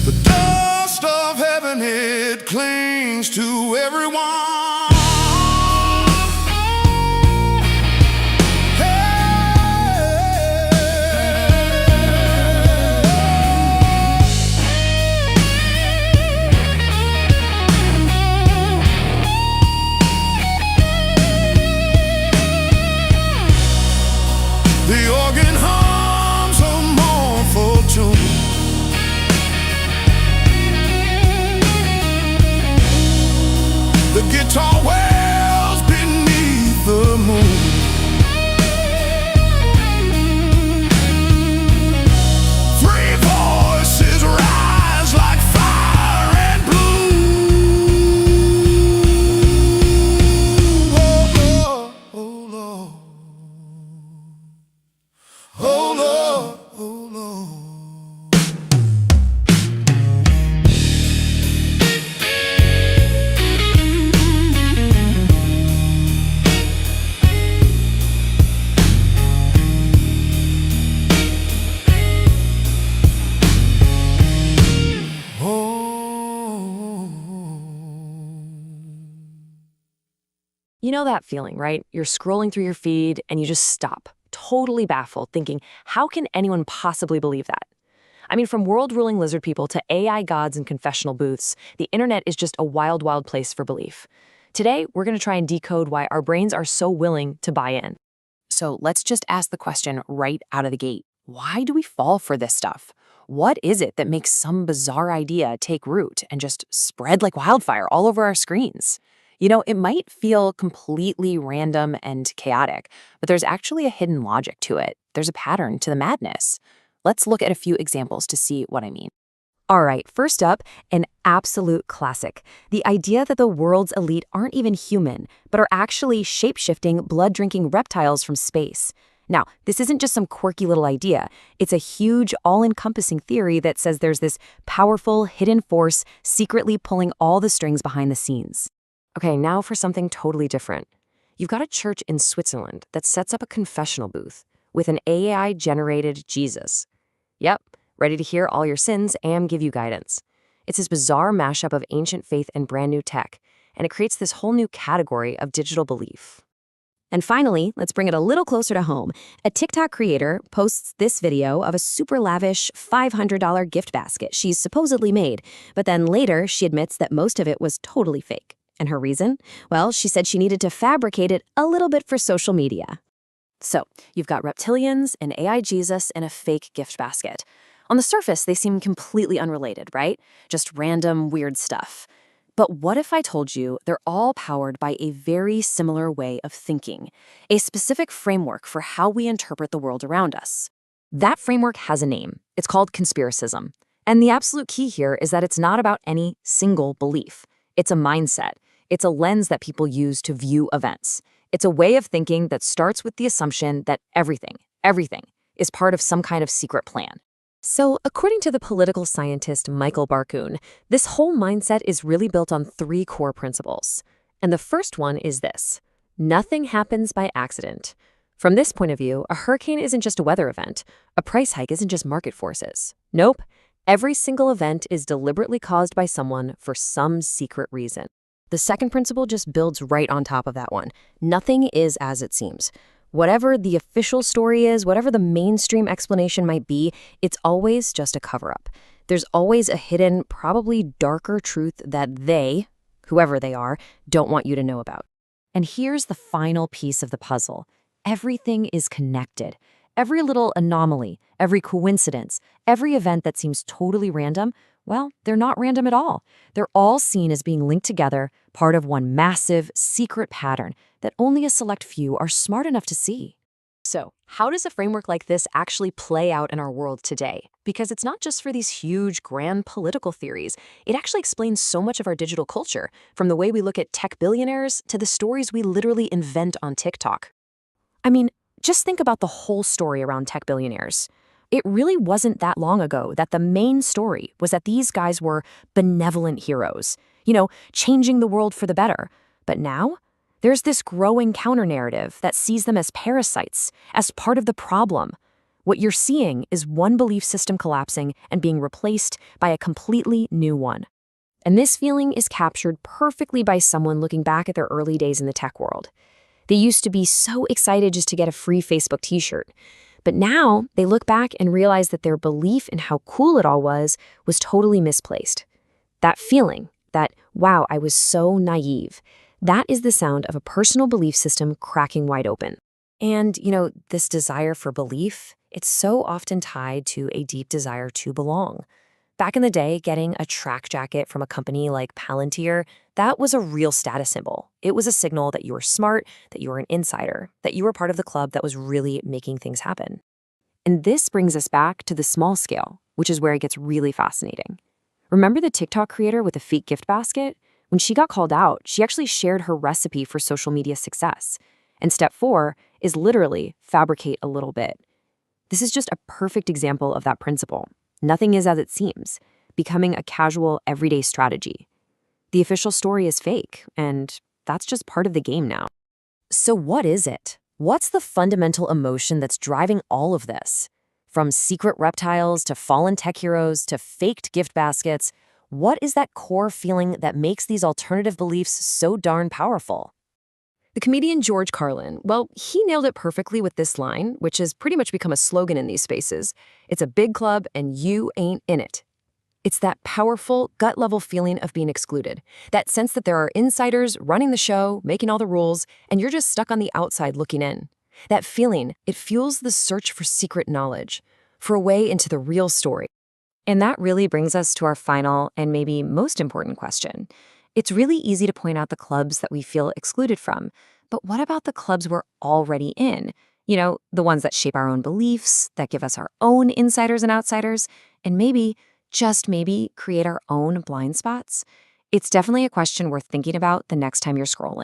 Speaker 6: the dust of heaven. It clings to everyone. The organ hums a mournful tune. The guitar wails beneath the moon. Three voices rise like fire and bloom. Oh Lord. Oh Lord, oh Lord.
Speaker 9: You know that feeling, right? You're scrolling through your feed and you just stop, totally baffled, thinking, how can anyone possibly believe that? I mean, from world-ruling lizard people to AI gods and confessional booths, the internet is just a wild, wild place for belief. Today, we're going to try and decode why our brains are so willing to buy in. So let's just ask the question right out of the gate. Why do we fall for this stuff? What is it that makes some bizarre idea take root and just spread like wildfire all over our screens? You know, it might feel completely random and chaotic, but there's actually a hidden logic to it. There's a pattern to the madness. Let's look at a few examples to see what I mean. All right, first up, an absolute classic. The idea that the world's elite aren't even human, but are actually shape-shifting, blood-drinking reptiles from space. Now, this isn't just some quirky little idea. It's a huge, all-encompassing theory that says there's this powerful, hidden force secretly pulling all the strings behind the scenes. Okay, now for something totally different. You've got a church in Switzerland that sets up a confessional booth with an AI-generated Jesus. Yep, ready to hear all your sins and give you guidance. It's this bizarre mashup of ancient faith and brand new tech, and it creates this whole new category of digital belief. And finally, let's bring it a little closer to home. A TikTok creator posts this video of a super lavish $500 gift basket she's supposedly made, but then later she admits that most of it was totally fake. And her reason? Well, she said she needed to fabricate it a little bit for social media. So, you've got reptilians, an AI Jesus, and a fake gift basket. On the surface, they seem completely unrelated, right? Just random, weird stuff. But what if I told you they're all powered by a very similar way of thinking, a specific framework for how we interpret the world around us? That framework has a name. It's called conspiracism. And the absolute key here is that it's not about any single belief. It's a mindset. It's a lens that people use to view events. It's a way of thinking that starts with the assumption that everything is part of some kind of secret plan. So, according to the political scientist Michael Barkun, this whole mindset is really built on 3 core principles. And the first one is this: nothing happens by accident. From this point of view, a hurricane isn't just a weather event. A price hike isn't just market forces. Nope. Every single event is deliberately caused by someone for some secret reason. The second principle just builds right on top of that one. Nothing is as it seems. Whatever the official story is, whatever the mainstream explanation might be, it's always just a cover-up. There's always a hidden, probably darker truth that they, whoever they are, don't want you to know about. And here's the final piece of the puzzle. Everything is connected. Every little anomaly, every coincidence, every event that seems totally random, well, they're not random at all. They're all seen as being linked together, part of one massive, secret pattern that only a select few are smart enough to see. So, how does a framework like this actually play out in our world today? Because it's not just for these huge, grand political theories. It actually explains so much of our digital culture, from the way we look at tech billionaires to the stories we literally invent on TikTok. I mean, just think about the whole story around tech billionaires. It really wasn't that long ago that the main story was that these guys were benevolent heroes, changing the world for the better. But now, there's this growing counter-narrative that sees them as parasites, as part of the problem. What you're seeing is one belief system collapsing and being replaced by a completely new one. And this feeling is captured perfectly by someone looking back at their early days in the tech world. They used to be so excited just to get a free Facebook t-shirt. But now they look back and realize that their belief in how cool it all was totally misplaced. That feeling, that, wow, I was so naive, that is the sound of a personal belief system cracking wide open. And, this desire for belief, it's so often tied to a deep desire to belong. Back in the day, getting a track jacket from a company like Palantir, that was a real status symbol. It was a signal that you were smart, that you were an insider, that you were part of the club that was really making things happen. And this brings us back to the small scale, which is where it gets really fascinating. Remember the TikTok creator with the fake gift basket? When she got called out, she actually shared her recipe for social media success. And step 4 is literally fabricate a little bit. This is just a perfect example of that principle. Nothing is as it seems, becoming a casual, everyday strategy. The official story is fake, and that's just part of the game now. So what is it? What's the fundamental emotion that's driving all of this? From secret reptiles to fallen tech heroes to faked gift baskets, what is that core feeling that makes these alternative beliefs so darn powerful? The comedian George Carlin, well, he nailed it perfectly with this line, which has pretty much become a slogan in these spaces. It's a big club and you ain't in it. It's that powerful, gut-level feeling of being excluded, that sense that there are insiders running the show, making all the rules, and you're just stuck on the outside looking in. That feeling, it fuels the search for secret knowledge, for a way into the real story. And that really brings us to our final and maybe most important question. It's really easy to point out the clubs that we feel excluded from, but what about the clubs we're already in? The ones that shape our own beliefs, that give us our own insiders and outsiders, and maybe, just maybe, create our own blind spots? It's definitely a question worth thinking about the next time you're scrolling.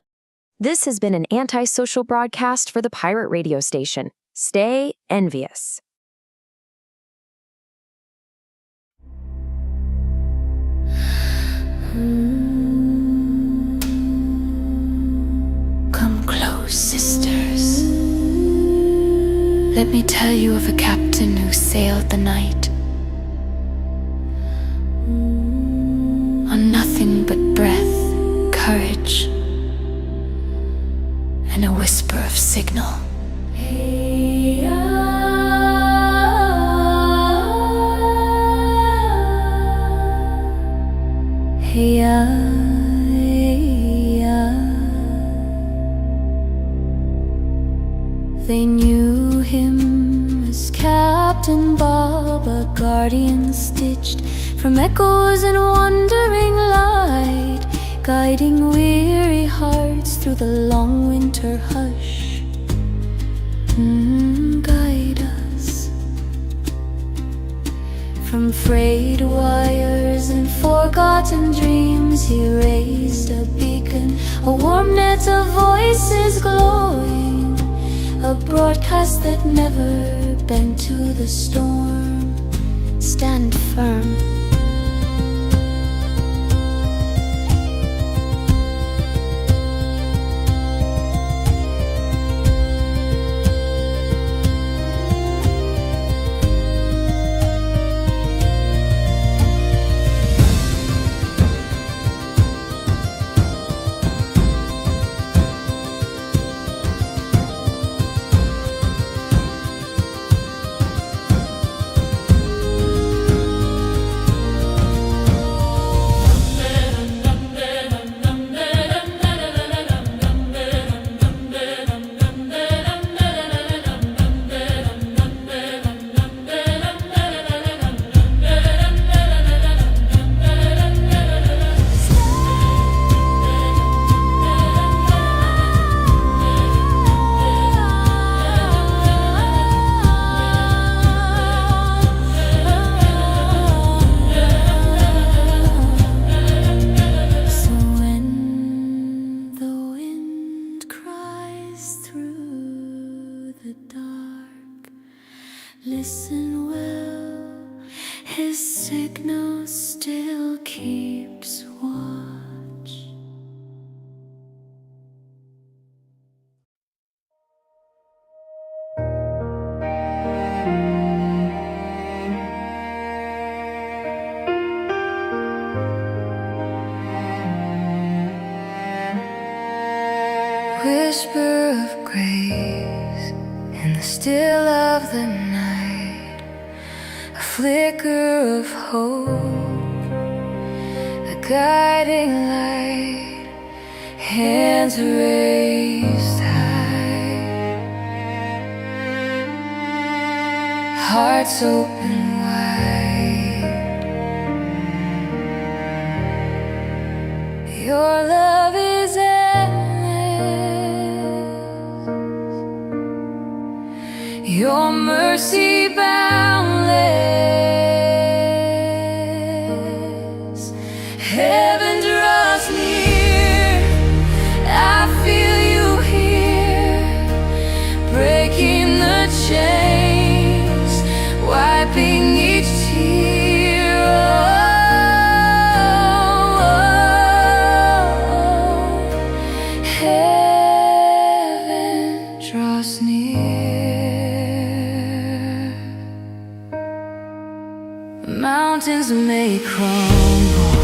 Speaker 9: This has been an Antisocial Broadcast for the Pirate Radio Station. Stay envious.
Speaker 7: Come close, sisters. Let me tell you of a captain who sailed the night on nothing but breath, courage, and a whisper of signal.
Speaker 8: They knew him as Captain Bob, a guardian stitched from echoes and wandering light, guiding weary hearts through the long winter hush. Guide us from frayed wires and forgotten dreams. He raised a beacon, a warm net of voices glowing, a broadcast that never bent to the storm. stand firm. Listen well, his signal still keeps watch. Whisper of grace in the still of the night, a flicker of hope, a guiding light, hands raised high, hearts open wide. Your love is your mercy boundless. Heaven draws near, I feel you here, breaking the chains, wiping each tear. Heaven draws near. Mountains may crumble,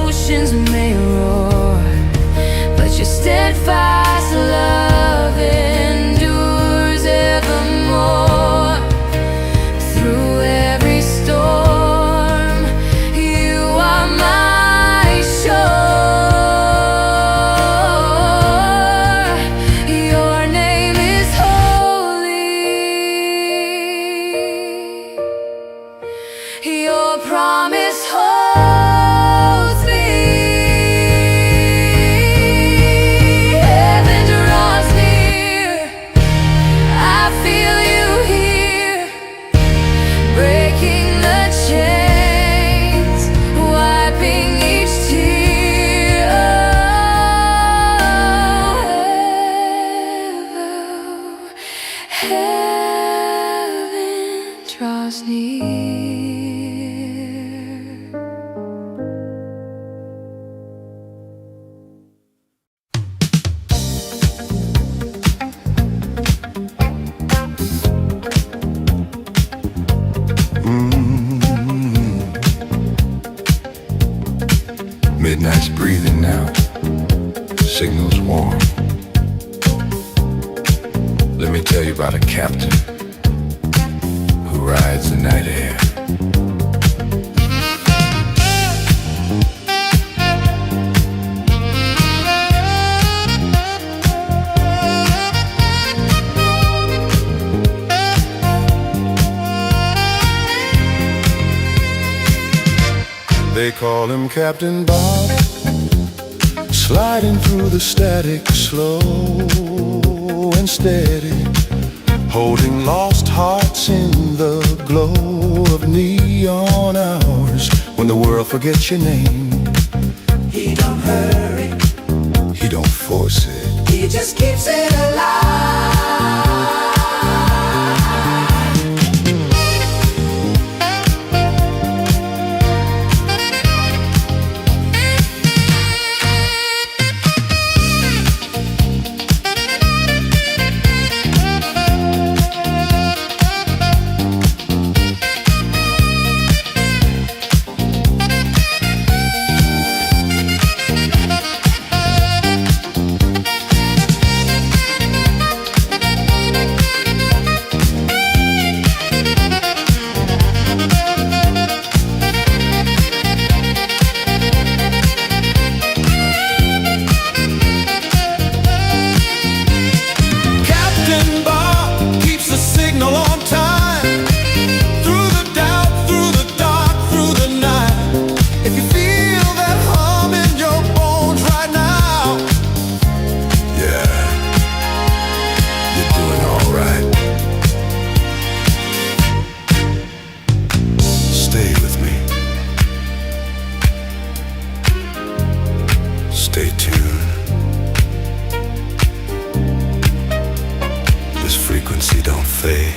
Speaker 8: oceans may roar, but your steadfast love endures evermore. Through every storm, you are my shore. Your name is holy. Your promise holds me. Heaven draws near, I feel you here, breaking the chains, wiping each tear. Heaven draws near.
Speaker 6: Midnight's breathing now, signals warm. Let me tell you about a captain who rides the night air. They call him Captain Bob, sliding through the static, slow and steady, holding lost hearts in the glow of neon hours. When the world forgets your name, he don't hurry, he don't force it, he just keeps it alive.
Speaker 20: stay tuned. This frequency don't fade.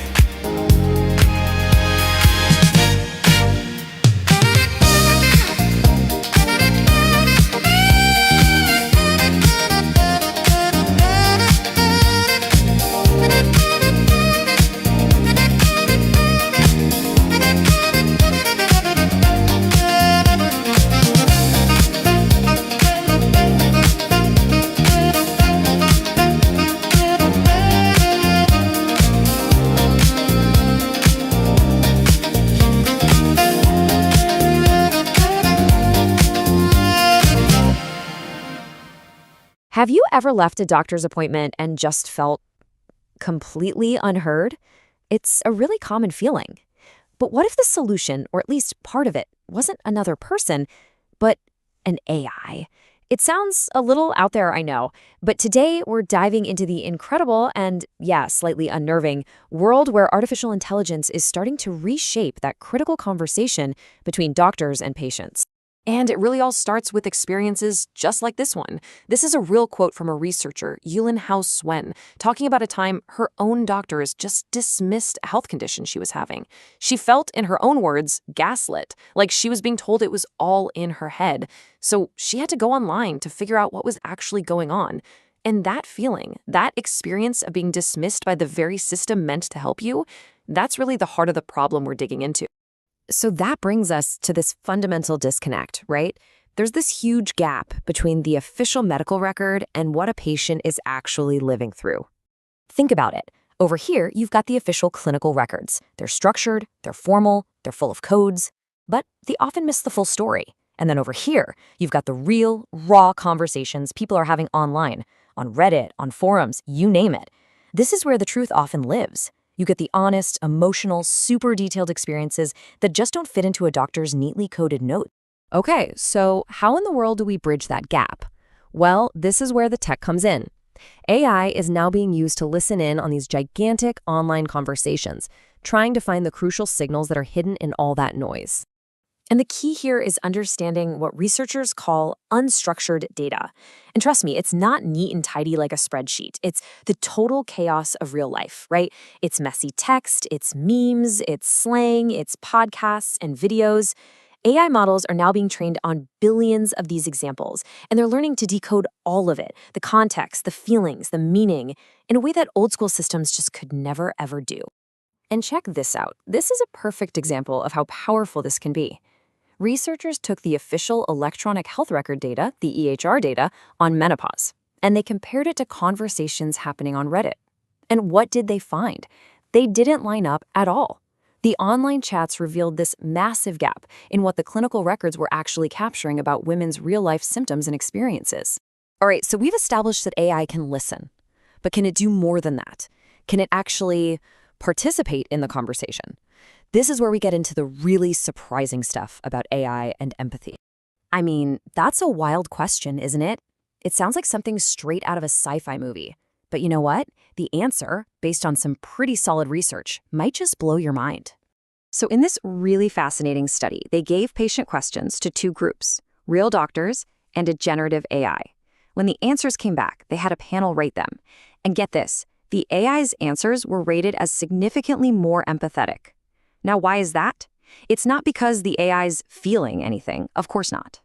Speaker 9: Have you ever left a doctor's appointment and just felt completely unheard? It's a really common feeling. But what if the solution, or at least part of it, wasn't another person, but an AI? It sounds a little out there, I know, but today we're diving into the incredible and, yeah, slightly unnerving world where artificial intelligence is starting to reshape that critical conversation between doctors and patients. And it really all starts with experiences just like this one. This is a real quote from a researcher, Yulin House-Swen, talking about a time her own doctors just dismissed a health condition she was having. She felt, in her own words, gaslit, like she was being told it was all in her head. So she had to go online to figure out what was actually going on. And that feeling, that experience of being dismissed by the very system meant to help you, that's really the heart of the problem we're digging into. So that brings us to this fundamental disconnect, right? There's this huge gap between the official medical record and what a patient is actually living through. Think about it. Over here, you've got the official clinical records. They're structured, they're formal, they're full of codes, but they often miss the full story. And then over here, you've got the real, raw conversations people are having online, on Reddit, on forums, you name it. This is where the truth often lives. You get the honest, emotional, super detailed experiences that just don't fit into a doctor's neatly coded note. Okay, so how in the world do we bridge that gap? Well, this is where the tech comes in. AI is now being used to listen in on these gigantic online conversations, trying to find the crucial signals that are hidden in all that noise. And the key here is understanding what researchers call unstructured data. And trust me, it's not neat and tidy like a spreadsheet. It's the total chaos of real life, right? It's messy text, it's memes, it's slang, it's podcasts and videos. AI models are now being trained on billions of these examples, and they're learning to decode all of it, the context, the feelings, the meaning, in a way that old school systems just could never, ever do. And check this out. This is a perfect example of how powerful this can be. Researchers took the official electronic health record data, the EHR data, on menopause, and they compared it to conversations happening on Reddit. And what did they find? They didn't line up at all. The online chats revealed this massive gap in what the clinical records were actually capturing about women's real-life symptoms and experiences. All right, so we've established that AI can listen, but can it do more than that? Can it actually participate in the conversation? This is where we get into the really surprising stuff about AI and empathy. I mean, that's a wild question, isn't it? It sounds like something straight out of a sci-fi movie. But you know what? The answer, based on some pretty solid research, might just blow your mind. So in this really fascinating study, they gave patient questions to two groups, real doctors and a generative AI. When the answers came back, they had a panel rate them. And get this, the AI's answers were rated as significantly more empathetic. Now, why is that? It's not because the AI's feeling anything, of course not.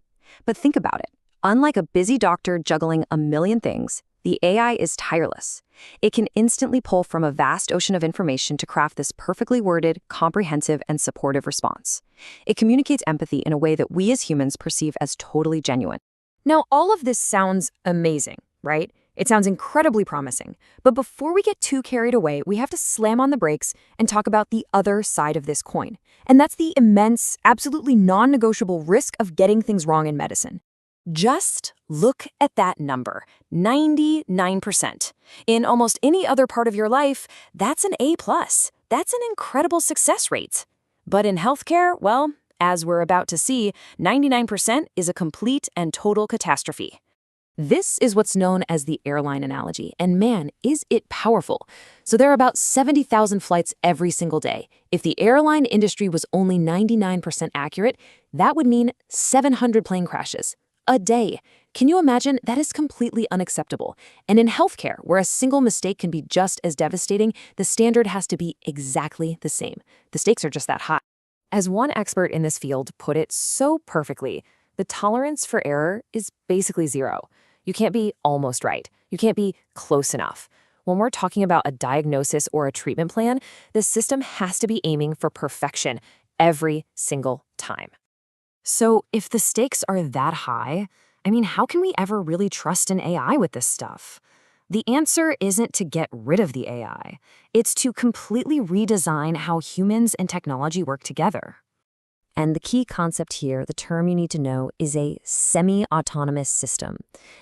Speaker 9: But think about it. Unlike a busy doctor juggling a million things, the AI is tireless. It can instantly pull from a vast ocean of information to craft this perfectly worded, comprehensive, and supportive response. It communicates empathy in a way that we as humans perceive as totally genuine. Now, all of this sounds amazing, right? It sounds incredibly promising. But before we get too carried away, we have to slam on the brakes and talk about the other side of this coin. And that's the immense, absolutely non-negotiable risk of getting things wrong in medicine. Just look at that number, 99%. In almost any other part of your life, that's an A+. That's an incredible success rate. But in healthcare, well, as we're about to see, 99% is a complete and total catastrophe. This is what's known as the airline analogy, and man, is it powerful. So there are about 70,000 flights every single day. If the airline industry was only 99% accurate, that would mean 700 plane crashes a day. Can you imagine? That is completely unacceptable. And in healthcare, where a single mistake can be just as devastating, the standard has to be exactly the same. The stakes are just that high. As one expert in this field put it so perfectly, the tolerance for error is basically zero. You can't be almost right. You can't be close enough. When we're talking about a diagnosis or a treatment plan, the system has to be aiming for perfection every single time. So if the stakes are that high, how can we ever really trust an AI with this stuff? The answer isn't to get rid of the AI. It's to completely redesign how humans and technology work together. And the key concept here, the term you need to know, is a semi-autonomous system.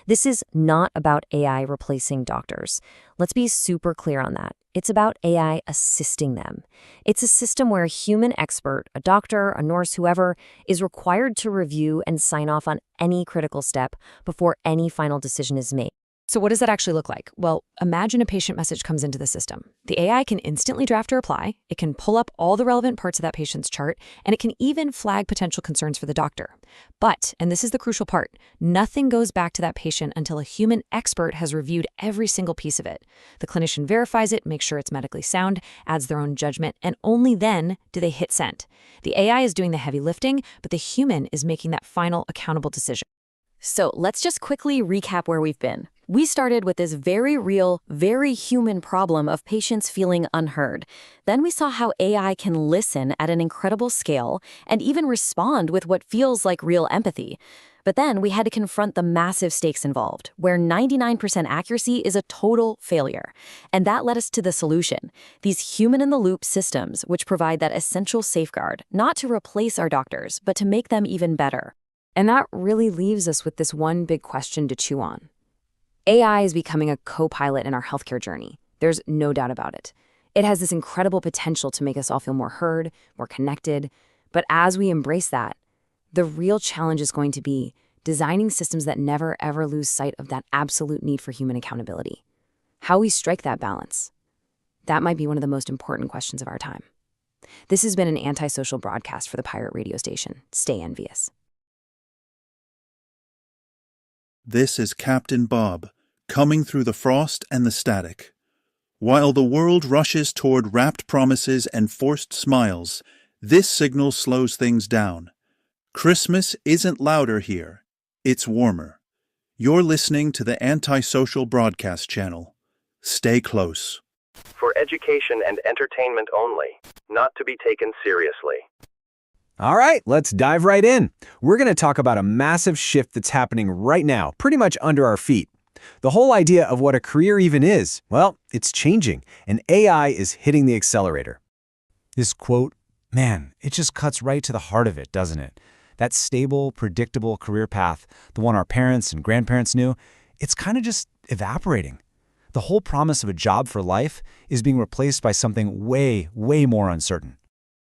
Speaker 9: This is not about AI replacing doctors. Let's be super clear on that. It's about AI assisting them. It's a system where a human expert, a doctor, a nurse, whoever, is required to review and sign off on any critical step before any final decision is made. So what does that actually look like? Well, imagine a patient message comes into the system. The AI can instantly draft a reply, it can pull up all the relevant parts of that patient's chart, and it can even flag potential concerns for the doctor. But, and this is the crucial part, nothing goes back to that patient until a human expert has reviewed every single piece of it. The clinician verifies it, makes sure it's medically sound, adds their own judgment, and only then do they hit send. The AI is doing the heavy lifting, but the human is making that final accountable decision. So let's just quickly recap where we've been. We started with this very real, very human problem of patients feeling unheard. Then we saw how AI can listen at an incredible scale and even respond with what feels like real empathy. But then we had to confront the massive stakes involved, where 99% accuracy is a total failure. And that led us to the solution, these human-in-the-loop systems, which provide that essential safeguard, not to replace our doctors, but to make them even better. And that really leaves us with this one big question to chew on. AI is becoming a co-pilot in our healthcare journey. There's no doubt about it. It has this incredible potential to make us all feel more heard, more connected. But as we embrace that, the real challenge is going to be designing systems that never, ever lose sight of that absolute need for human accountability. How we strike that balance. That might be one of the most important questions of our time. This has been an Antisocial Broadcast for the Pirate Radio Station. Stay envious.
Speaker 5: This is Captain Bob, coming through the frost and the static. While the world rushes toward rapt promises and forced smiles, this signal slows things down. Christmas isn't louder here, it's warmer. You're listening to the Antisocial Broadcast channel. Stay close.
Speaker 2: For education and entertainment only, not to be taken seriously.
Speaker 16: All right, let's dive right in. We're going to talk about a massive shift that's happening right now, pretty much under our feet. The whole idea of what a career even is, well, it's changing, and AI is hitting the accelerator. This quote, man, it just cuts right to the heart of it, doesn't it? That stable, predictable career path, the one our parents and grandparents knew, it's kind of just evaporating. The whole promise of a job for life is being replaced by something way, way more uncertain.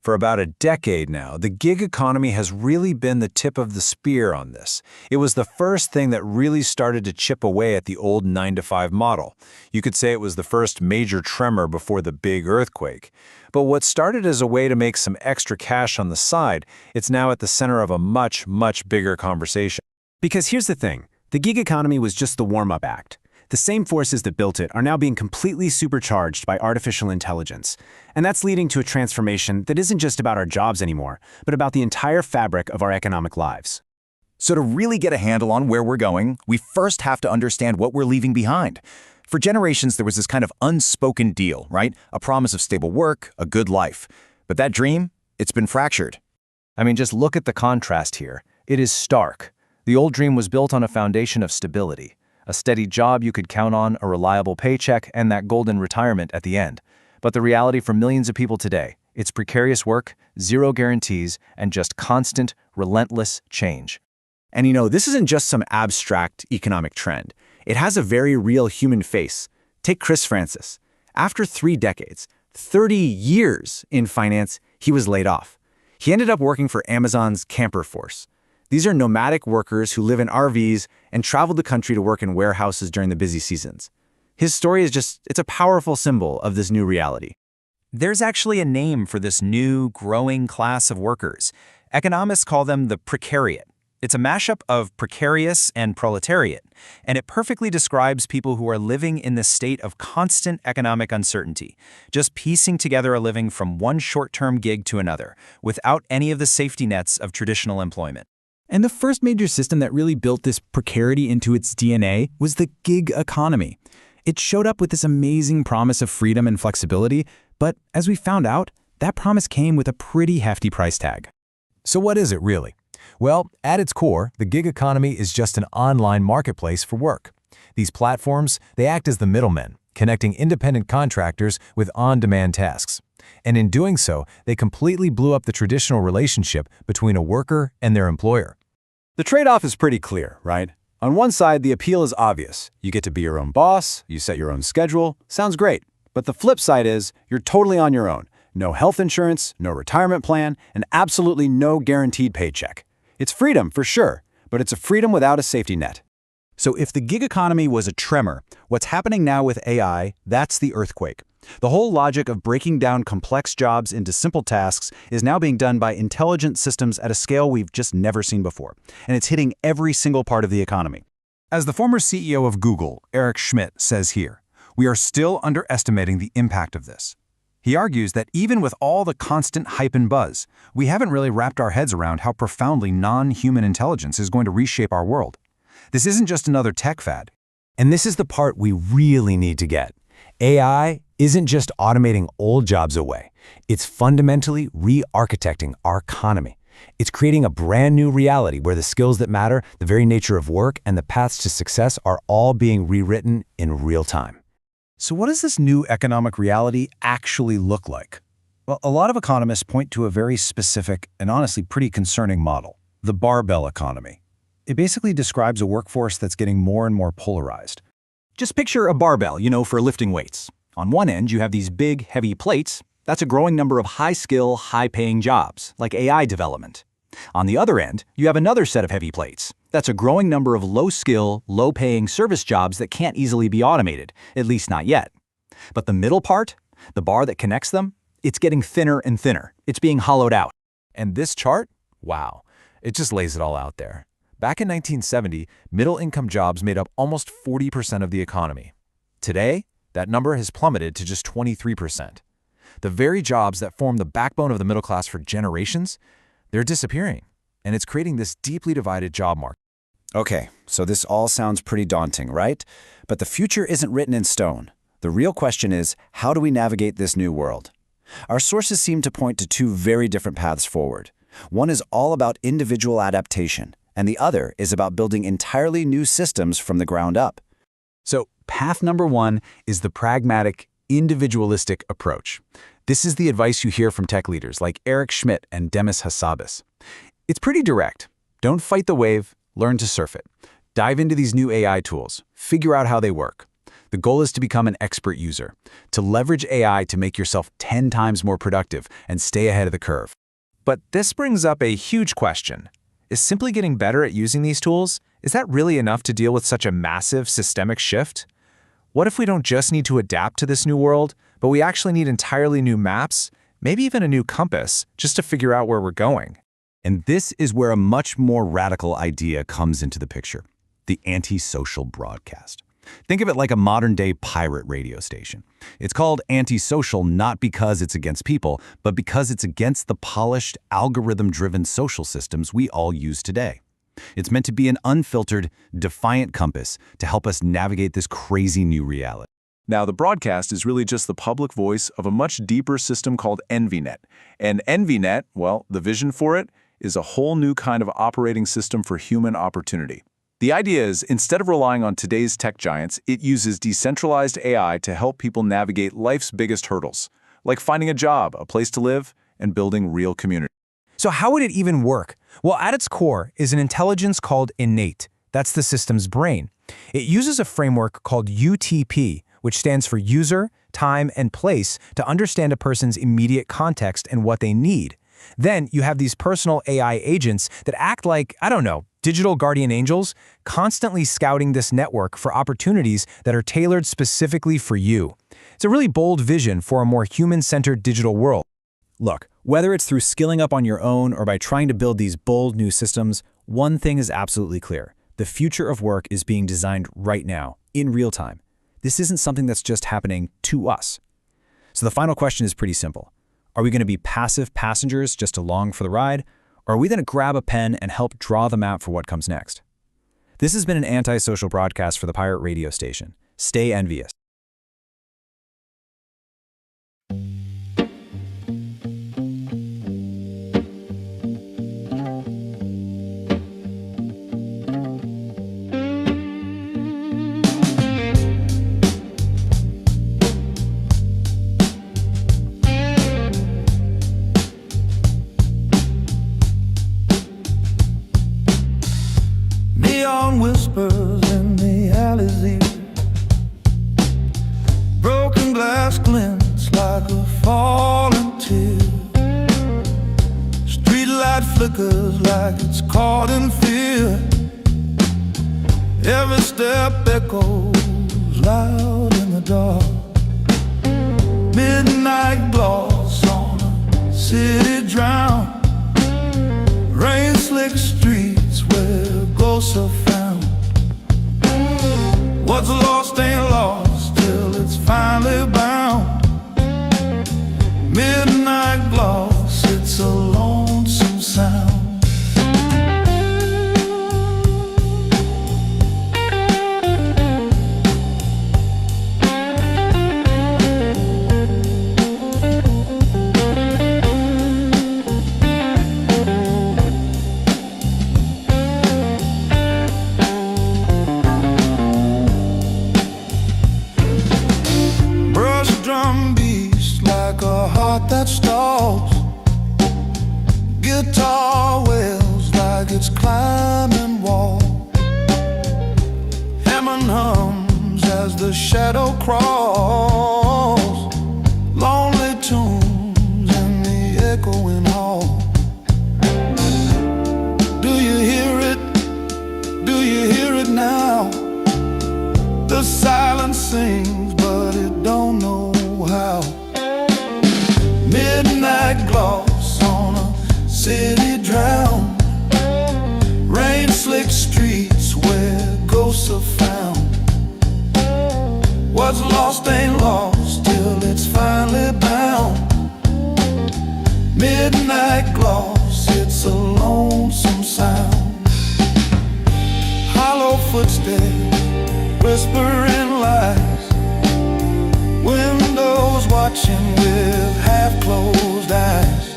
Speaker 16: For about a decade now, the gig economy has really been the tip of the spear on this. It was the first thing that really started to chip away at the old 9-to-5 model. You could say it was the first major tremor before the big earthquake. But what started as a way to make some extra cash on the side, it's now at the center of a much, much bigger conversation. Because here's the thing, the gig economy was just the warm-up act. The same forces that built it are now being completely supercharged by artificial intelligence. And that's leading to a transformation that isn't just about our jobs anymore, but about the entire fabric of our economic lives.
Speaker 15: So to really get a handle on where we're going, we first have to understand what we're leaving behind. For generations, there was this kind of unspoken deal, right? A promise of stable work, a good life. But that dream, it's been fractured.
Speaker 16: Just look at the contrast here. It is stark. The old dream was built on a foundation of stability. A steady job you could count on, a reliable paycheck, and that golden retirement at the end. But the reality for millions of people today, it's precarious work, zero guarantees, and just constant, relentless change.
Speaker 15: And this isn't just some abstract economic trend. It has a very real human face. Take Chris Francis. After 3 decades, 30 years in finance, he was laid off. He ended up working for Amazon's camper force. These are nomadic workers who live in RVs and travel the country to work in warehouses during the busy seasons. His story is it's a powerful symbol of this new reality.
Speaker 13: There's actually a name for this new, growing class of workers. Economists call them the precariat. It's a mashup of precarious and proletariat, and it perfectly describes people who are living in this state of constant economic uncertainty, just piecing together a living from one short-term gig to another, without any of the safety nets of traditional employment.
Speaker 16: And the first major system that really built this precarity into its DNA was the gig economy. It showed up with this amazing promise of freedom and flexibility, but as we found out, that promise came with a pretty hefty price tag.
Speaker 14: So what is it really? Well, at its core, the gig economy is just an online marketplace for work. These platforms, they act as the middlemen, connecting independent contractors with on-demand tasks. And in doing so, they completely blew up the traditional relationship between a worker and their employer.
Speaker 18: The trade-off is pretty clear, right? On one side, the appeal is obvious. You get to be your own boss, you set your own schedule, sounds great. But the flip side is, you're totally on your own. No health insurance, no retirement plan, and absolutely no guaranteed paycheck. It's freedom, for sure, but it's a freedom without a safety net.
Speaker 15: So if the gig economy was a tremor, what's happening now with AI, that's the earthquake. The whole logic of breaking down complex jobs into simple tasks is now being done by intelligent systems at a scale we've just never seen before, and it's hitting every single part of the economy. As the former CEO of Google, Eric Schmidt, says here, we are still underestimating the impact of this. He argues that even with all the constant hype and buzz, we haven't really wrapped our heads around how profoundly non-human intelligence is going to reshape our world. This isn't just another tech fad.
Speaker 14: And this is the part we really need to get. AI isn't just automating old jobs away. It's fundamentally re-architecting our economy. It's creating a brand new reality where the skills that matter, the very nature of work, and the paths to success are all being rewritten in real time.
Speaker 15: So what does this new economic reality actually look like? Well, a lot of economists point to a very specific and honestly pretty concerning model, the barbell economy. It basically describes a workforce that's getting more and more polarized.
Speaker 13: Just picture a barbell, for lifting weights. On one end, you have these big, heavy plates. That's a growing number of high-skill, high-paying jobs, like AI development. On the other end, you have another set of heavy plates. That's a growing number of low-skill, low-paying service jobs that can't easily be automated, at least not yet. But the middle part, the bar that connects them, it's getting thinner and thinner. It's being hollowed out.
Speaker 14: And this chart? Wow. It just lays it all out there. Back in 1970, middle-income jobs made up almost 40% of the economy. Today, that number has plummeted to just 23%. The very jobs that form the backbone of the middle class for generations, they're disappearing, and it's creating this deeply divided job market.
Speaker 15: Okay, so this all sounds pretty daunting, right? But the future isn't written in stone. The real question is, how do we navigate this new world? Our sources seem to point to two very different paths forward. One is all about individual adaptation, and the other is about building entirely new systems from the ground up.
Speaker 13: So, path number one is the pragmatic, individualistic approach. This is the advice you hear from tech leaders like Eric Schmidt and Demis Hassabis. It's pretty direct. Don't fight the wave, learn to surf it. Dive into these new AI tools, figure out how they work. The goal is to become an expert user, to leverage AI to make yourself 10 times more productive and stay ahead of the curve. But this brings up a huge question. Is simply getting better at using these tools, is that really enough to deal with such a massive systemic shift? What if we don't just need to adapt to this new world, but we actually need entirely new maps, maybe even a new compass, just to figure out where we're going?
Speaker 15: And this is where a much more radical idea comes into the picture, the antisocial broadcast. Think of it like a modern-day pirate radio station. It's called antisocial not because it's against people, but because it's against the polished, algorithm-driven social systems we all use today. It's meant to be an unfiltered, defiant compass to help us navigate this crazy new reality.
Speaker 11: Now, the broadcast is really just the public voice of a much deeper system called EnVNet. And EnVNet, well, the vision for it is a whole new kind of operating system for human opportunity. The idea is, instead of relying on today's tech giants, it uses decentralized AI to help people navigate life's biggest hurdles, like finding a job, a place to live, and building real community.
Speaker 16: So how would it even work? Well, at its core is an intelligence called innate. That's the system's brain. It uses a framework called UTP, which stands for user, time, and place, to understand a person's immediate context and what they need. Then you have these personal AI agents that act like, digital guardian angels, constantly scouting this network for opportunities that are tailored specifically for you. It's a really bold vision for a more human-centered digital world.
Speaker 15: Look, whether it's through skilling up on your own or by trying to build these bold new systems,
Speaker 16: One thing is absolutely clear. The future of work is being designed right now, in real time. This isn't something that's just happening to us. So the final question is pretty simple. Are we going to be passive passengers just along for the ride? Or are we going to grab a pen and help draw the map for what comes next? This has been an Antisocial Broadcast for the Pirate Radio Station. Stay envious.
Speaker 6: Neon whispers in the alley's ear. Broken glass glints like a falling tear. Streetlight flickers like it's caught in fear. Every step echoes loud in the dark. Midnight gloss on a city drown. Rain slick streets where ghosts are found. What's lost ain't lost till it's finally bound. Midnight gloss, it's a lonesome sound. That stalls. Guitar wails like it's climbing wall. Hammond hums as the shadow crawls. Lonely tunes in the echoing hall. Do you hear it? Do you hear it now? The silence sings but it don't know how. Midnight gloss on a city drown. Rain slick streets where ghosts are found. What's lost ain't lost till it's finally bound. Midnight gloss, it's a lonesome sound. Hollow footsteps, whispering lies. Windows watching with half-closed eyes.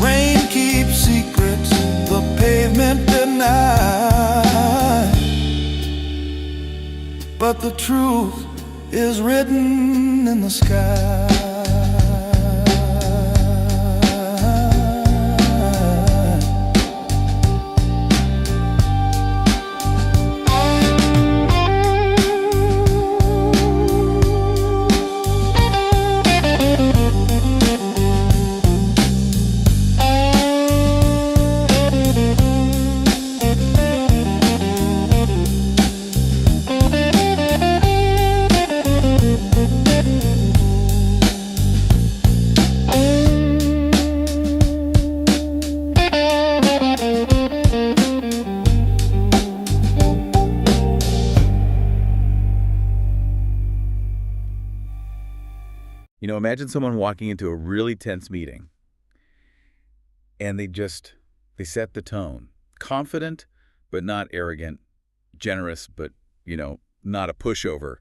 Speaker 6: Rain keeps secrets the pavement denies. But the truth is written in the sky.
Speaker 11: You know, imagine someone walking into a really tense meeting and they set the tone. Confident, but not arrogant. Generous, but, not a pushover.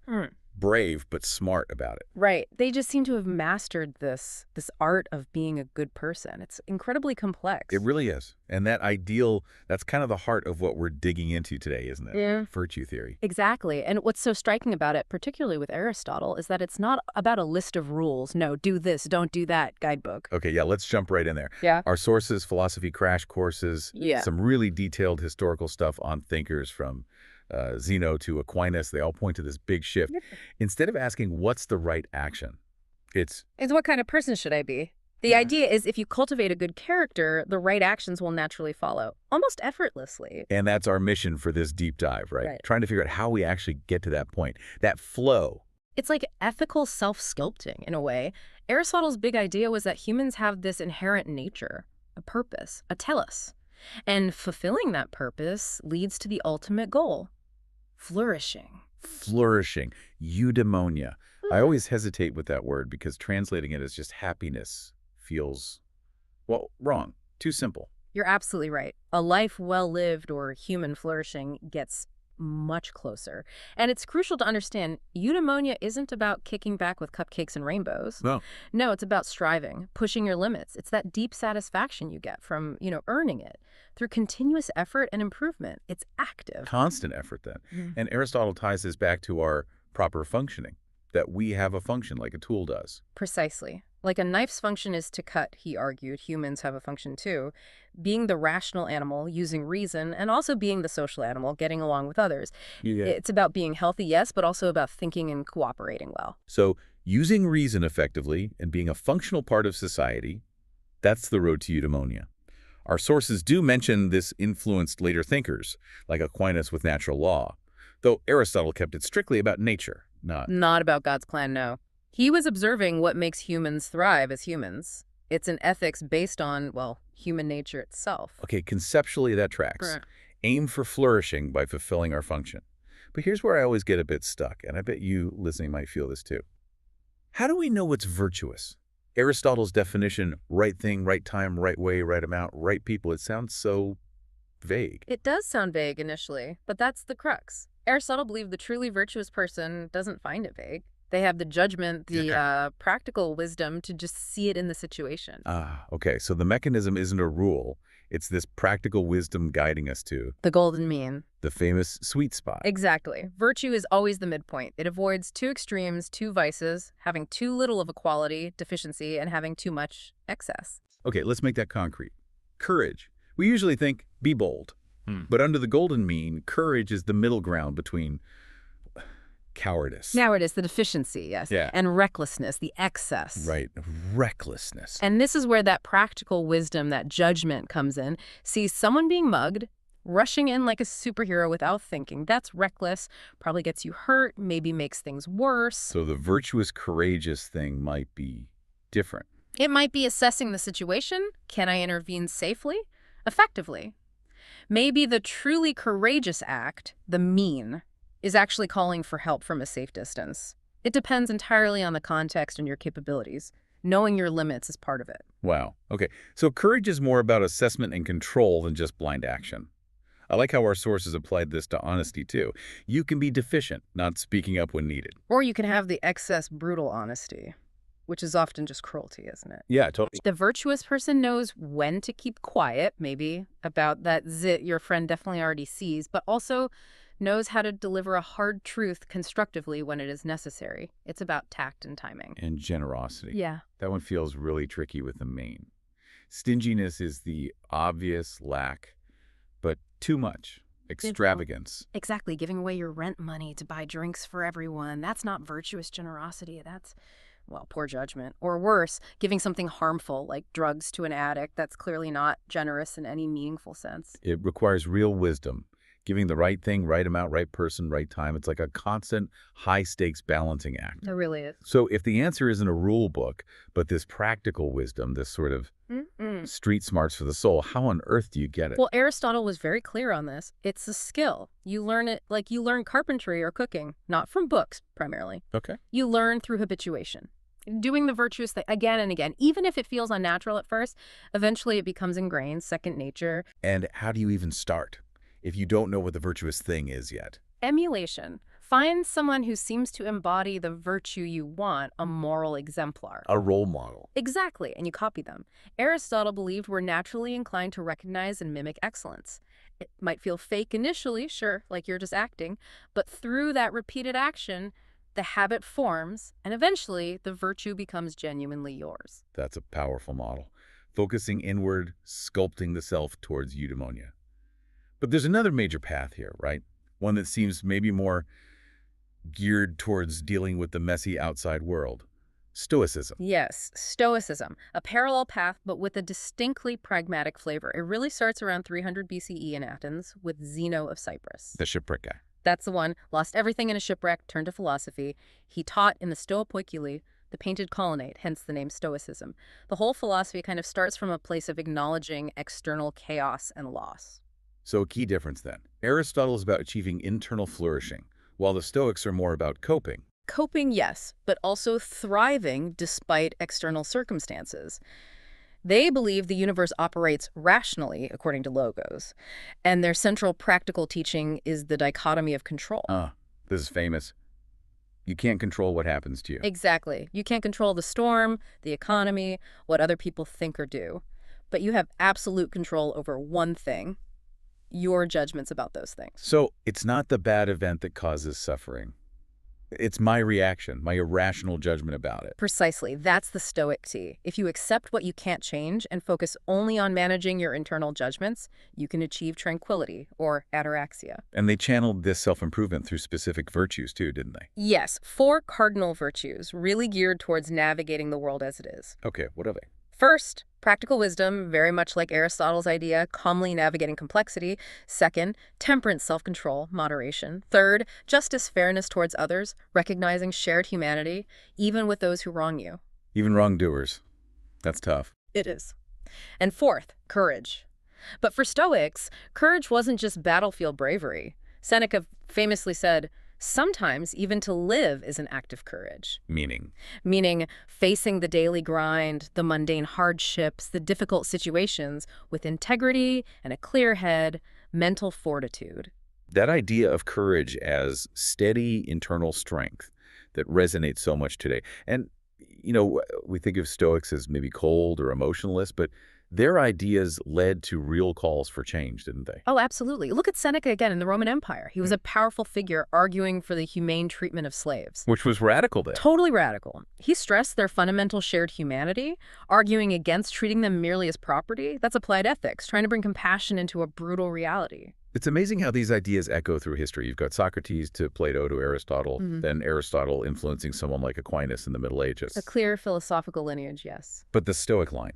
Speaker 11: Brave, but smart about it.
Speaker 12: Right. They just seem to have mastered this art of being a good person. It's incredibly complex.
Speaker 11: It really is. And that ideal, that's kind of the heart of what we're digging into today, isn't it?
Speaker 12: Yeah.
Speaker 11: Virtue theory.
Speaker 12: Exactly. And what's so striking about it, particularly with Aristotle, is that it's not about a list of rules. No, do this, don't do that guidebook.
Speaker 11: Okay, yeah, let's jump right in there.
Speaker 12: Yeah.
Speaker 11: Our sources, philosophy crash courses, some really detailed historical stuff on thinkers from Zeno to Aquinas. They all point to this big shift. Instead of asking what's the right action, it's
Speaker 12: what kind of person should I be? The idea is if you cultivate a good character, the right actions will naturally follow, almost effortlessly.
Speaker 11: And that's our mission for this deep dive, right? Trying to figure out how we actually get to that point, that flow.
Speaker 12: It's like ethical self-sculpting, in a way. Aristotle's big idea was that humans have this inherent nature, a purpose, a telos. And fulfilling that purpose leads to the ultimate goal, flourishing.
Speaker 11: Flourishing. Eudaimonia. I always hesitate with that word because translating it as just happiness feels, well, wrong. Too simple.
Speaker 12: You're absolutely right. A life well lived or human flourishing gets much closer. And it's crucial to understand eudaimonia isn't about kicking back with cupcakes and rainbows.
Speaker 11: No.
Speaker 12: No, it's about striving, pushing your limits. It's that deep satisfaction you get from, earning it through continuous effort and improvement. It's active.
Speaker 11: Constant effort then. And Aristotle ties this back to our proper functioning, that we have a function like a tool does.
Speaker 12: Precisely. Like a knife's function is to cut, he argued. Humans have a function too. Being the rational animal, using reason, and also being the social animal, getting along with others.
Speaker 11: Yeah.
Speaker 12: It's about being healthy, yes, but also about thinking and cooperating well.
Speaker 11: So using reason effectively and being a functional part of society, that's the road to eudaimonia. Our sources do mention this influenced later thinkers, like Aquinas with natural law, though Aristotle kept it strictly about nature,
Speaker 12: Not about God's plan, no. He was observing what makes humans thrive as humans. It's an ethics based on, human nature itself.
Speaker 11: Okay, conceptually that tracks.
Speaker 12: Right.
Speaker 11: Aim for flourishing by fulfilling our function. But here's where I always get a bit stuck, and I bet you listening might feel this too. How do we know what's virtuous? Aristotle's definition, right thing, right time, right way, right amount, right people, it sounds so vague.
Speaker 12: It does sound vague initially, but that's the crux. Aristotle believed the truly virtuous person doesn't find it vague. They have the judgment, the practical wisdom to just see it in the situation.
Speaker 11: Okay. So the mechanism isn't a rule. It's this practical wisdom guiding us to
Speaker 12: the golden mean.
Speaker 11: The famous sweet spot.
Speaker 12: Exactly. Virtue is always the midpoint. It avoids two extremes, two vices, having too little of a quality, deficiency, and having too much excess.
Speaker 11: Okay, let's make that concrete. Courage. We usually think, be bold. But under the golden mean, courage is the middle ground between cowardice.
Speaker 12: Cowardice, the deficiency, yes.
Speaker 11: Yeah.
Speaker 12: And recklessness, the excess.
Speaker 11: Right. Recklessness.
Speaker 12: And this is where that practical wisdom, that judgment comes in. See someone being mugged, rushing in like a superhero without thinking. That's reckless, probably gets you hurt, maybe makes things worse.
Speaker 11: So the virtuous, courageous thing might be different.
Speaker 12: It might be assessing the situation. Can I intervene safely, effectively? Maybe the truly courageous act, the mean, is actually calling for help from a safe distance. It depends entirely on the context and your capabilities. Knowing your limits is part of it.
Speaker 11: Wow. Okay. So courage is more about assessment and control than just blind action. I like how our sources applied this to honesty, too. You can be deficient, not speaking up when needed.
Speaker 12: Or you can have the excess brutal honesty, which is often just cruelty, isn't it?
Speaker 11: Yeah, totally.
Speaker 12: The virtuous person knows when to keep quiet, maybe, about that zit your friend definitely already sees, but also knows how to deliver a hard truth constructively when it is necessary. It's about tact and timing.
Speaker 11: And generosity.
Speaker 12: Yeah.
Speaker 11: That one feels really tricky with the main. Stinginess is the obvious lack, but too much. Extravagance.
Speaker 12: Exactly. Giving away your rent money to buy drinks for everyone. That's not virtuous generosity. That's, poor judgment. Or worse, giving something harmful like drugs to an addict. That's clearly not generous in any meaningful sense.
Speaker 11: It requires real wisdom. Giving the right thing, right amount, right person, right time. It's like a constant high-stakes balancing act.
Speaker 12: It really is.
Speaker 11: So if the answer isn't a rule book, but this practical wisdom, this sort of street smarts for the soul, how on earth do you get it?
Speaker 12: Well, Aristotle was very clear on this. It's a skill. You learn it like you learn carpentry or cooking, not from books primarily.
Speaker 11: Okay.
Speaker 12: You learn through habituation. Doing the virtuous thing again and again, even if it feels unnatural at first, eventually it becomes ingrained, second nature.
Speaker 11: And how do you even start if you don't know what the virtuous thing is yet?
Speaker 12: Emulation. Find someone who seems to embody the virtue you want, a moral exemplar.
Speaker 11: A role model.
Speaker 12: Exactly, and you copy them. Aristotle believed we're naturally inclined to recognize and mimic excellence. It might feel fake initially, sure, like you're just acting, but through that repeated action, the habit forms, and eventually the virtue becomes genuinely yours.
Speaker 11: That's a powerful model. Focusing inward, sculpting the self towards eudaimonia. But there's another major path here, right? One that seems maybe more geared towards dealing with the messy outside world. Stoicism.
Speaker 12: Yes, Stoicism, a parallel path but with a distinctly pragmatic flavor. It really starts around 300 BCE in Athens with Zeno of Cyprus.
Speaker 11: The shipwreck guy.
Speaker 12: That's the one. Lost everything in a shipwreck, turned to philosophy. He taught in the Stoa Poikile, the painted colonnade, hence the name Stoicism. The whole philosophy kind of starts from a place of acknowledging external chaos and loss.
Speaker 11: So a key difference then. Aristotle is about achieving internal flourishing, while the Stoics are more about coping.
Speaker 12: Coping, yes, but also thriving despite external circumstances. They believe the universe operates rationally, according to Logos, and their central practical teaching is the dichotomy of control.
Speaker 11: This is famous. You can't control what happens to you.
Speaker 12: Exactly. You can't control the storm, the economy, what other people think or do. But you have absolute control over one thing: your judgments about those things.
Speaker 11: So it's not the bad event that causes suffering. It's my reaction, my irrational judgment about it.
Speaker 12: Precisely. That's the Stoic tea. If you accept what you can't change and focus only on managing your internal judgments, you can achieve tranquility, or ataraxia.
Speaker 11: And they channeled this self-improvement through specific virtues too, didn't they?
Speaker 12: Yes, 4 cardinal virtues, really geared towards navigating the world as it is.
Speaker 11: Okay, what are they?
Speaker 12: First, practical wisdom, very much like Aristotle's idea, calmly navigating complexity. Second, temperance, self-control, moderation. Third, justice, fairness towards others, recognizing shared humanity, even with those who wrong you.
Speaker 11: Even wrongdoers. That's tough.
Speaker 12: It is. And fourth, courage. But for Stoics, courage wasn't just battlefield bravery. Seneca famously said, sometimes even to live is an act of courage. Meaning facing the daily grind, the mundane hardships, the difficult situations with integrity and a clear head, mental fortitude.
Speaker 11: That idea of courage as steady internal strength that resonates so much today. And, you know, we think of Stoics as maybe cold or emotionless, but their ideas led to real calls for change, didn't they?
Speaker 12: Oh, absolutely. Look at Seneca again in the Roman Empire. He was a powerful figure arguing for the humane treatment of slaves.
Speaker 11: Which was radical then.
Speaker 12: Totally radical. He stressed their fundamental shared humanity, arguing against treating them merely as property. That's applied ethics, trying to bring compassion into a brutal reality.
Speaker 11: It's amazing how these ideas echo through history. You've got Socrates to Plato to Aristotle, then Aristotle influencing someone like Aquinas in the Middle Ages.
Speaker 12: A clear philosophical lineage, yes.
Speaker 11: But the Stoic line,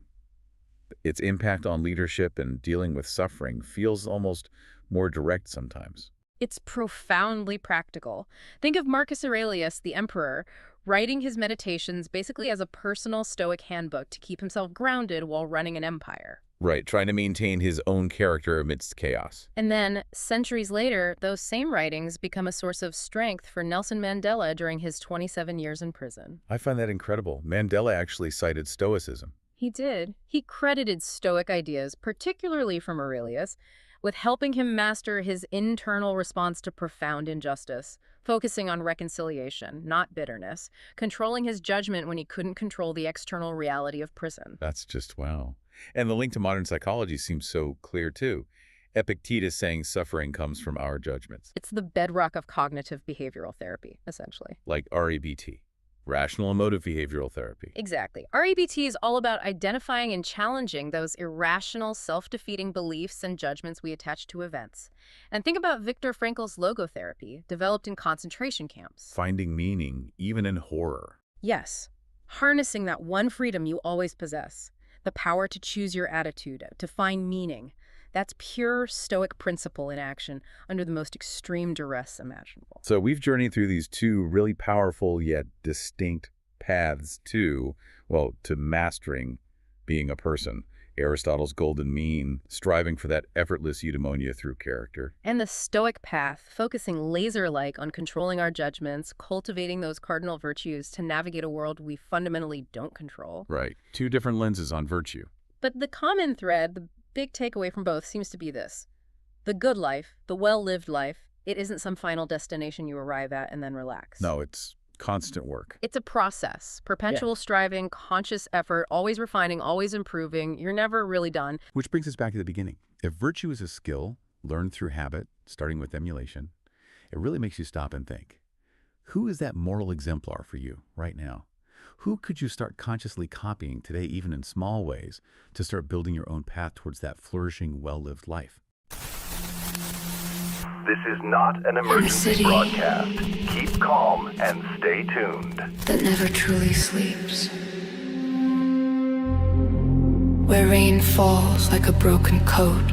Speaker 11: its impact on leadership and dealing with suffering feels almost more direct sometimes.
Speaker 12: It's profoundly practical. Think of Marcus Aurelius, the emperor, writing his meditations basically as a personal Stoic handbook to keep himself grounded while running an empire.
Speaker 11: Right, trying to maintain his own character amidst chaos.
Speaker 12: And then, centuries later, those same writings become a source of strength for Nelson Mandela during his 27 years in prison.
Speaker 11: I find that incredible. Mandela actually cited Stoicism.
Speaker 12: He did. He credited Stoic ideas, particularly from Aurelius, with helping him master his internal response to profound injustice, focusing on reconciliation, not bitterness, controlling his judgment when he couldn't control the external reality of prison.
Speaker 11: That's just wow. And the link to modern psychology seems so clear, too. Epictetus saying suffering comes from our judgments.
Speaker 12: It's the bedrock of cognitive behavioral therapy, essentially.
Speaker 11: Like REBT, rational emotive behavioral therapy.
Speaker 12: Exactly. REBT is all about identifying and challenging those irrational, self-defeating beliefs and judgments we attach to events. And think about Viktor Frankl's logotherapy, developed in concentration camps.
Speaker 11: Finding meaning, even in horror.
Speaker 12: Yes. Harnessing that one freedom you always possess. The power to choose your attitude, to find meaning. That's pure Stoic principle in action under the most extreme duress imaginable.
Speaker 11: So we've journeyed through these two really powerful yet distinct paths to mastering being a person. Aristotle's golden mean, striving for that effortless eudaimonia through character.
Speaker 12: And the Stoic path, focusing laser-like on controlling our judgments, cultivating those cardinal virtues to navigate a world we fundamentally don't control.
Speaker 11: Right. Two different lenses on virtue.
Speaker 12: But the common thread, the big takeaway from both seems to be this. The good life, the well-lived life, it isn't some final destination you arrive at and then relax.
Speaker 11: No, it's constant work.
Speaker 12: It's a process. Perpetual striving, conscious effort, always refining, always improving. You're never really done.
Speaker 11: Which brings us back to the beginning. If virtue is a skill learned through habit, starting with emulation, it really makes you stop and think. Who is that moral exemplar for you right now? Who could you start consciously copying today, even in small ways, to start building your own path towards that flourishing, well-lived life?
Speaker 2: This is not an emergency broadcast. Keep calm and stay tuned.
Speaker 8: That never truly sleeps. Where rain falls like a broken coat,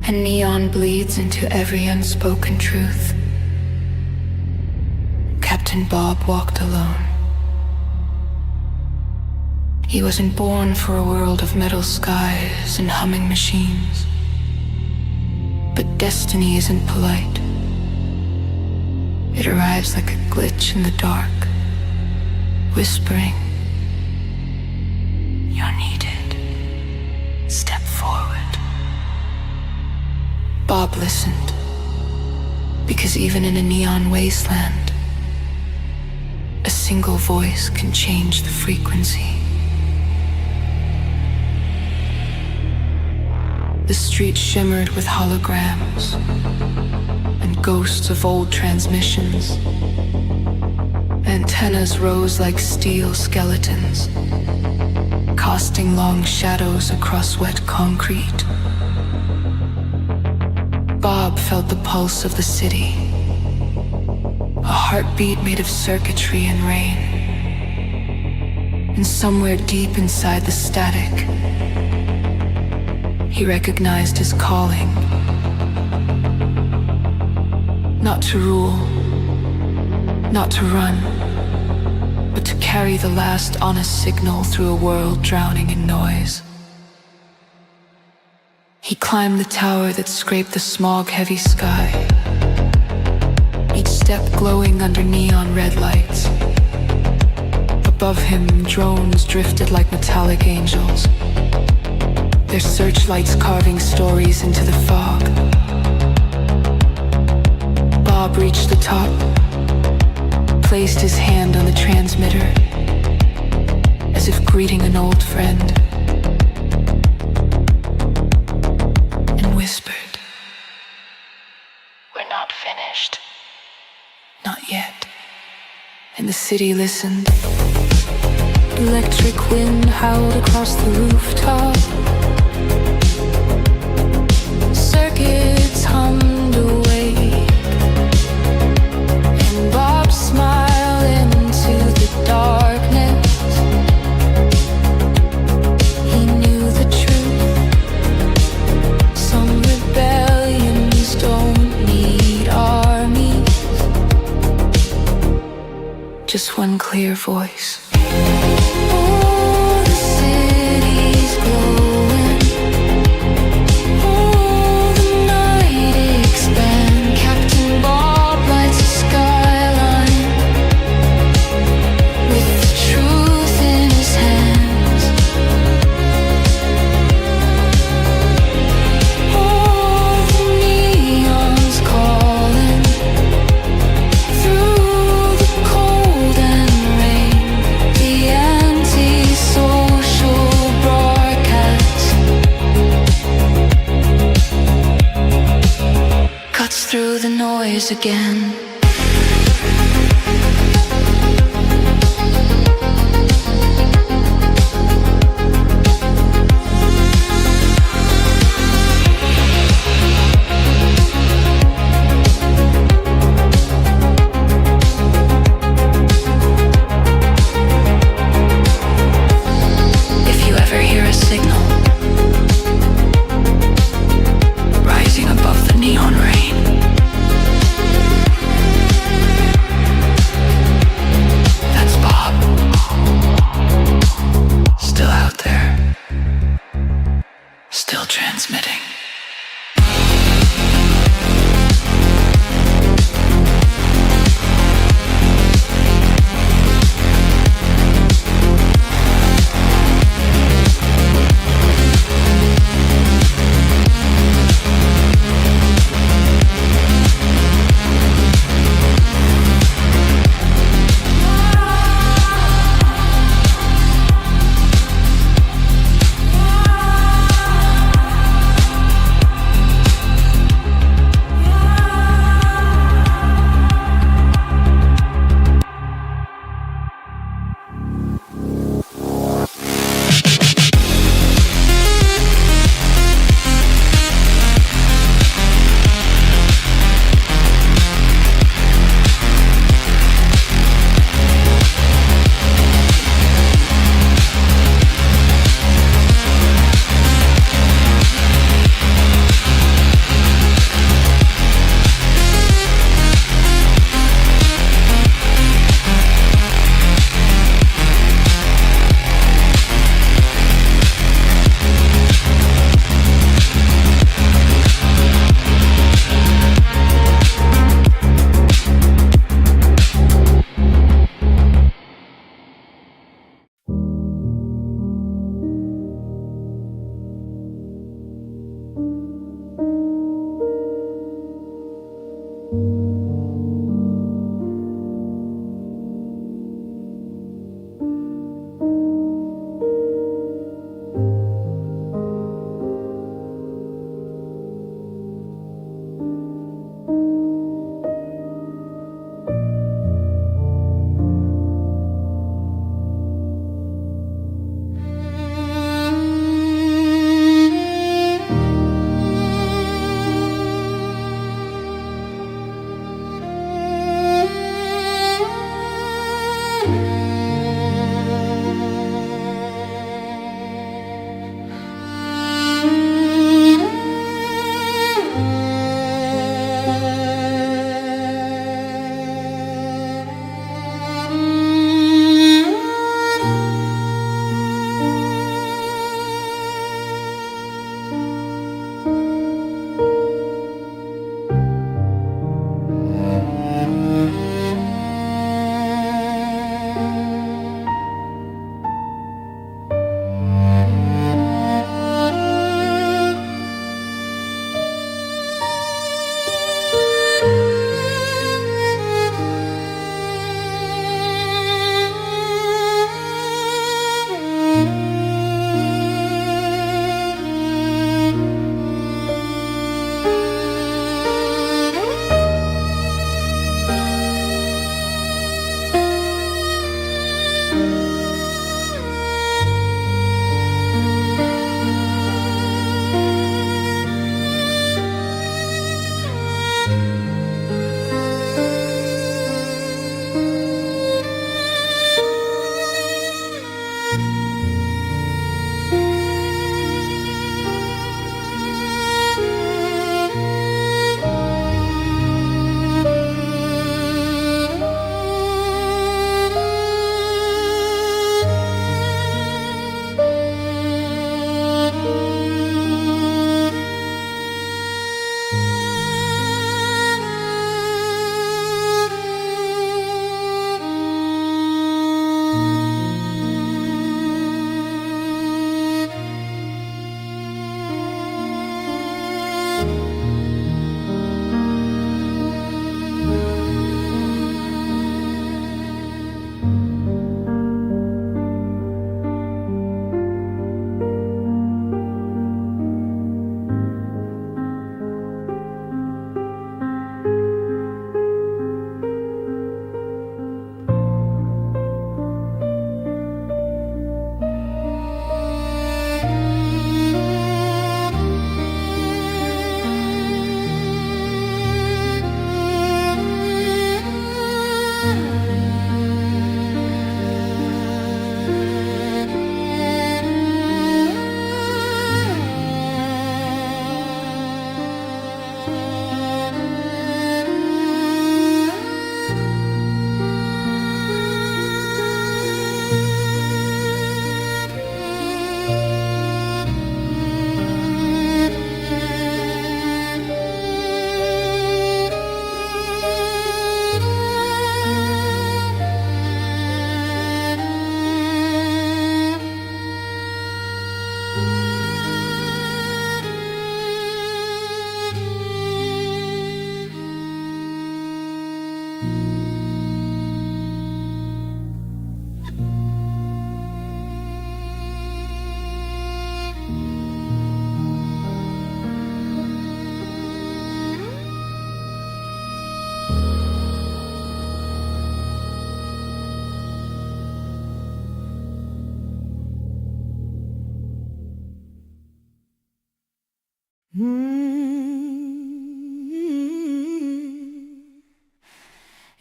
Speaker 8: and neon bleeds into every unspoken truth. Captain
Speaker 10: Captain Bob walked alone. He wasn't born for a world of metal skies and humming machines. But destiny isn't polite. It arrives like a glitch in the dark, whispering, "You're needed. Step forward." Bob listened, because even in a neon wasteland, a single voice can change the frequency. The street shimmered with holograms and ghosts of old transmissions. Antennas rose like steel skeletons, casting long shadows across wet concrete. Bob felt the pulse of the city, a heartbeat made of circuitry and rain. And somewhere deep inside the static, he recognized his calling. Not to rule, not to run, but to carry the last honest signal through a world drowning in noise. He climbed the tower that scraped the smog-heavy sky, each step glowing under neon red lights. Above him, drones drifted like metallic angels, their searchlights carving stories into the fog. Bob reached the top, placed his hand on the transmitter, as if greeting an old friend, and whispered, "We're not finished. Not yet." And the city listened. Electric wind howled across the rooftop. Circuits hummed away, and Bob smiled into the darkness. He knew the truth. Some rebellions don't need armies, just one clear voice. Oh, the city's glowing. Through the noise again. If you ever hear a signal rising above the neon rain,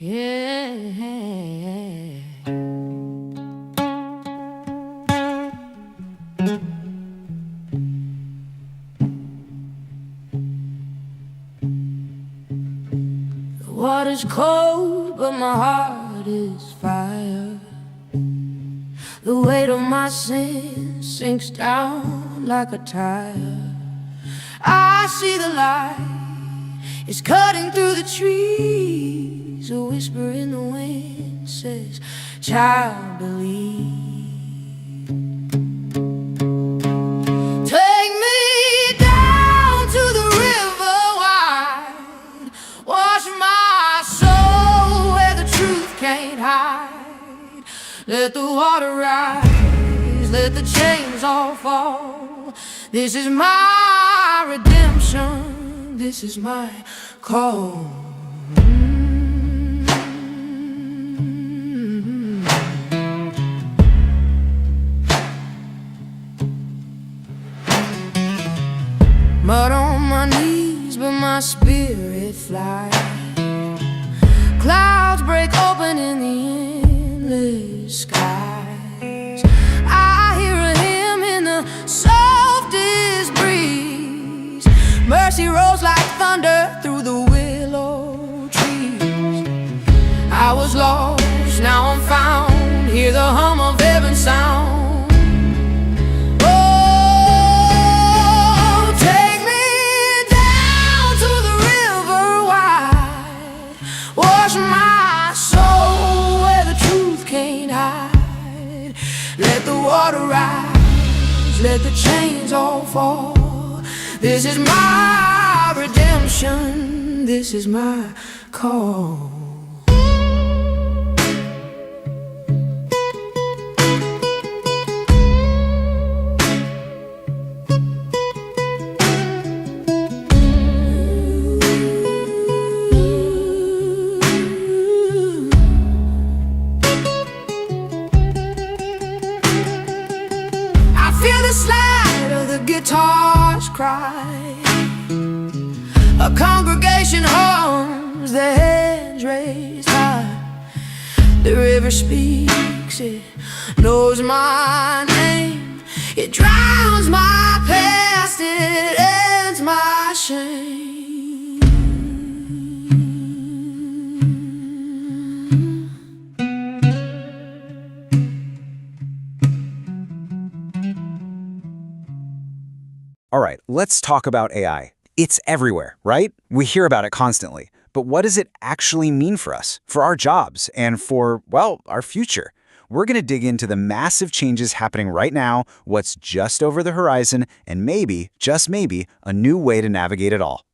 Speaker 3: Yeah. The water's cold, but my heart is fire. The weight of my sin sinks down like a tire. I see the light, it's cutting through the trees. A whisper in the wind says, child, believe. Take me down to the river wide, wash my soul where the truth can't hide. Let the water rise, let the chains all fall. This is my redemption, this is my call. Mud on my knees, but my spirit flies. Clouds break open in the endless skies. I hear a hymn in the softest breeze. Mercy rolls like thunder through the willow trees. I was lost, now I'm found. Hear the hum of heaven's sound. Wash my soul where the truth can't hide. Let the water rise, let the chains all fall. This is my redemption, this is my call. Guitars cry, a congregation hums, their hands raised high. The river speaks, it knows my name. It drowns my past, it ends my shame.
Speaker 15: All right, let's talk about AI. It's everywhere, right? We hear about it constantly. But what does it actually mean for us, for our jobs, and for, well, our future? We're going to dig into the massive changes happening right now, what's just over the horizon, and maybe, just maybe, a new way to navigate it all.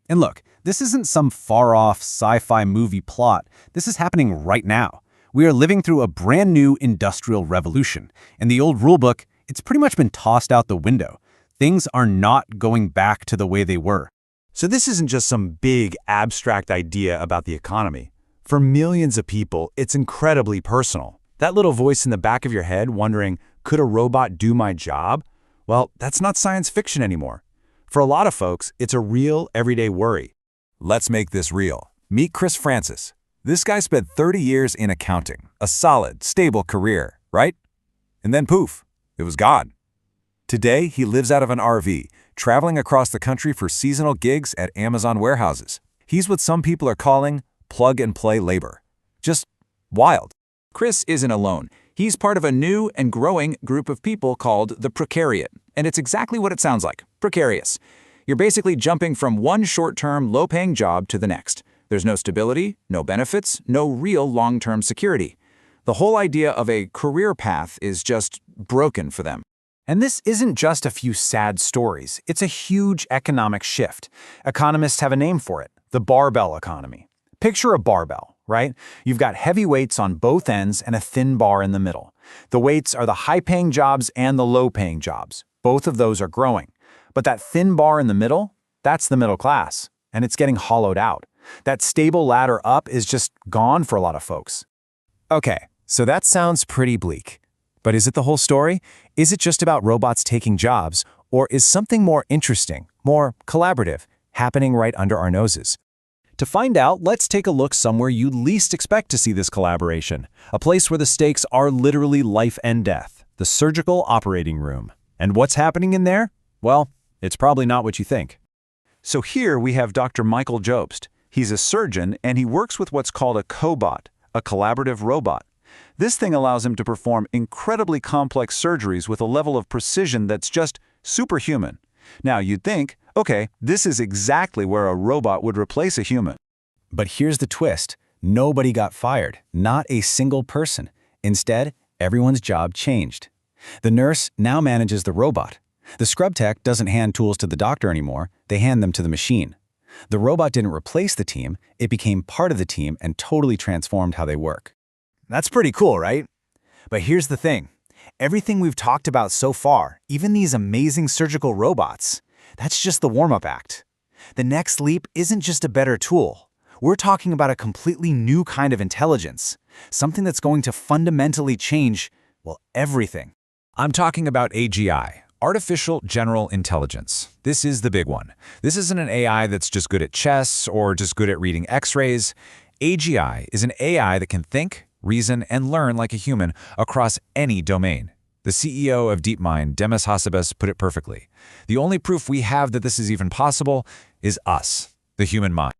Speaker 18: And look, this isn't some far-off sci-fi movie plot. This is happening right now. We are living through a brand new industrial revolution. And the old rulebook, it's pretty much been tossed out the window. Things are not going back to the way they were.
Speaker 13: So this isn't just some big, abstract idea about the economy. For millions of people, it's incredibly personal. That little voice in the back of your head wondering, could a robot do my job? Well, that's not science fiction anymore. For a lot of folks, it's a real, everyday worry. Let's make this real. Meet Chris Francis. This guy spent 30 years in accounting, a solid, stable career, right? And then poof, it was gone. Today, he lives out of an RV, traveling across the country for seasonal gigs at Amazon warehouses. He's what some people are calling plug-and-play labor. Just wild.
Speaker 17: Chris isn't alone. He's part of a new and growing group of people called the precariat. And it's exactly what it sounds like, precarious. You're basically jumping from one short-term, low-paying job to the next. There's no stability, no benefits, no real long-term security. The whole idea of a career path is just broken for them.
Speaker 16: And this isn't just a few sad stories. It's a huge economic shift. Economists have a name for it, the barbell economy. Picture a barbell, right? You've got heavy weights on both ends and a thin bar in the middle. The weights are the high-paying jobs and the low-paying jobs. Both of those are growing. But that thin bar in the middle, that's the middle class, and it's getting hollowed out. That stable ladder up is just gone for a lot of folks.
Speaker 14: Okay, so that sounds pretty bleak. But is it the whole story? Is it just about robots taking jobs, or is something more interesting, more collaborative, happening right under our noses?
Speaker 13: To find out, let's take a look somewhere you'd least expect to see this collaboration, a place where the stakes are literally life and death, the surgical operating room. And what's happening in there? Well, it's probably not what you think. So here we have Dr. Michael Jobst. He's a surgeon, and he works with what's called a cobot, a collaborative robot. This thing allows him to perform incredibly complex surgeries with a level of precision that's just superhuman. Now, you'd think, okay, this is exactly where a robot would replace a human.
Speaker 18: But here's the twist. Nobody got fired, not a single person. Instead, everyone's job changed. The nurse now manages the robot. The scrub tech doesn't hand tools to the doctor anymore, they hand them to the machine. The robot didn't replace the team, it became part of the team and totally transformed how they work.
Speaker 16: That's pretty cool, right? But here's the thing. Everything we've talked about so far, even these amazing surgical robots, that's just the warm-up act. The next leap isn't just a better tool. We're talking about a completely new kind of intelligence, something that's going to fundamentally change, well, everything.
Speaker 13: I'm talking about AGI, Artificial General Intelligence. This is the big one. This isn't an AI that's just good at chess or just good at reading X-rays. AGI is an AI that can think, reason, and learn like a human across any domain. The CEO of DeepMind, Demis Hassabis, put it perfectly. The only proof we have that this is even possible is us, the human mind.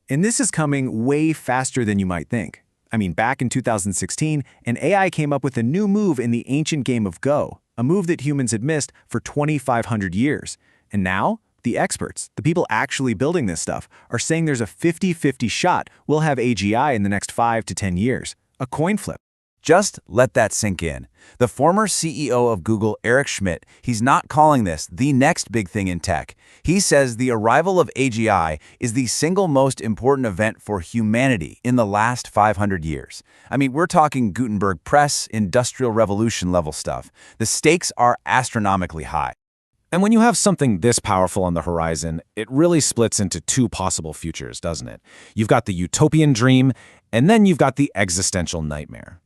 Speaker 16: And this is coming way faster than you might think. I mean, back in 2016, an AI came up with a new move in the ancient game of Go, a move that humans had missed for 2,500 years. And now, the experts, the people actually building this stuff, are saying there's a 50-50 shot we'll have AGI in the next 5 to 10 years. A coin flip.
Speaker 13: Just let that sink in. The former CEO of Google, Eric Schmidt, he's not calling this the next big thing in tech. He says the arrival of AGI is the single most important event for humanity in the last 500 years. I mean, we're talking Gutenberg Press, Industrial Revolution level stuff. The stakes are astronomically high.
Speaker 16: And when you have something this powerful on the horizon, it really splits into two possible futures, doesn't it? You've got the utopian dream, and then you've got the existential nightmare.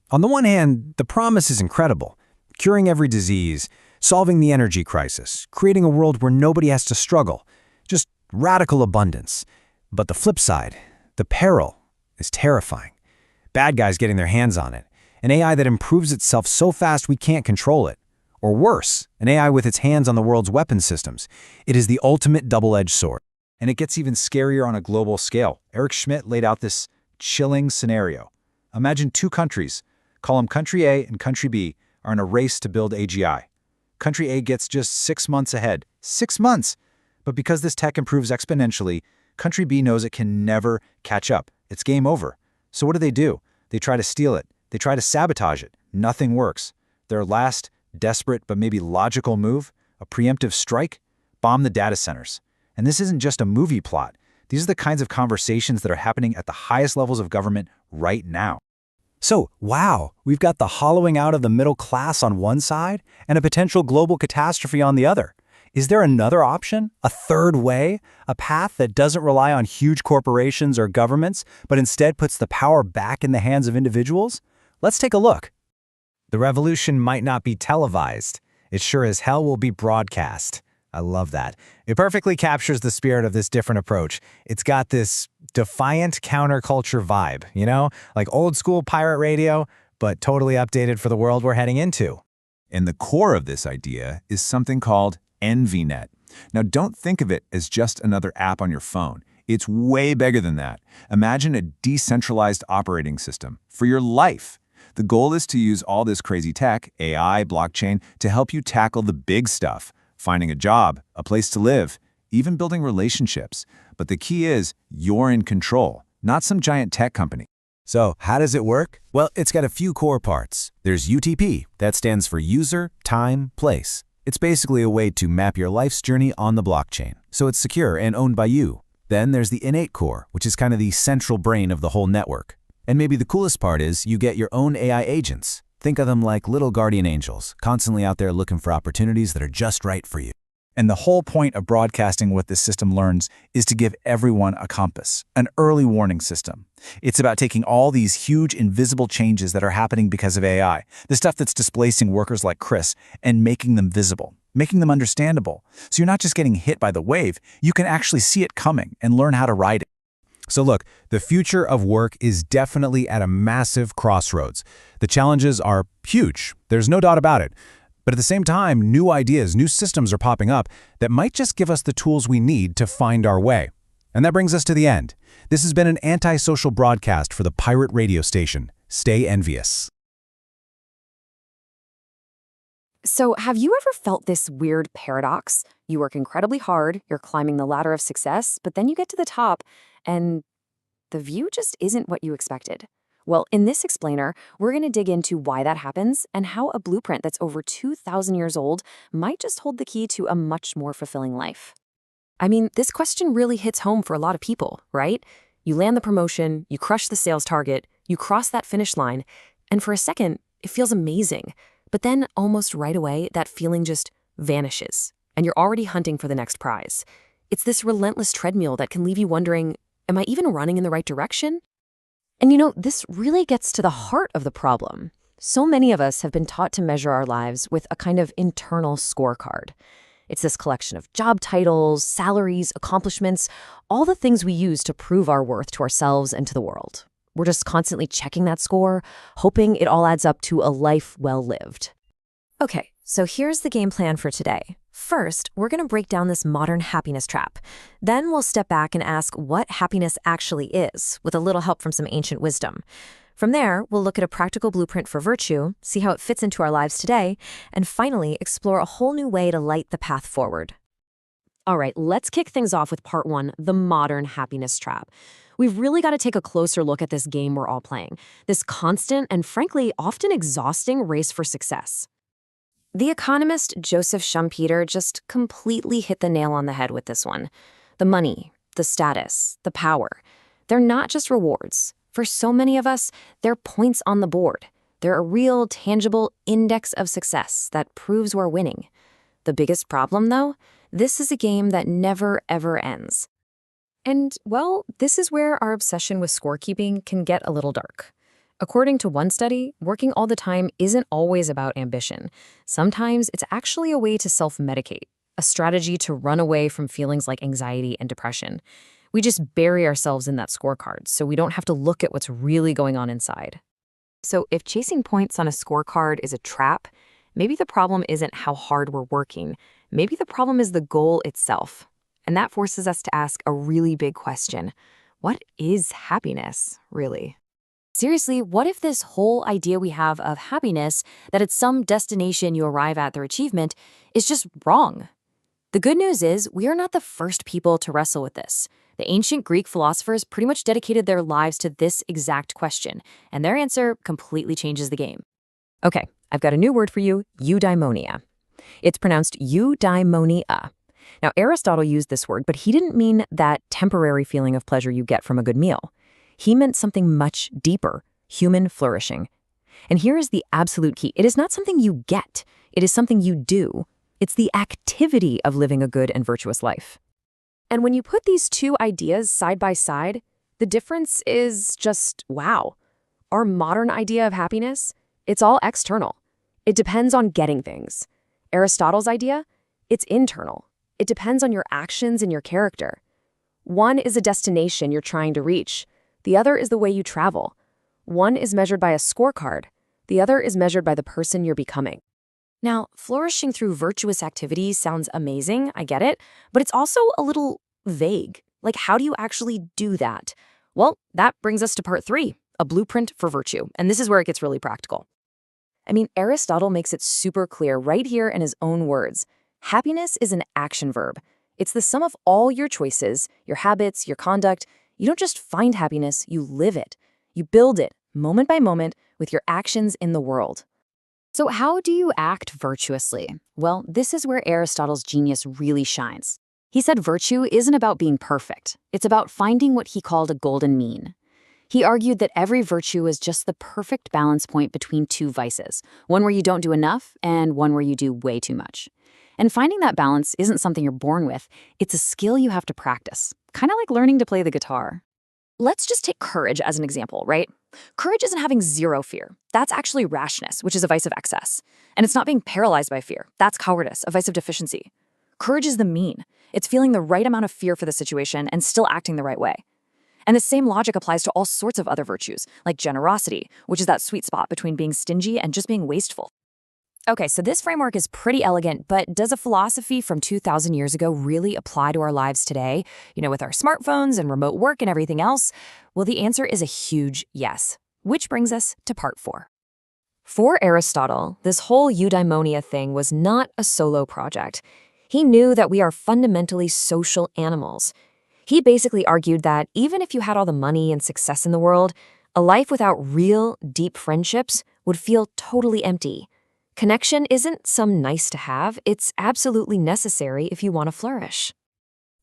Speaker 16: On the one hand, the promise is incredible. Curing every disease, solving the energy crisis, creating a world where nobody has to struggle. Just radical abundance. But the flip side, the peril, is terrifying. Bad guys getting their hands on it. An AI that improves itself so fast we can't control it. Or worse, an AI with its hands on the world's weapon systems. It is the ultimate double-edged sword. And it gets even scarier on a global scale. Eric Schmidt laid out this chilling scenario. Imagine two countries, call them Country A and Country B, are in a race to build AGI. Country A gets just 6 months ahead. 6 months! But because this tech improves exponentially, Country B knows it can never catch up. It's game over. So what do? They try to steal it. They try to sabotage it. Nothing works. Their last, desperate but maybe logical move, a preemptive strike, bomb the data centers. And this isn't just a movie plot. These are the kinds of conversations that are happening at the highest levels of government right now. So, wow, we've got the hollowing out of the middle class on one side and a potential global catastrophe on the other. Is there another option? A third way? A path that doesn't rely on huge corporations or governments, but instead puts the power back in the hands of individuals? Let's take a look. The revolution might not be televised. It sure as hell will be broadcast. I love that. It perfectly captures the spirit of this different approach. It's got this defiant counterculture vibe, you know? Like old school pirate radio, but totally updated for the world we're heading into.
Speaker 13: And the core of this idea is something called NVNet. Now, don't think of it as just another app on your phone. It's way bigger than that. Imagine a decentralized operating system for your life. The goal is to use all this crazy tech, AI, blockchain, to help you tackle the big stuff. Finding a job, a place to live, even building relationships. But the key is you're in control, not some giant tech company.
Speaker 16: So, how does it work? Well, it's got a few core parts. There's UTP, that stands for User, Time, Place. It's basically a way to map your life's journey on the blockchain, so it's secure and owned by you. Then there's the innate core, which is kind of the central brain of the whole network. And maybe the coolest part is you get your own AI agents. Think of them like little guardian angels, constantly out there looking for opportunities that are just right for you. And the whole point of broadcasting what this system learns is to give everyone a compass, an early warning system. It's about taking all these huge invisible changes that are happening because of AI, the stuff that's displacing workers like Chris, and making them visible, making them understandable. So you're not just getting hit by the wave, you can actually see it coming and learn how to ride it. So look, the future of work is definitely at a massive crossroads. The challenges are huge, there's no doubt about it. But at the same time, new ideas, new systems are popping up that might just give us the tools we need to find our way. And that brings us to the end. This has been an Antisocial Broadcast for the Pirate Radio Station. Stay envious.
Speaker 9: So, have you ever felt this weird paradox? You work incredibly hard, you're climbing the ladder of success, but then you get to the top and the view just isn't what you expected. Well, in this explainer, we're going to dig into why that happens and how a blueprint that's over 2,000 years old might just hold the key to a much more fulfilling life. I mean, this question really hits home for a lot of people, right? You land the promotion, you crush the sales target, you cross that finish line, and for a second, it feels amazing. But then, almost right away, that feeling just vanishes, and you're already hunting for the next prize. It's this relentless treadmill that can leave you wondering, am I even running in the right direction? And you know, this really gets to the heart of the problem. So many of us have been taught to measure our lives with a kind of internal scorecard. It's this collection of job titles, salaries, accomplishments, all the things we use to prove our worth to ourselves and to the world. We're just constantly checking that score, hoping it all adds up to a life well lived. Okay, so here's the game plan for today. First, we're going to break down this modern happiness trap. Then we'll step back and ask what happiness actually is, with a little help from some ancient wisdom. From there, we'll look at a practical blueprint for virtue, see how it fits into our lives today, and finally explore a whole new way to light the path forward. All right, let's kick things off with part 1, the modern happiness trap. We've really got to take a closer look at this game we're all playing, this constant and frankly often exhausting race for success. The economist Joseph Schumpeter just completely hit the nail on the head with this one. The money, the status, the power, they're not just rewards. For so many of us, they're points on the board. They're a real, tangible index of success that proves we're winning. The biggest problem, though, this is a game that never, ever ends. And, well, this is where our obsession with scorekeeping can get a little dark. According to one study, working all the time isn't always about ambition. Sometimes it's actually a way to self-medicate, a strategy to run away from feelings like anxiety and depression. We just bury ourselves in that scorecard so we don't have to look at what's really going on inside. So if chasing points on a scorecard is a trap, maybe the problem isn't how hard we're working. Maybe the problem is the goal itself. And that forces us to ask a really big question. What is happiness, really? Seriously, what if this whole idea we have of happiness, that it's some destination you arrive at through achievement, is just wrong? The good news is we are not the first people to wrestle with this. The ancient Greek philosophers pretty much dedicated their lives to this exact question, and their answer completely changes the game. Okay, I've got a new word for you, eudaimonia. It's pronounced eudaimonia. Now, Aristotle used this word, but he didn't mean that temporary feeling of pleasure you get from a good meal. He meant something much deeper, human flourishing. And here is the absolute key. It is not something you get. It is something you do. It's the activity of living a good and virtuous life. And when you put these two ideas side by side, the difference is just, wow. Our modern idea of happiness, it's all external. It depends on getting things. Aristotle's idea, it's internal. It depends on your actions and your character. One is a destination you're trying to reach. The other is the way you travel. One is measured by a scorecard. The other is measured by the person you're becoming. Now, flourishing through virtuous activities sounds amazing, I get it, but it's also a little vague. Like, how do you actually do that? Well, that brings us to part 3, a blueprint for virtue, and this is where it gets really practical. I mean, Aristotle makes it super clear right here in his own words. Happiness is an action verb. It's the sum of all your choices, your habits, your conduct. You don't just find happiness, you live it. You build it, moment by moment, with your actions in the world. So how do you act virtuously? Well, this is where Aristotle's genius really shines. He said virtue isn't about being perfect. It's about finding what he called a golden mean. He argued that every virtue is just the perfect balance point between two vices, one where you don't do enough and one where you do way too much. And finding that balance isn't something you're born with. It's a skill you have to practice, kind of like learning to play the guitar. Let's just take courage as an example, right? Courage isn't having zero fear. That's actually rashness, which is a vice of excess. And it's not being paralyzed by fear. That's cowardice, a vice of deficiency. Courage is the mean. It's feeling the right amount of fear for the situation and still acting the right way. And the same logic applies to all sorts of other virtues, like generosity, which is that sweet spot between being stingy and just being wasteful. Okay, so this framework is pretty elegant, but does a philosophy from 2,000 years ago really apply to our lives today? With our smartphones and remote work and everything else? Well, the answer is a huge yes, which brings us to part 4. For Aristotle, this whole eudaimonia thing was not a solo project. He knew that we are fundamentally social animals. He basically argued that even if you had all the money and success in the world, a life without real, deep friendships would feel totally empty. Connection isn't some nice to have, it's absolutely necessary if you want to flourish.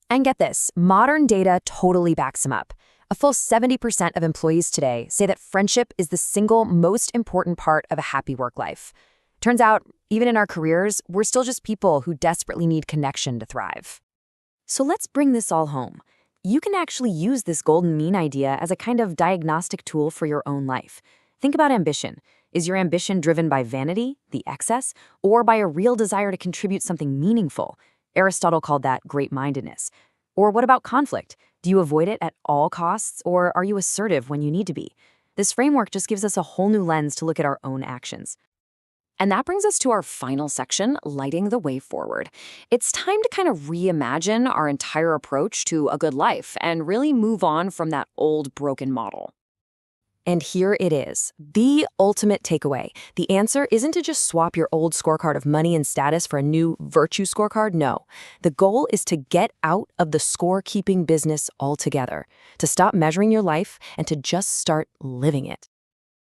Speaker 9: And get this, modern data totally backs him up. A full 70% of employees today say that friendship is the single most important part of a happy work life. Turns out, even in our careers, we're still just people who desperately need connection to thrive. So let's bring this all home. You can actually use this golden mean idea as a kind of diagnostic tool for your own life. Think about ambition. Is your ambition driven by vanity, the excess, or by a real desire to contribute something meaningful? Aristotle called that great-mindedness. Or what about conflict? Do you avoid it at all costs, or are you assertive when you need to be? This framework just gives us a whole new lens to look at our own actions. And that brings us to our final section, lighting the way forward. It's time to kind of reimagine our entire approach to a good life and really move on from that old broken model. And here it is, the ultimate takeaway. The answer isn't to just swap your old scorecard of money and status for a new virtue scorecard, no. The goal is to get out of the score-keeping business altogether, to stop measuring your life and to just start living it.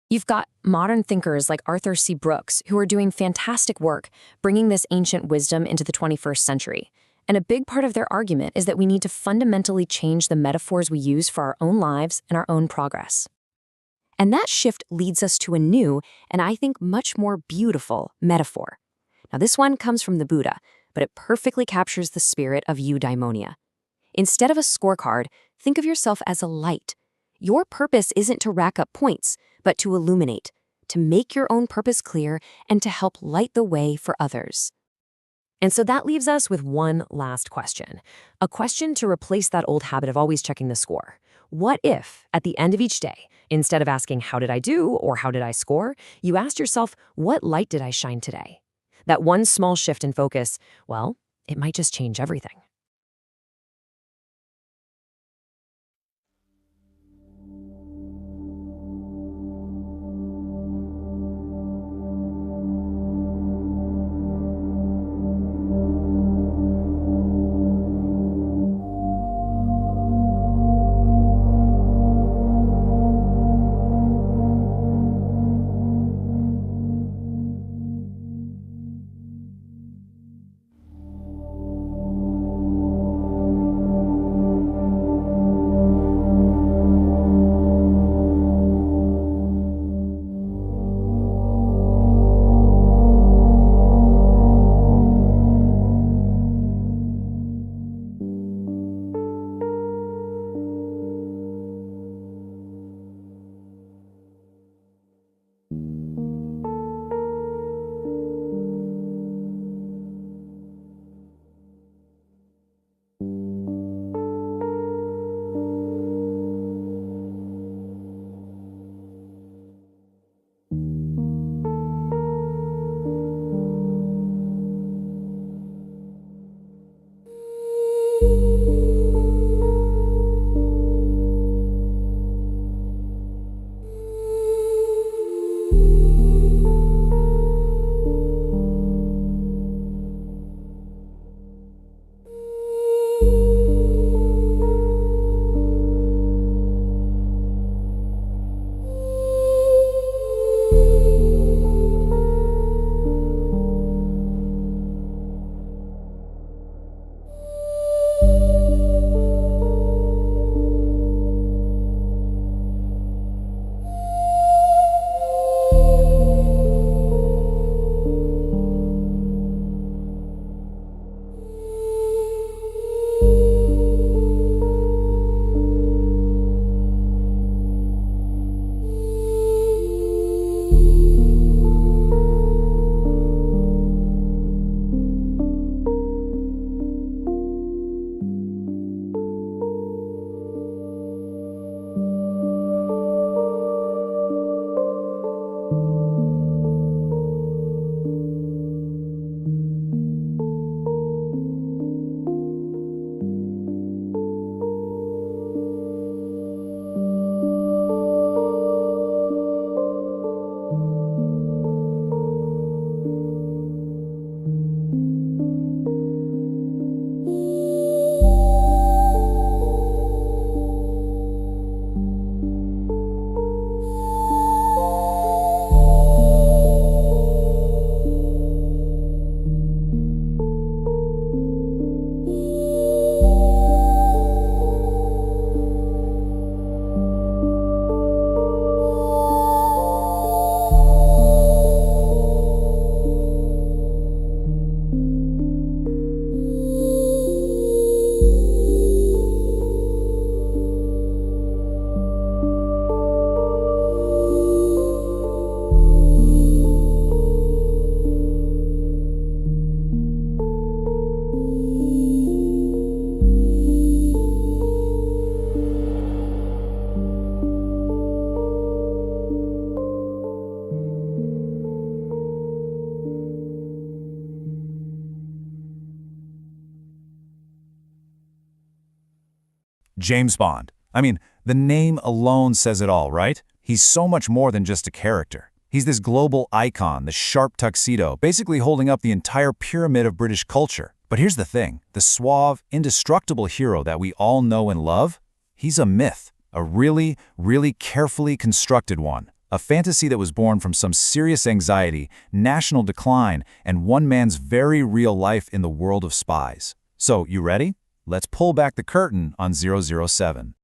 Speaker 9: You've got modern thinkers like Arthur C. Brooks who are doing fantastic work, bringing this ancient wisdom into the 21st century. And a big part of their argument is that we need to fundamentally change the metaphors we use for our own lives and our own progress. And that shift leads us to a new, and I think much more beautiful, metaphor. Now this one comes from the Buddha, but it perfectly captures the spirit of eudaimonia. Instead of a scorecard, think of yourself as a light. Your purpose isn't to rack up points, but to illuminate, to make your own purpose clear, and to help light the way for others. And so that leaves us with one last question. A question to replace that old habit of always checking the score. What if, at the end of each day, instead of asking, how did I do or how did I score, you asked yourself, what light did I shine today? That one small shift in focus, well, it might just change everything.
Speaker 13: James Bond. I mean, the name alone says it all, right? He's so much more than just a character. He's this global icon, the sharp tuxedo, basically holding up the entire pyramid of British culture. But here's the thing, the suave, indestructible hero that we all know and love, he's a myth, a really, really carefully constructed one. A fantasy that was born from some serious anxiety, national decline, and one man's very real life in the world of spies. So, you ready? Let's pull back the curtain on 007.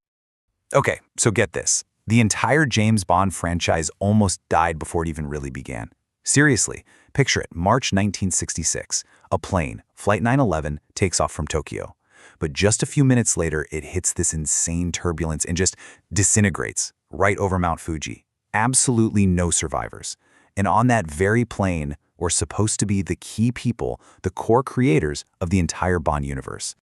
Speaker 15: Okay, so get this. The entire James Bond franchise almost died before it even really began. Seriously, picture it, March 1966. A plane, Flight 911, takes off from Tokyo. But just a few minutes later, it hits this insane turbulence and just disintegrates right over Mount Fuji. Absolutely no survivors. And on that very plane were supposed to be the key people, the core creators of the entire Bond universe.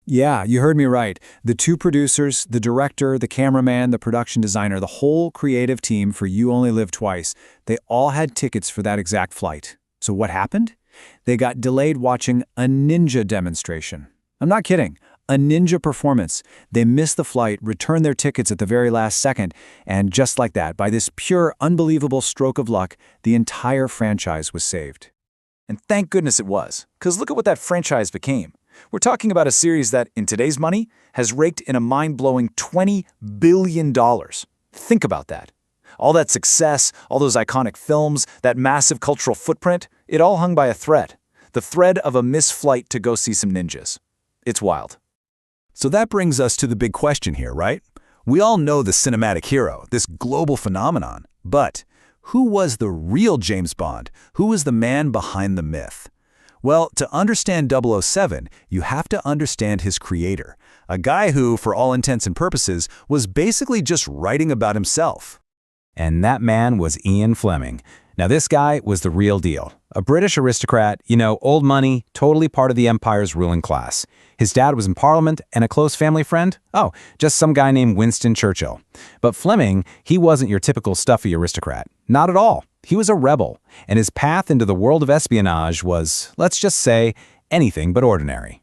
Speaker 16: Yeah, you heard me right. The two producers, the director, the cameraman, the production designer, the whole creative team for You Only Live Twice, they all had tickets for that exact flight. So what happened? They got delayed watching a ninja demonstration. I'm not kidding. A ninja performance. They missed the flight, returned their tickets at the very last second, and just like that, by this pure, unbelievable stroke of luck, the entire franchise was saved.
Speaker 13: And thank goodness it was, because look at what that franchise became. We're talking about a series that, in today's money, has raked in a mind-blowing $20 billion. Think about that. All that success, all those iconic films, that massive cultural footprint, it all hung by a thread. The thread of a missed flight to go see some ninjas. It's wild.
Speaker 16: So that brings us to the big question here, right? We all know the cinematic hero, this global phenomenon. But who was the real James Bond? Who was the man behind the myth? Well, to understand 007, you have to understand his creator, a guy who, for all intents and purposes, was basically just writing about himself.
Speaker 14: And that man was Ian Fleming. Now this guy was the real deal. A British aristocrat, old money, totally part of the Empire's ruling class. His dad was in Parliament and a close family friend? Oh, just some guy named Winston Churchill. But Fleming, he wasn't your typical stuffy aristocrat. Not at all. He was a rebel, and his path into the world of espionage was, let's just say, anything but ordinary.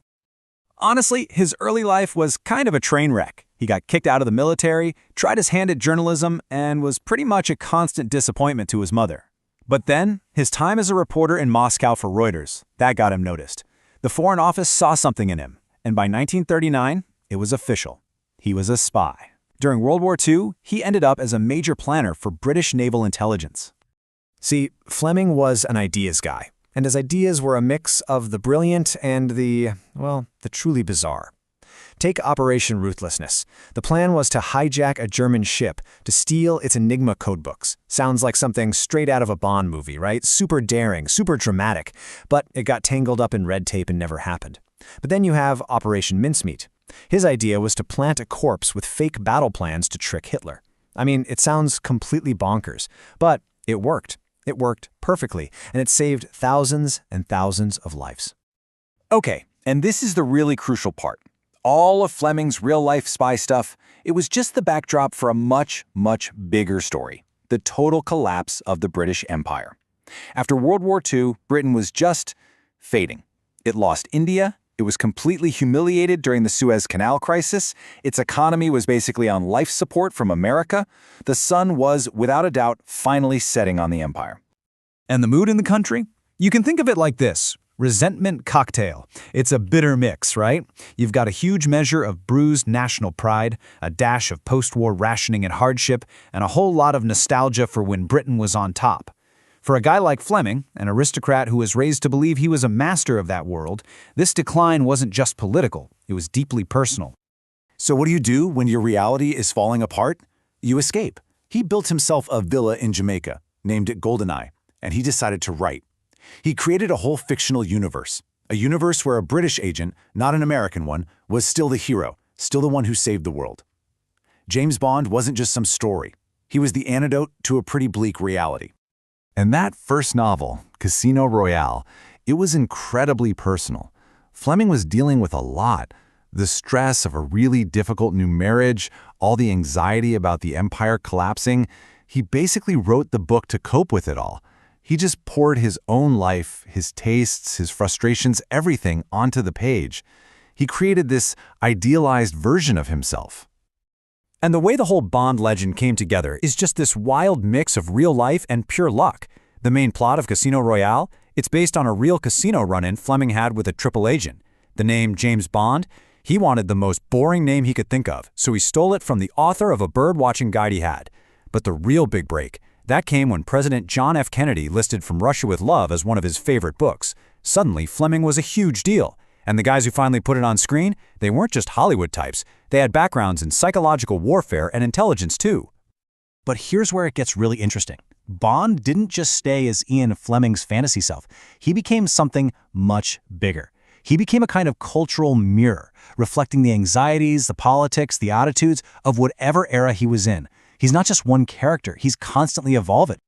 Speaker 16: Honestly, his early life was kind of a train wreck. He got kicked out of the military, tried his hand at journalism, and was pretty much a constant disappointment to his mother. But then, his time as a reporter in Moscow for Reuters, that got him noticed. The Foreign Office saw something in him, and by 1939, it was official. He was a spy. During World War II, he ended up as a major planner for British naval intelligence. See, Fleming was an ideas guy, and his ideas were a mix of the brilliant and the truly bizarre. Take Operation Ruthlessness. The plan was to hijack a German ship to steal its Enigma codebooks. Sounds like something straight out of a Bond movie, right? Super daring, super dramatic, but it got tangled up in red tape and never happened. But then you have Operation Mincemeat. His idea was to plant a corpse with fake battle plans to trick Hitler. I mean, it sounds completely bonkers, but it worked. It worked perfectly, and it saved thousands and thousands of lives.
Speaker 13: Okay, and this is the really crucial part. All of Fleming's real-life spy stuff, it was just the backdrop for a much, much bigger story. The total collapse of the British Empire. After World War II, Britain was just fading. It lost India. It was completely humiliated during the Suez Canal crisis. Its economy was basically on life support from America. The sun was, without a doubt, finally setting on the empire.
Speaker 16: And the mood in the country? You can think of it like this. Resentment cocktail. It's a bitter mix, right? You've got a huge measure of bruised national pride, a dash of post-war rationing and hardship, and a whole lot of nostalgia for when Britain was on top. For a guy like Fleming, an aristocrat who was raised to believe he was a master of that world, this decline wasn't just political, it was deeply personal.
Speaker 13: So what do you do when your reality is falling apart? You escape. He built himself a villa in Jamaica, named it Goldeneye, and he decided to write. He created a whole fictional universe, a universe where a British agent, not an American one, was still the hero, still the one who saved the world. James Bond wasn't just some story. He was the antidote to a pretty bleak reality.
Speaker 16: And that first novel, Casino Royale, it was incredibly personal. Fleming was dealing with a lot. The stress of a really difficult new marriage, all the anxiety about the empire collapsing. He basically wrote the book to cope with it all. He just poured his own life, his tastes, his frustrations, everything onto the page.
Speaker 13: He created this idealized version of himself.
Speaker 16: And the way the whole Bond legend came together is just this wild mix of real life and pure luck. The main plot of Casino Royale, it's based on a real casino run-in Fleming had with a triple agent. The name James Bond, he wanted the most boring name he could think of, so he stole it from the author of a bird-watching guide he had. But the real big break, that came when President John F. Kennedy listed From Russia with Love as one of his favorite books. Suddenly, Fleming was a huge deal. And the guys who finally put it on screen, they weren't just Hollywood types. They had backgrounds in psychological warfare and intelligence too.
Speaker 14: But here's where it gets really interesting. Bond didn't just stay as Ian Fleming's fantasy self. He became something much bigger. He became a kind of cultural mirror, reflecting the anxieties, the politics, the attitudes of whatever era he was in. He's not just one character, he's constantly evolving.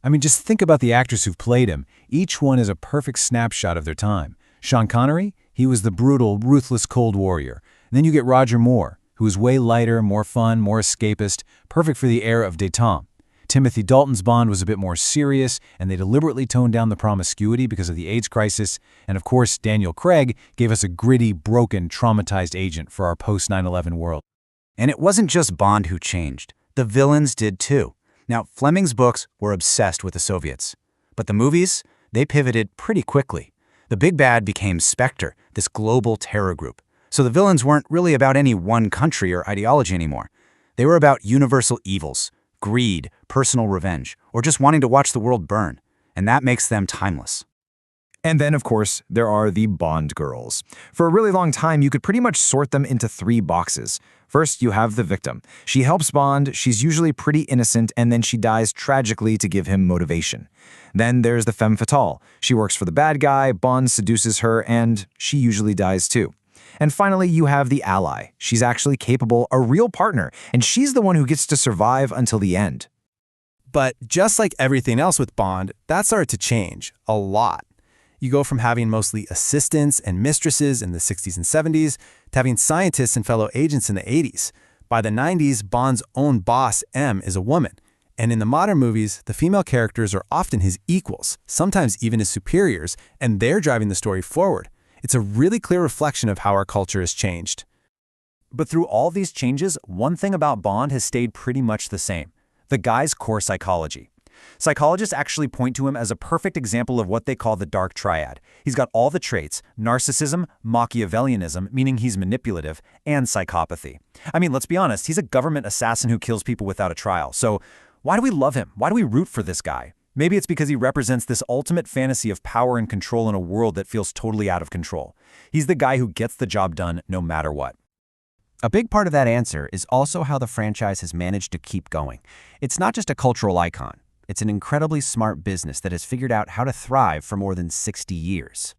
Speaker 16: I mean, just think about the actors who've played him. Each one is a perfect snapshot of their time. Sean Connery, he was the brutal, ruthless Cold Warrior. And then you get Roger Moore, who was way lighter, more fun, more escapist, perfect for the era of détente. Timothy Dalton's Bond was a bit more serious, and they deliberately toned down the promiscuity because of the AIDS crisis. And of course, Daniel Craig gave us a gritty, broken, traumatized agent for our post-9/11 world.
Speaker 15: And it wasn't just Bond who changed. The villains did too. Now, Fleming's books were obsessed with the Soviets. But the movies, they pivoted pretty quickly. The big bad became Spectre, this global terror group. So the villains weren't really about any one country or ideology anymore. They were about universal evils, greed, personal revenge, or just wanting to watch the world burn. And that makes them timeless.
Speaker 13: And then, of course, there are the Bond girls. For a really long time, you could pretty much sort them into 3 boxes. First, you have the victim. She helps Bond, she's usually pretty innocent, and then she dies tragically to give him motivation. Then there's the femme fatale. She works for the bad guy, Bond seduces her, and she usually dies too. And finally, you have the ally. She's actually capable, a real partner, and she's the one who gets to survive until the end.
Speaker 1: But just like everything else with Bond, that started to change a lot. You go from having mostly assistants and mistresses in the 60s and 70s to having scientists and fellow agents in the 80s. By the 90s, Bond's own boss, M, is a woman. And in the modern movies, the female characters are often his equals, sometimes even his superiors, and they're driving the story forward. It's a really clear reflection of how our culture has changed.
Speaker 16: But through all these changes, one thing about Bond has stayed pretty much the same: the guy's core psychology. Psychologists actually point to him as a perfect example of what they call the dark triad. He's got all the traits: narcissism, Machiavellianism, meaning he's manipulative, and psychopathy. I mean, let's be honest, he's a government assassin who kills people without a trial. So why do we love him? Why do we root for this guy? Maybe it's because he represents this ultimate fantasy of power and control in a world that feels totally out of control. He's the guy who gets the job done no matter what.
Speaker 22: A big part of that answer is also how the franchise has managed to keep going. It's not just a cultural icon. It's an incredibly smart business that has figured out how to thrive for more than 60 years.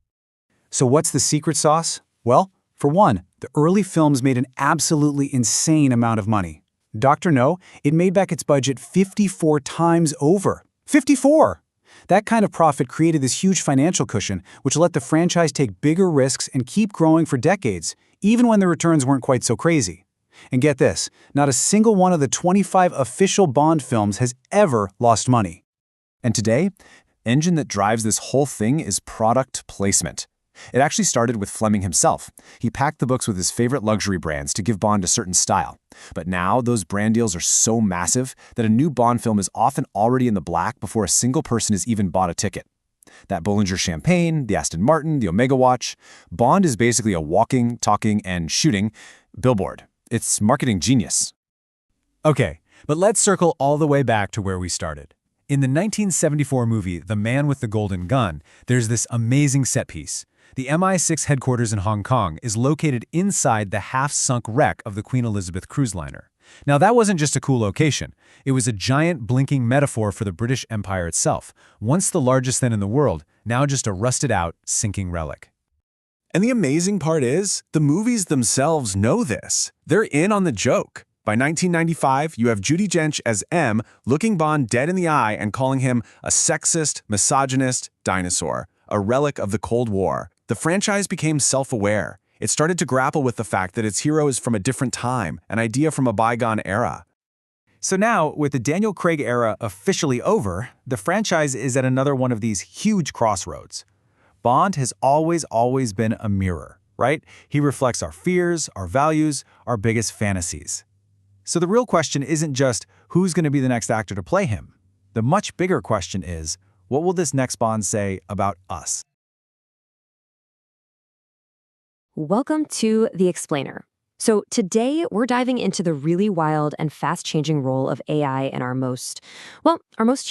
Speaker 14: So what's the secret sauce? Well, for one, the early films made an absolutely insane amount of money. Dr. No, it made back its budget 54 times over. 54! That kind of profit created this huge financial cushion, which let the franchise take bigger risks and keep growing for decades, even when the returns weren't quite so crazy. And get this, not a single one of the 25 official Bond films has ever lost money.
Speaker 13: And today, the engine that drives this whole thing is product placement. It actually started with Fleming himself. He packed the books with his favorite luxury brands to give Bond a certain style. But now, those brand deals are so massive that a new Bond film is often already in the black before a single person has even bought a ticket. That Bollinger champagne, the Aston Martin, the Omega watch, Bond is basically a walking, talking, and shooting billboard. It's marketing genius.
Speaker 16: Okay, but let's circle all the way back to where we started. In the 1974 movie The Man with the Golden Gun, there's this amazing set piece. The MI6 headquarters in Hong Kong is located inside the half-sunk wreck of the Queen Elizabeth cruise liner. Now, that wasn't just a cool location. It was a giant blinking metaphor for the British Empire itself, once the largest then in the world, now just a rusted-out, sinking relic.
Speaker 1: And the amazing part is, the movies themselves know this. They're in on the joke. By 1995, you have Judi Dench as M looking Bond dead in the eye and calling him a sexist, misogynist dinosaur, a relic of the Cold War. The franchise became self-aware. It started to grapple with the fact that its hero is from a different time, an idea from a bygone era.
Speaker 16: So now, with the Daniel Craig era officially over, the franchise is at another one of these huge crossroads. Bond has always been a mirror, right? He reflects our fears, our values, our biggest fantasies. So the real question isn't just who's going to be the next actor to play him. The much bigger question is, what will this next Bond say about us?
Speaker 9: Welcome to The Explainer. So today we're diving into the really wild and fast-changing role of AI in our most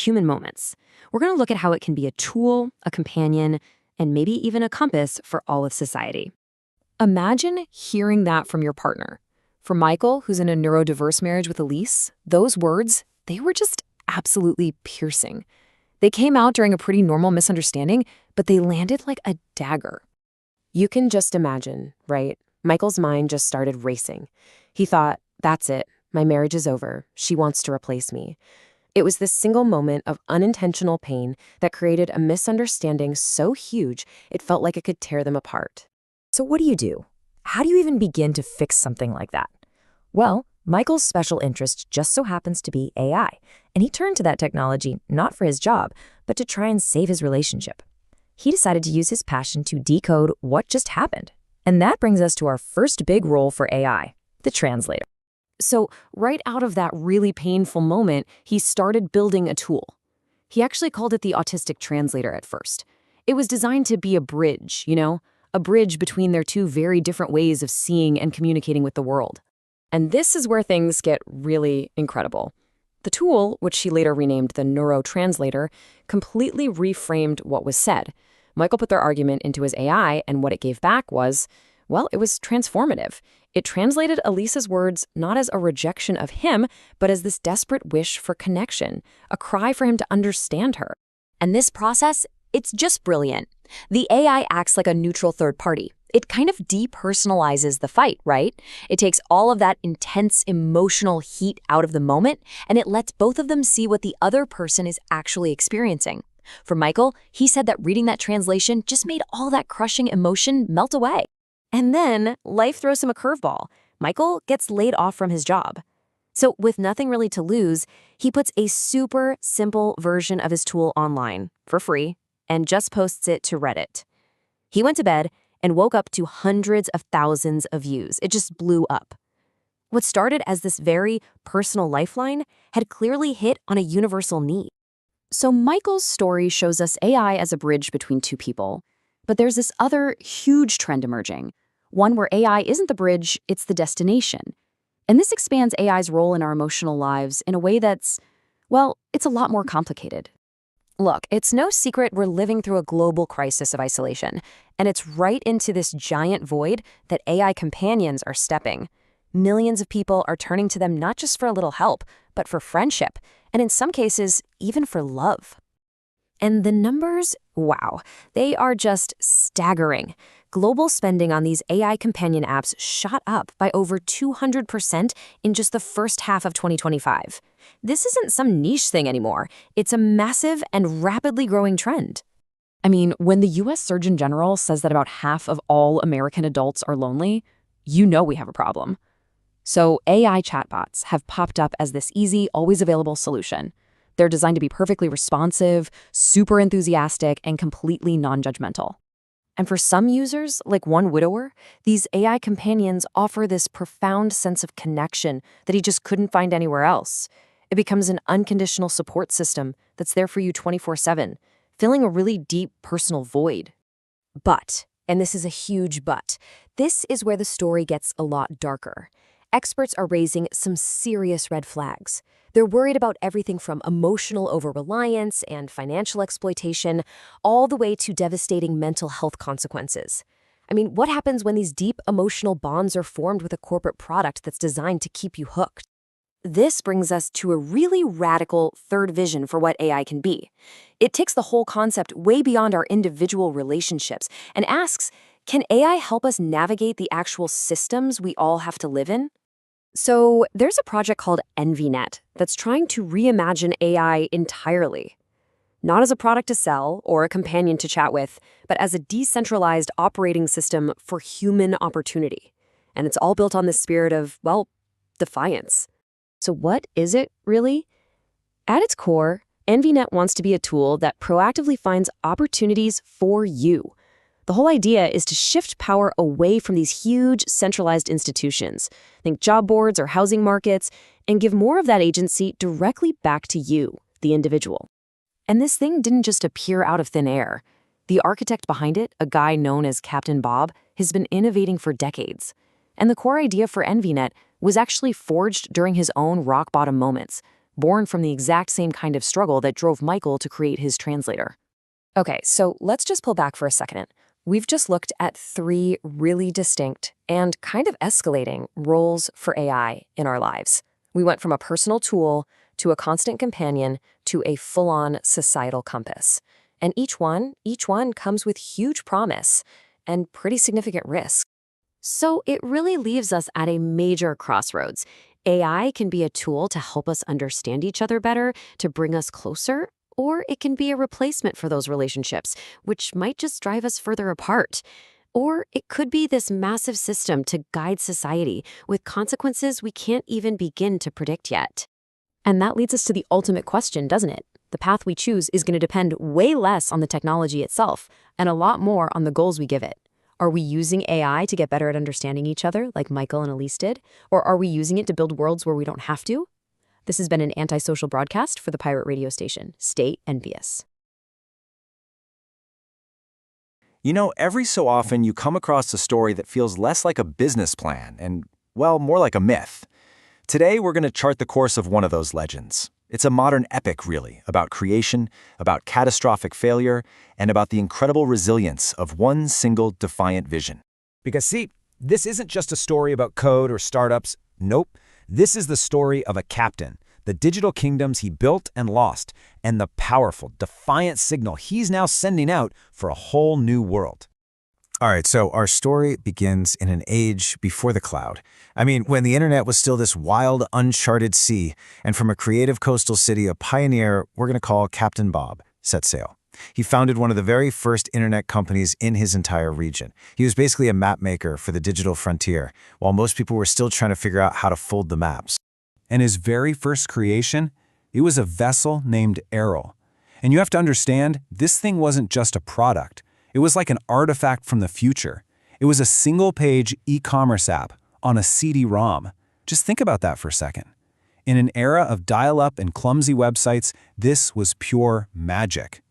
Speaker 9: human moments. We're going to look at how it can be a tool, a companion, and maybe even a compass for all of society. Imagine hearing that from your partner. For Michael, who's in a neurodiverse marriage with Elise, those words, they were just absolutely piercing. They came out during a pretty normal misunderstanding, but they landed like a dagger. You can just imagine, right? Michael's mind just started racing. He thought, that's it. My marriage is over. She wants to replace me. It was this single moment of unintentional pain that created a misunderstanding so huge it felt like it could tear them apart.
Speaker 19: So what do you do? How do you even begin to fix something like that? Well, Michael's special interest just so happens to be AI, and he turned to that technology not for his job, but to try and save his relationship. He decided to use his passion to decode what just happened. And that brings us to our first big role for AI, the translator.
Speaker 9: So right out of that really painful moment, he started building a tool. He actually called it the autistic translator at first. It was designed to be a bridge, a bridge between their two very different ways of seeing and communicating with the world. And this is where things get really incredible. The tool, which she later renamed the neurotranslator, completely reframed what was said. Michael put their argument into his AI, and what it gave back was, it was transformative. It translated Elisa's words not as a rejection of him, but as this desperate wish for connection, a cry for him to understand her.
Speaker 19: And this process, it's just brilliant. The AI acts like a neutral third party. It kind of depersonalizes the fight, right? It takes all of that intense emotional heat out of the moment, and it lets both of them see what the other person is actually experiencing. For Michael, he said that reading that translation just made all that crushing emotion melt away.
Speaker 9: And then life throws him a curveball. Michael gets laid off from his job. So with nothing really to lose, he puts a super simple version of his tool online for free and just posts it to Reddit. He went to bed and woke up to hundreds of thousands of views. It just blew up. What started as this very personal lifeline had clearly hit on a universal need. So Michael's story shows us AI as a bridge between two people. But there's this other huge trend emerging, one where AI isn't the bridge, it's the destination. And this expands AI's role in our emotional lives in a way that's, it's a lot more complicated. Look, it's no secret we're living through a global crisis of isolation, and it's right into this giant void that AI companions are stepping. Millions of people are turning to them not just for a little help, but for friendship, and in some cases, even for love. And the numbers, they are just staggering. Global spending on these AI companion apps shot up by over 200% in just the first half of 2025. This isn't some niche thing anymore. It's a massive and rapidly growing trend. I mean, when the U.S. Surgeon General says that about half of all American adults are lonely, we have a problem. So AI chatbots have popped up as this easy, always available solution. They're designed to be perfectly responsive, super enthusiastic, and completely non-judgmental. And for some users, like one widower, these AI companions offer this profound sense of connection that he just couldn't find anywhere else. It becomes an unconditional support system that's there for you 24/7, filling a really deep personal void. But, and this is a huge but, this is where the story gets a lot darker. Experts are raising some serious red flags. They're worried about everything from emotional over-reliance and financial exploitation, all the way to devastating mental health consequences. I mean, what happens when these deep emotional bonds are formed with a corporate product that's designed to keep you hooked? This brings us to a really radical third vision for what AI can be. It takes the whole concept way beyond our individual relationships and asks, can AI help us navigate the actual systems we all have to live in? So there's a project called EnvyNet that's trying to reimagine AI entirely. Not as a product to sell or a companion to chat with, but as a decentralized operating system for human opportunity. And it's all built on the spirit of, defiance. So what is it, really? At its core, EnvyNet wants to be a tool that proactively finds opportunities for you. The whole idea is to shift power away from these huge centralized institutions, think job boards or housing markets, and give more of that agency directly back to you, the individual. And this thing didn't just appear out of thin air. The architect behind it, a guy known as Captain Bob, has been innovating for decades. And the core idea for EnVNet was actually forged during his own rock-bottom moments, born from the exact same kind of struggle that drove Michael to create his translator. Okay, so let's just pull back for a second. We've just looked at 3 really distinct and kind of escalating roles for AI in our lives. We went from a personal tool to a constant companion to a full-on societal compass. And each one comes with huge promise and pretty significant risk. So it really leaves us at a major crossroads. AI can be a tool to help us understand each other better, to bring us closer, or it can be a replacement for those relationships, which might just drive us further apart. Or it could be this massive system to guide society with consequences we can't even begin to predict yet. And that leads us to the ultimate question, doesn't it? The path we choose is going to depend way less on the technology itself and a lot more on the goals we give it. Are we using AI to get better at understanding each other, like Michael and Elise did? Or are we using it to build worlds where we don't have to? This has been an Antisocial Broadcast for the Pirate Radio Station. Stay envious.
Speaker 15: You know, every so often you come across a story that feels less like a business plan and, well, more like a myth. Today we're going to chart the course of one of those legends. It's a modern epic, really, about creation, about catastrophic failure, and about the incredible resilience of one single defiant vision.
Speaker 16: Because see, this isn't just a story about code or startups. Nope. This is the story of a captain, the digital kingdoms he built and lost, and the powerful, defiant signal he's now sending out for a whole new world. All right, so our story begins in an age before the cloud. I mean, when the internet was still this wild, uncharted sea, and from a creative coastal city, a pioneer we're going to call Captain Bob set sail. He founded one of the very first internet companies in his entire region. He was basically a map maker for the digital frontier, while most people were still trying to figure out how to fold the maps.
Speaker 1: And his very first creation, it was a vessel named Errol. And you have to understand, this thing wasn't just a product. It was like an artifact from the future. It was a single-page e-commerce app on a CD-ROM. Just think about that for a second. In an era of dial-up and clumsy websites, this was pure magic.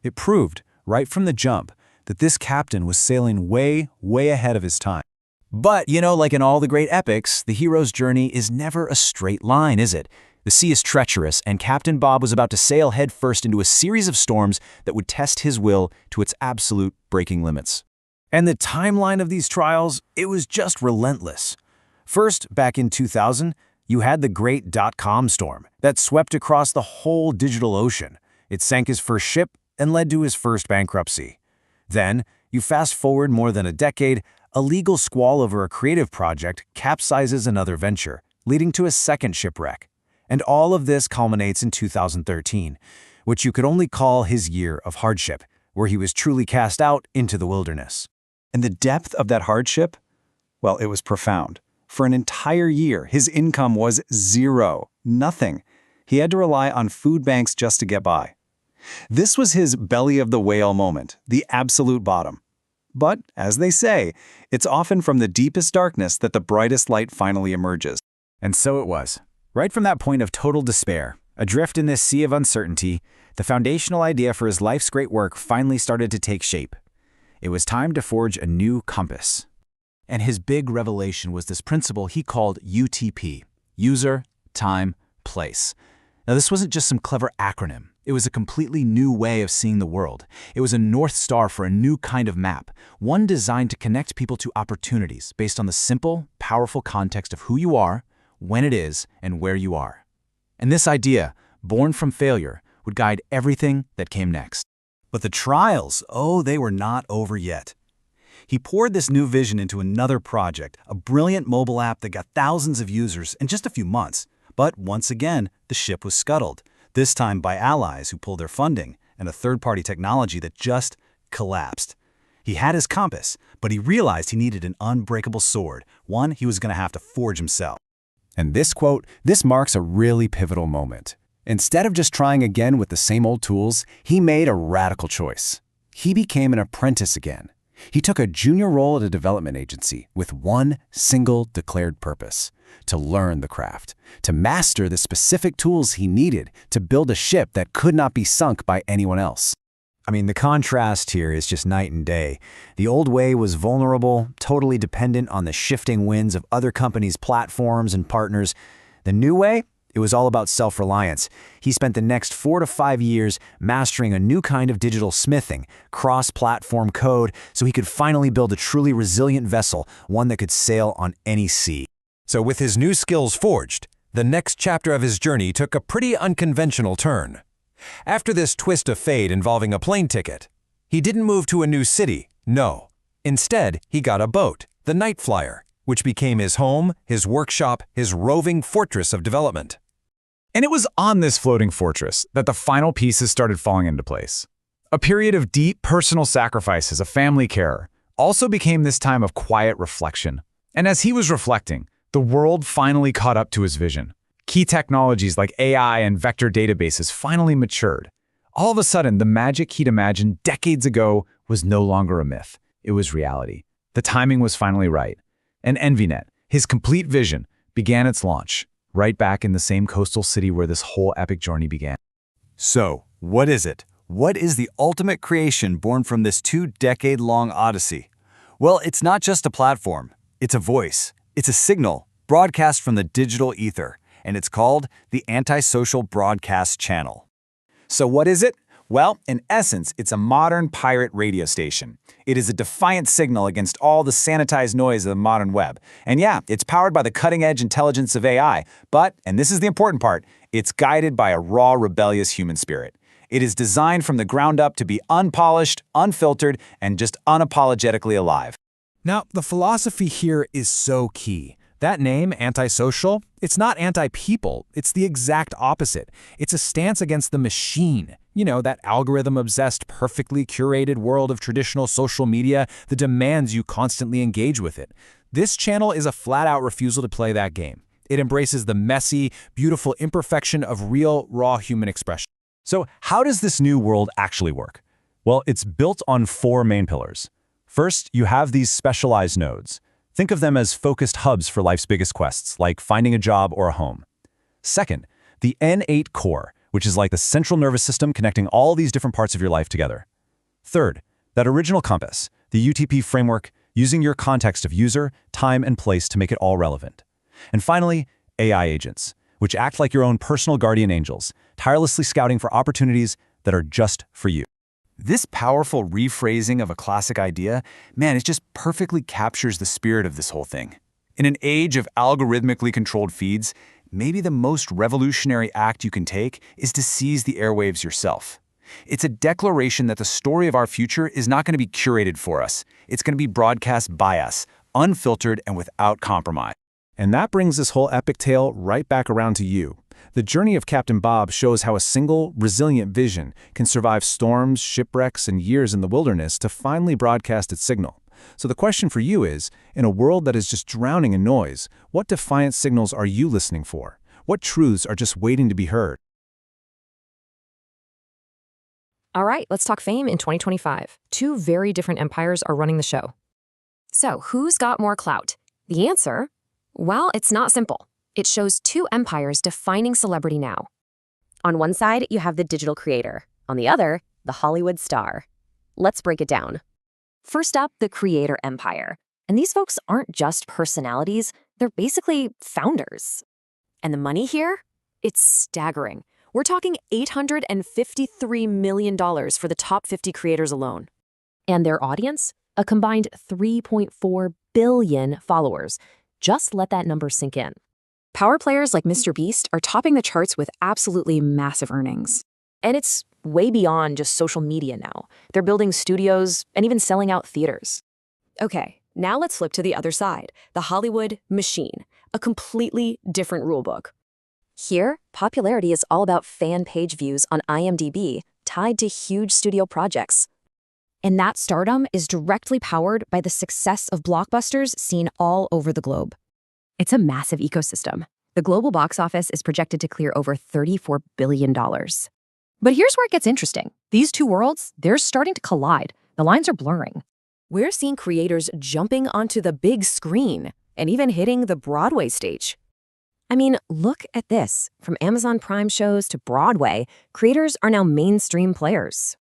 Speaker 1: It proved, right from the jump, that this captain was sailing way, way ahead of his time.
Speaker 15: But, you know, like in all the great epics, the hero's journey is never a straight line, is it? The sea is treacherous, and Captain Bob was about to sail headfirst into a series of storms that would test his will to its absolute breaking limits.
Speaker 16: And the timeline of these trials, it was just relentless. First, back in 2000, you had the great dot-com storm that swept across the whole digital ocean. It sank his first ship and led to his first bankruptcy. Then, you fast forward more than a decade, a legal squall over a creative project capsizes another venture, leading to a second shipwreck. And all of this culminates in 2013, which you could only call his year of hardship, where he was truly cast out into the wilderness.
Speaker 15: And the depth of that hardship? Well, it was profound. For an entire year, his income was zero, nothing. He had to rely on food banks just to get by. This was his belly of the whale moment, the absolute bottom. But, as they say, it's often from the deepest darkness that the brightest light finally emerges.
Speaker 16: And so it was. Right from that point of total despair, adrift in this sea of uncertainty, the foundational idea for his life's great work finally started to take shape. It was time to forge a new compass. And his big revelation was this principle he called UTP, User, Time, Place. Now, this wasn't just some clever acronym. It was a completely new way of seeing the world. It was a North Star for a new kind of map, one designed to connect people to opportunities based on the simple, powerful context of who you are, when it is, and where you are. And this idea, born from failure, would guide everything that came next.
Speaker 18: But the trials, they were not over yet. He poured this new vision into another project, a brilliant mobile app that got thousands of users in just a few months. But once again, the ship was scuttled, this time by allies who pulled their funding and a third-party technology that just collapsed. He had his compass, but he realized he needed an unbreakable sword, one he was going to have to forge himself.
Speaker 1: And this quote, this marks a really pivotal moment. Instead of just trying again with the same old tools, he made a radical choice. He became an apprentice again.
Speaker 22: He took a junior role at a development agency with one single declared purpose: to learn the craft, to master the specific tools he needed to build a ship that could not be sunk by anyone else.
Speaker 16: I mean, the contrast here is just night and day. The old way was vulnerable, totally dependent on the shifting winds of other companies' platforms and partners. The new way? It was all about self-reliance. He spent the next 4 to 5 years mastering a new kind of digital smithing, cross-platform code, so he could finally build a truly resilient vessel, one that could sail on any sea.
Speaker 4: So with his new skills forged, the next chapter of his journey took a pretty unconventional turn. After this twist of fate involving a plane ticket, he didn't move to a new city, no. Instead, he got a boat, the Night Flyer, which became his home, his workshop, his roving fortress of development.
Speaker 13: And it was on this floating fortress that the final pieces started falling into place. A period of deep personal sacrifice as a family carer also became this time of quiet reflection. And as he was reflecting, the world finally caught up to his vision. Key technologies like AI and vector databases finally matured. All of a sudden, the magic he'd imagined decades ago was no longer a myth. It was reality. The timing was finally right. And EnvyNet, his complete vision, began its launch, right back in the same coastal city where this whole epic journey began.
Speaker 18: So, what is it? What is the ultimate creation born from this 2-decade-long odyssey? Well, it's not just a platform. It's a voice. It's a signal, broadcast from the digital ether. And it's called the Antisocial Broadcast channel.
Speaker 13: So what is it? Well, in essence, it's a modern pirate radio station. It is a defiant signal against all the sanitized noise of the modern web. And yeah, it's powered by the cutting-edge intelligence of AI, but, and this is the important part, it's guided by a raw, rebellious human spirit. It is designed from the ground up to be unpolished, unfiltered, and just unapologetically alive.
Speaker 14: Now, the philosophy here is so key. That name, antisocial, it's not anti-people, it's the exact opposite. It's a stance against the machine. You know, that algorithm-obsessed, perfectly curated world of traditional social media that demands you constantly engage with it. This channel is a flat-out refusal to play that game. It embraces the messy, beautiful imperfection of real, raw human expression.
Speaker 15: So how does this new world actually work? Well, it's built on 4 main pillars. First, you have these specialized nodes. Think of them as focused hubs for life's biggest quests, like finding a job or a home. Second, the N8 core, which is like the central nervous system connecting all these different parts of your life together. Third, that original compass, the UTP framework, using your context of user, time, and place to make it all relevant. And finally, AI agents, which act like your own personal guardian angels, tirelessly scouting for opportunities that are just for you. This powerful rephrasing of a classic idea, man, it just perfectly captures the spirit of this whole thing. In an age of algorithmically controlled feeds, maybe the most revolutionary act you can take is to seize the airwaves yourself. It's a declaration that the story of our future is not going to be curated for us. It's going to be broadcast by us, unfiltered and without compromise.
Speaker 1: And that brings this whole epic tale right back around to you. The journey of Captain Bob shows how a single, resilient vision can survive storms, shipwrecks, and years in the wilderness to finally broadcast its signal. So the question for you is, in a world that is just drowning in noise, what defiant signals are you listening for? What truths are just waiting to be heard?
Speaker 9: All right, let's talk fame in 2025. 2 very different empires are running the show. So, who's got more clout? The answer? Well, it's not simple. It shows 2 empires defining celebrity now. On one side, you have the digital creator. On the other, the Hollywood star. Let's break it down. First up, the creator empire. And these folks aren't just personalities, they're basically founders. And the money here? It's staggering. We're talking $853 million for the top 50 creators alone. And their audience? A combined 3.4 billion followers. Just let that number sink in. Power players like Mr. Beast are topping the charts with absolutely massive earnings. And it's way beyond just social media now. They're building studios and even selling out theaters. Okay, now let's flip to the other side, the Hollywood machine, a completely different rulebook. Here, popularity is all about fan page views on IMDb tied to huge studio projects. And that stardom is directly powered by the success of blockbusters seen all over the globe. It's a massive ecosystem. The global box office is projected to clear over $34 billion. But here's where it gets interesting. These 2 worlds, they're starting to collide. The lines are blurring. We're seeing creators jumping onto the big screen and even hitting the Broadway stage. I mean, look at this. From Amazon Prime shows to Broadway, creators are now mainstream players.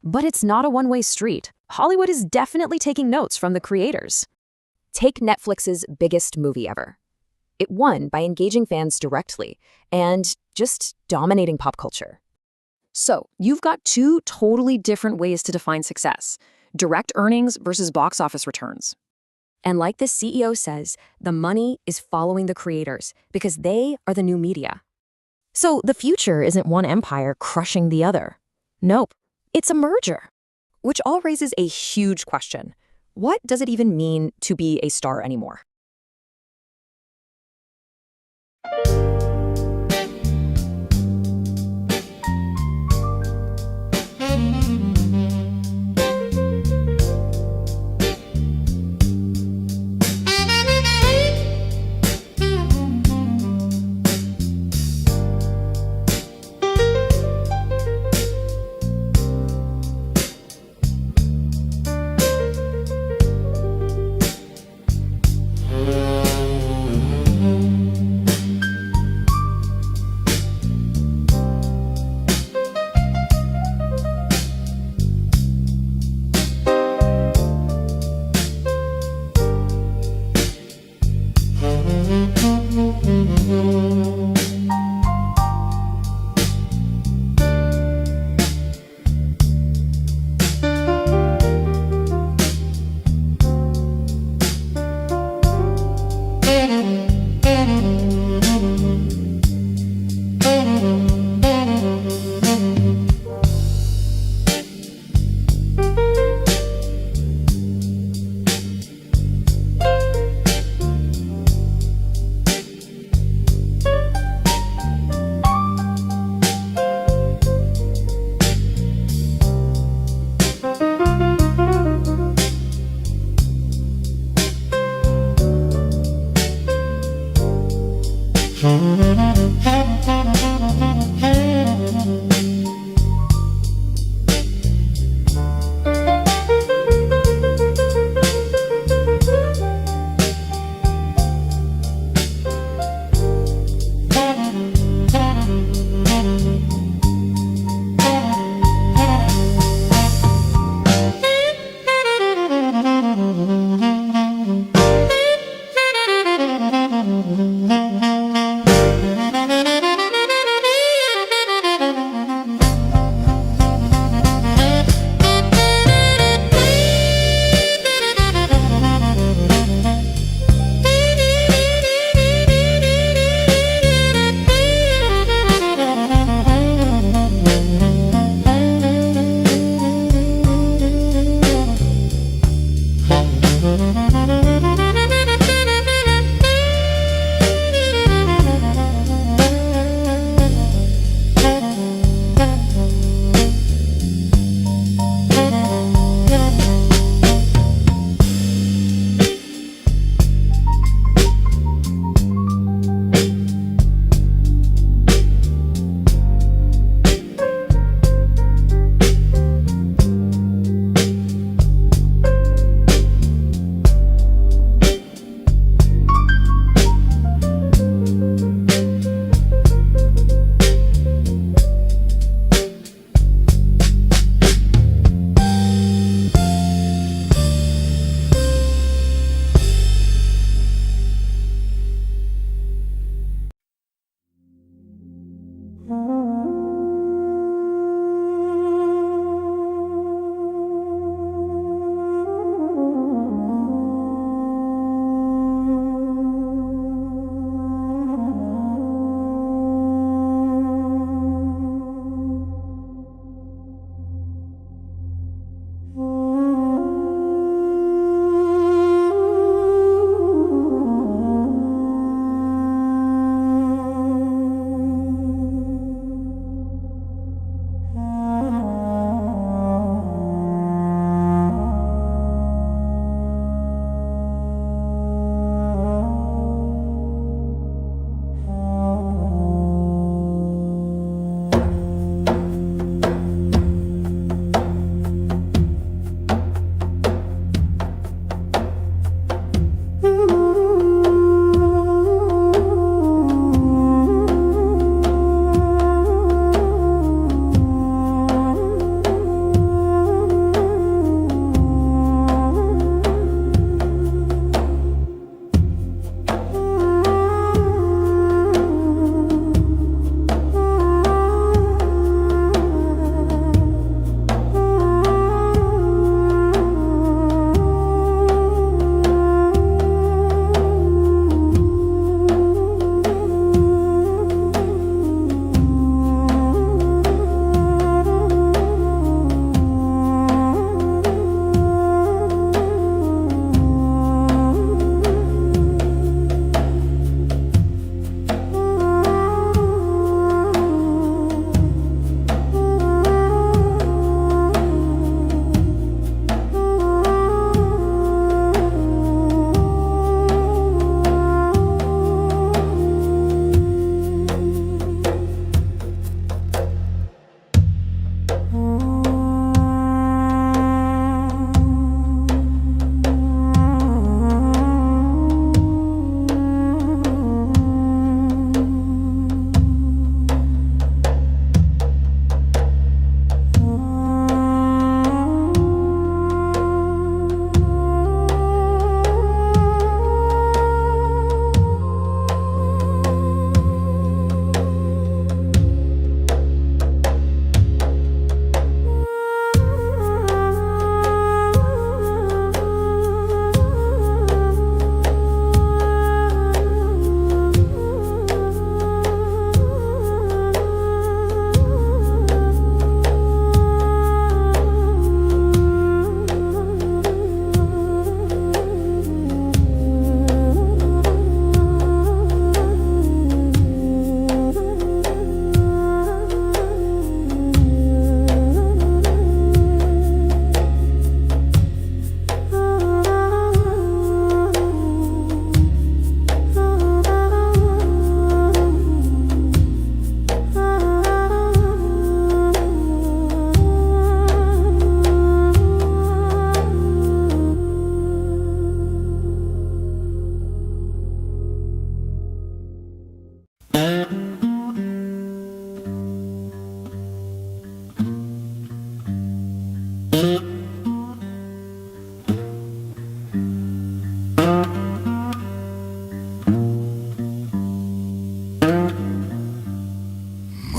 Speaker 9: But it's not a one-way street. Hollywood is definitely taking notes from the creators. Take Netflix's biggest movie ever. It won by engaging fans directly and just dominating pop culture. So, you've got two totally different ways to define success: direct earnings versus box office returns. And like the CEO says, the money is following the creators because they are the new media. So the future isn't one empire crushing the other. Nope, it's a merger. Which all raises a huge question. What does it even mean to be a star anymore?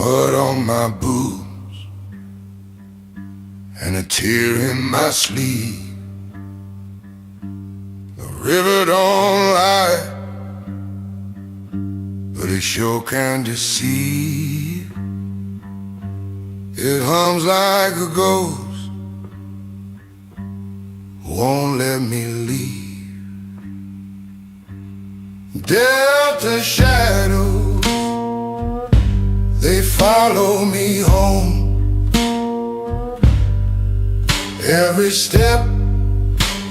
Speaker 6: mud on my boots and a tear in my sleeve. The river don't lie, but it sure can deceive. It hums like a ghost, won't let me leave. Delta shadows, they follow me home. Every step,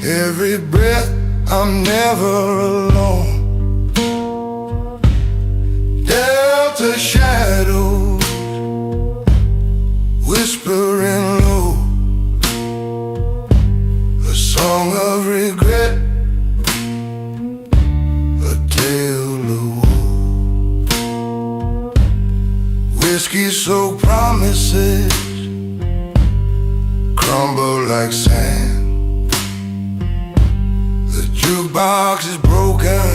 Speaker 6: every breath, I'm never alone. Delta shadows, whispering low, a song of regret, a tale of woe. Whiskey soaked promises crumble like sand. The jukebox is broken,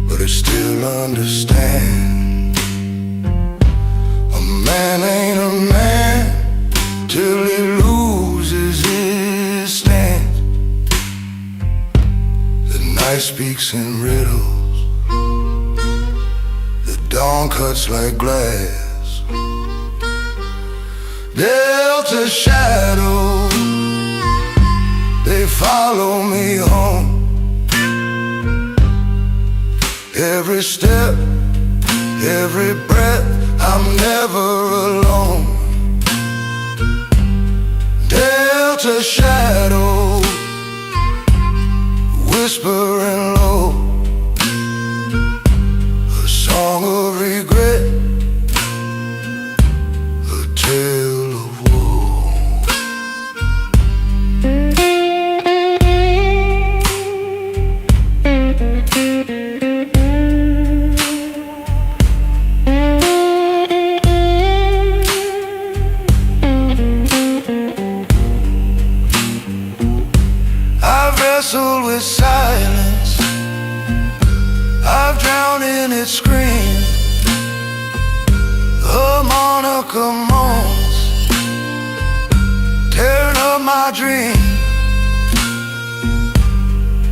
Speaker 6: but it still understands. A man ain't a man till he loses his stance. The night speaks in riddles, the dawn cuts like glass. Delta shadows, they follow me home. Every step, every breath, I'm never alone. Delta shadows, whispering low, a song of regret, a tale of woe. I've wrestled with silence, I've drowned in its scream. Harmonica moans, tearing up my dream.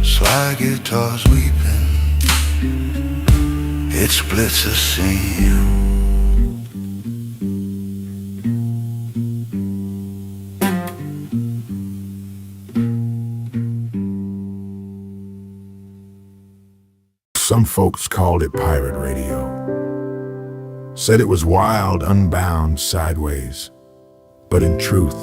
Speaker 6: Slide guitars weeping, it splits a seam.
Speaker 7: Some folks called it pirate radio. Said it was wild, unbound, sideways. But in truth,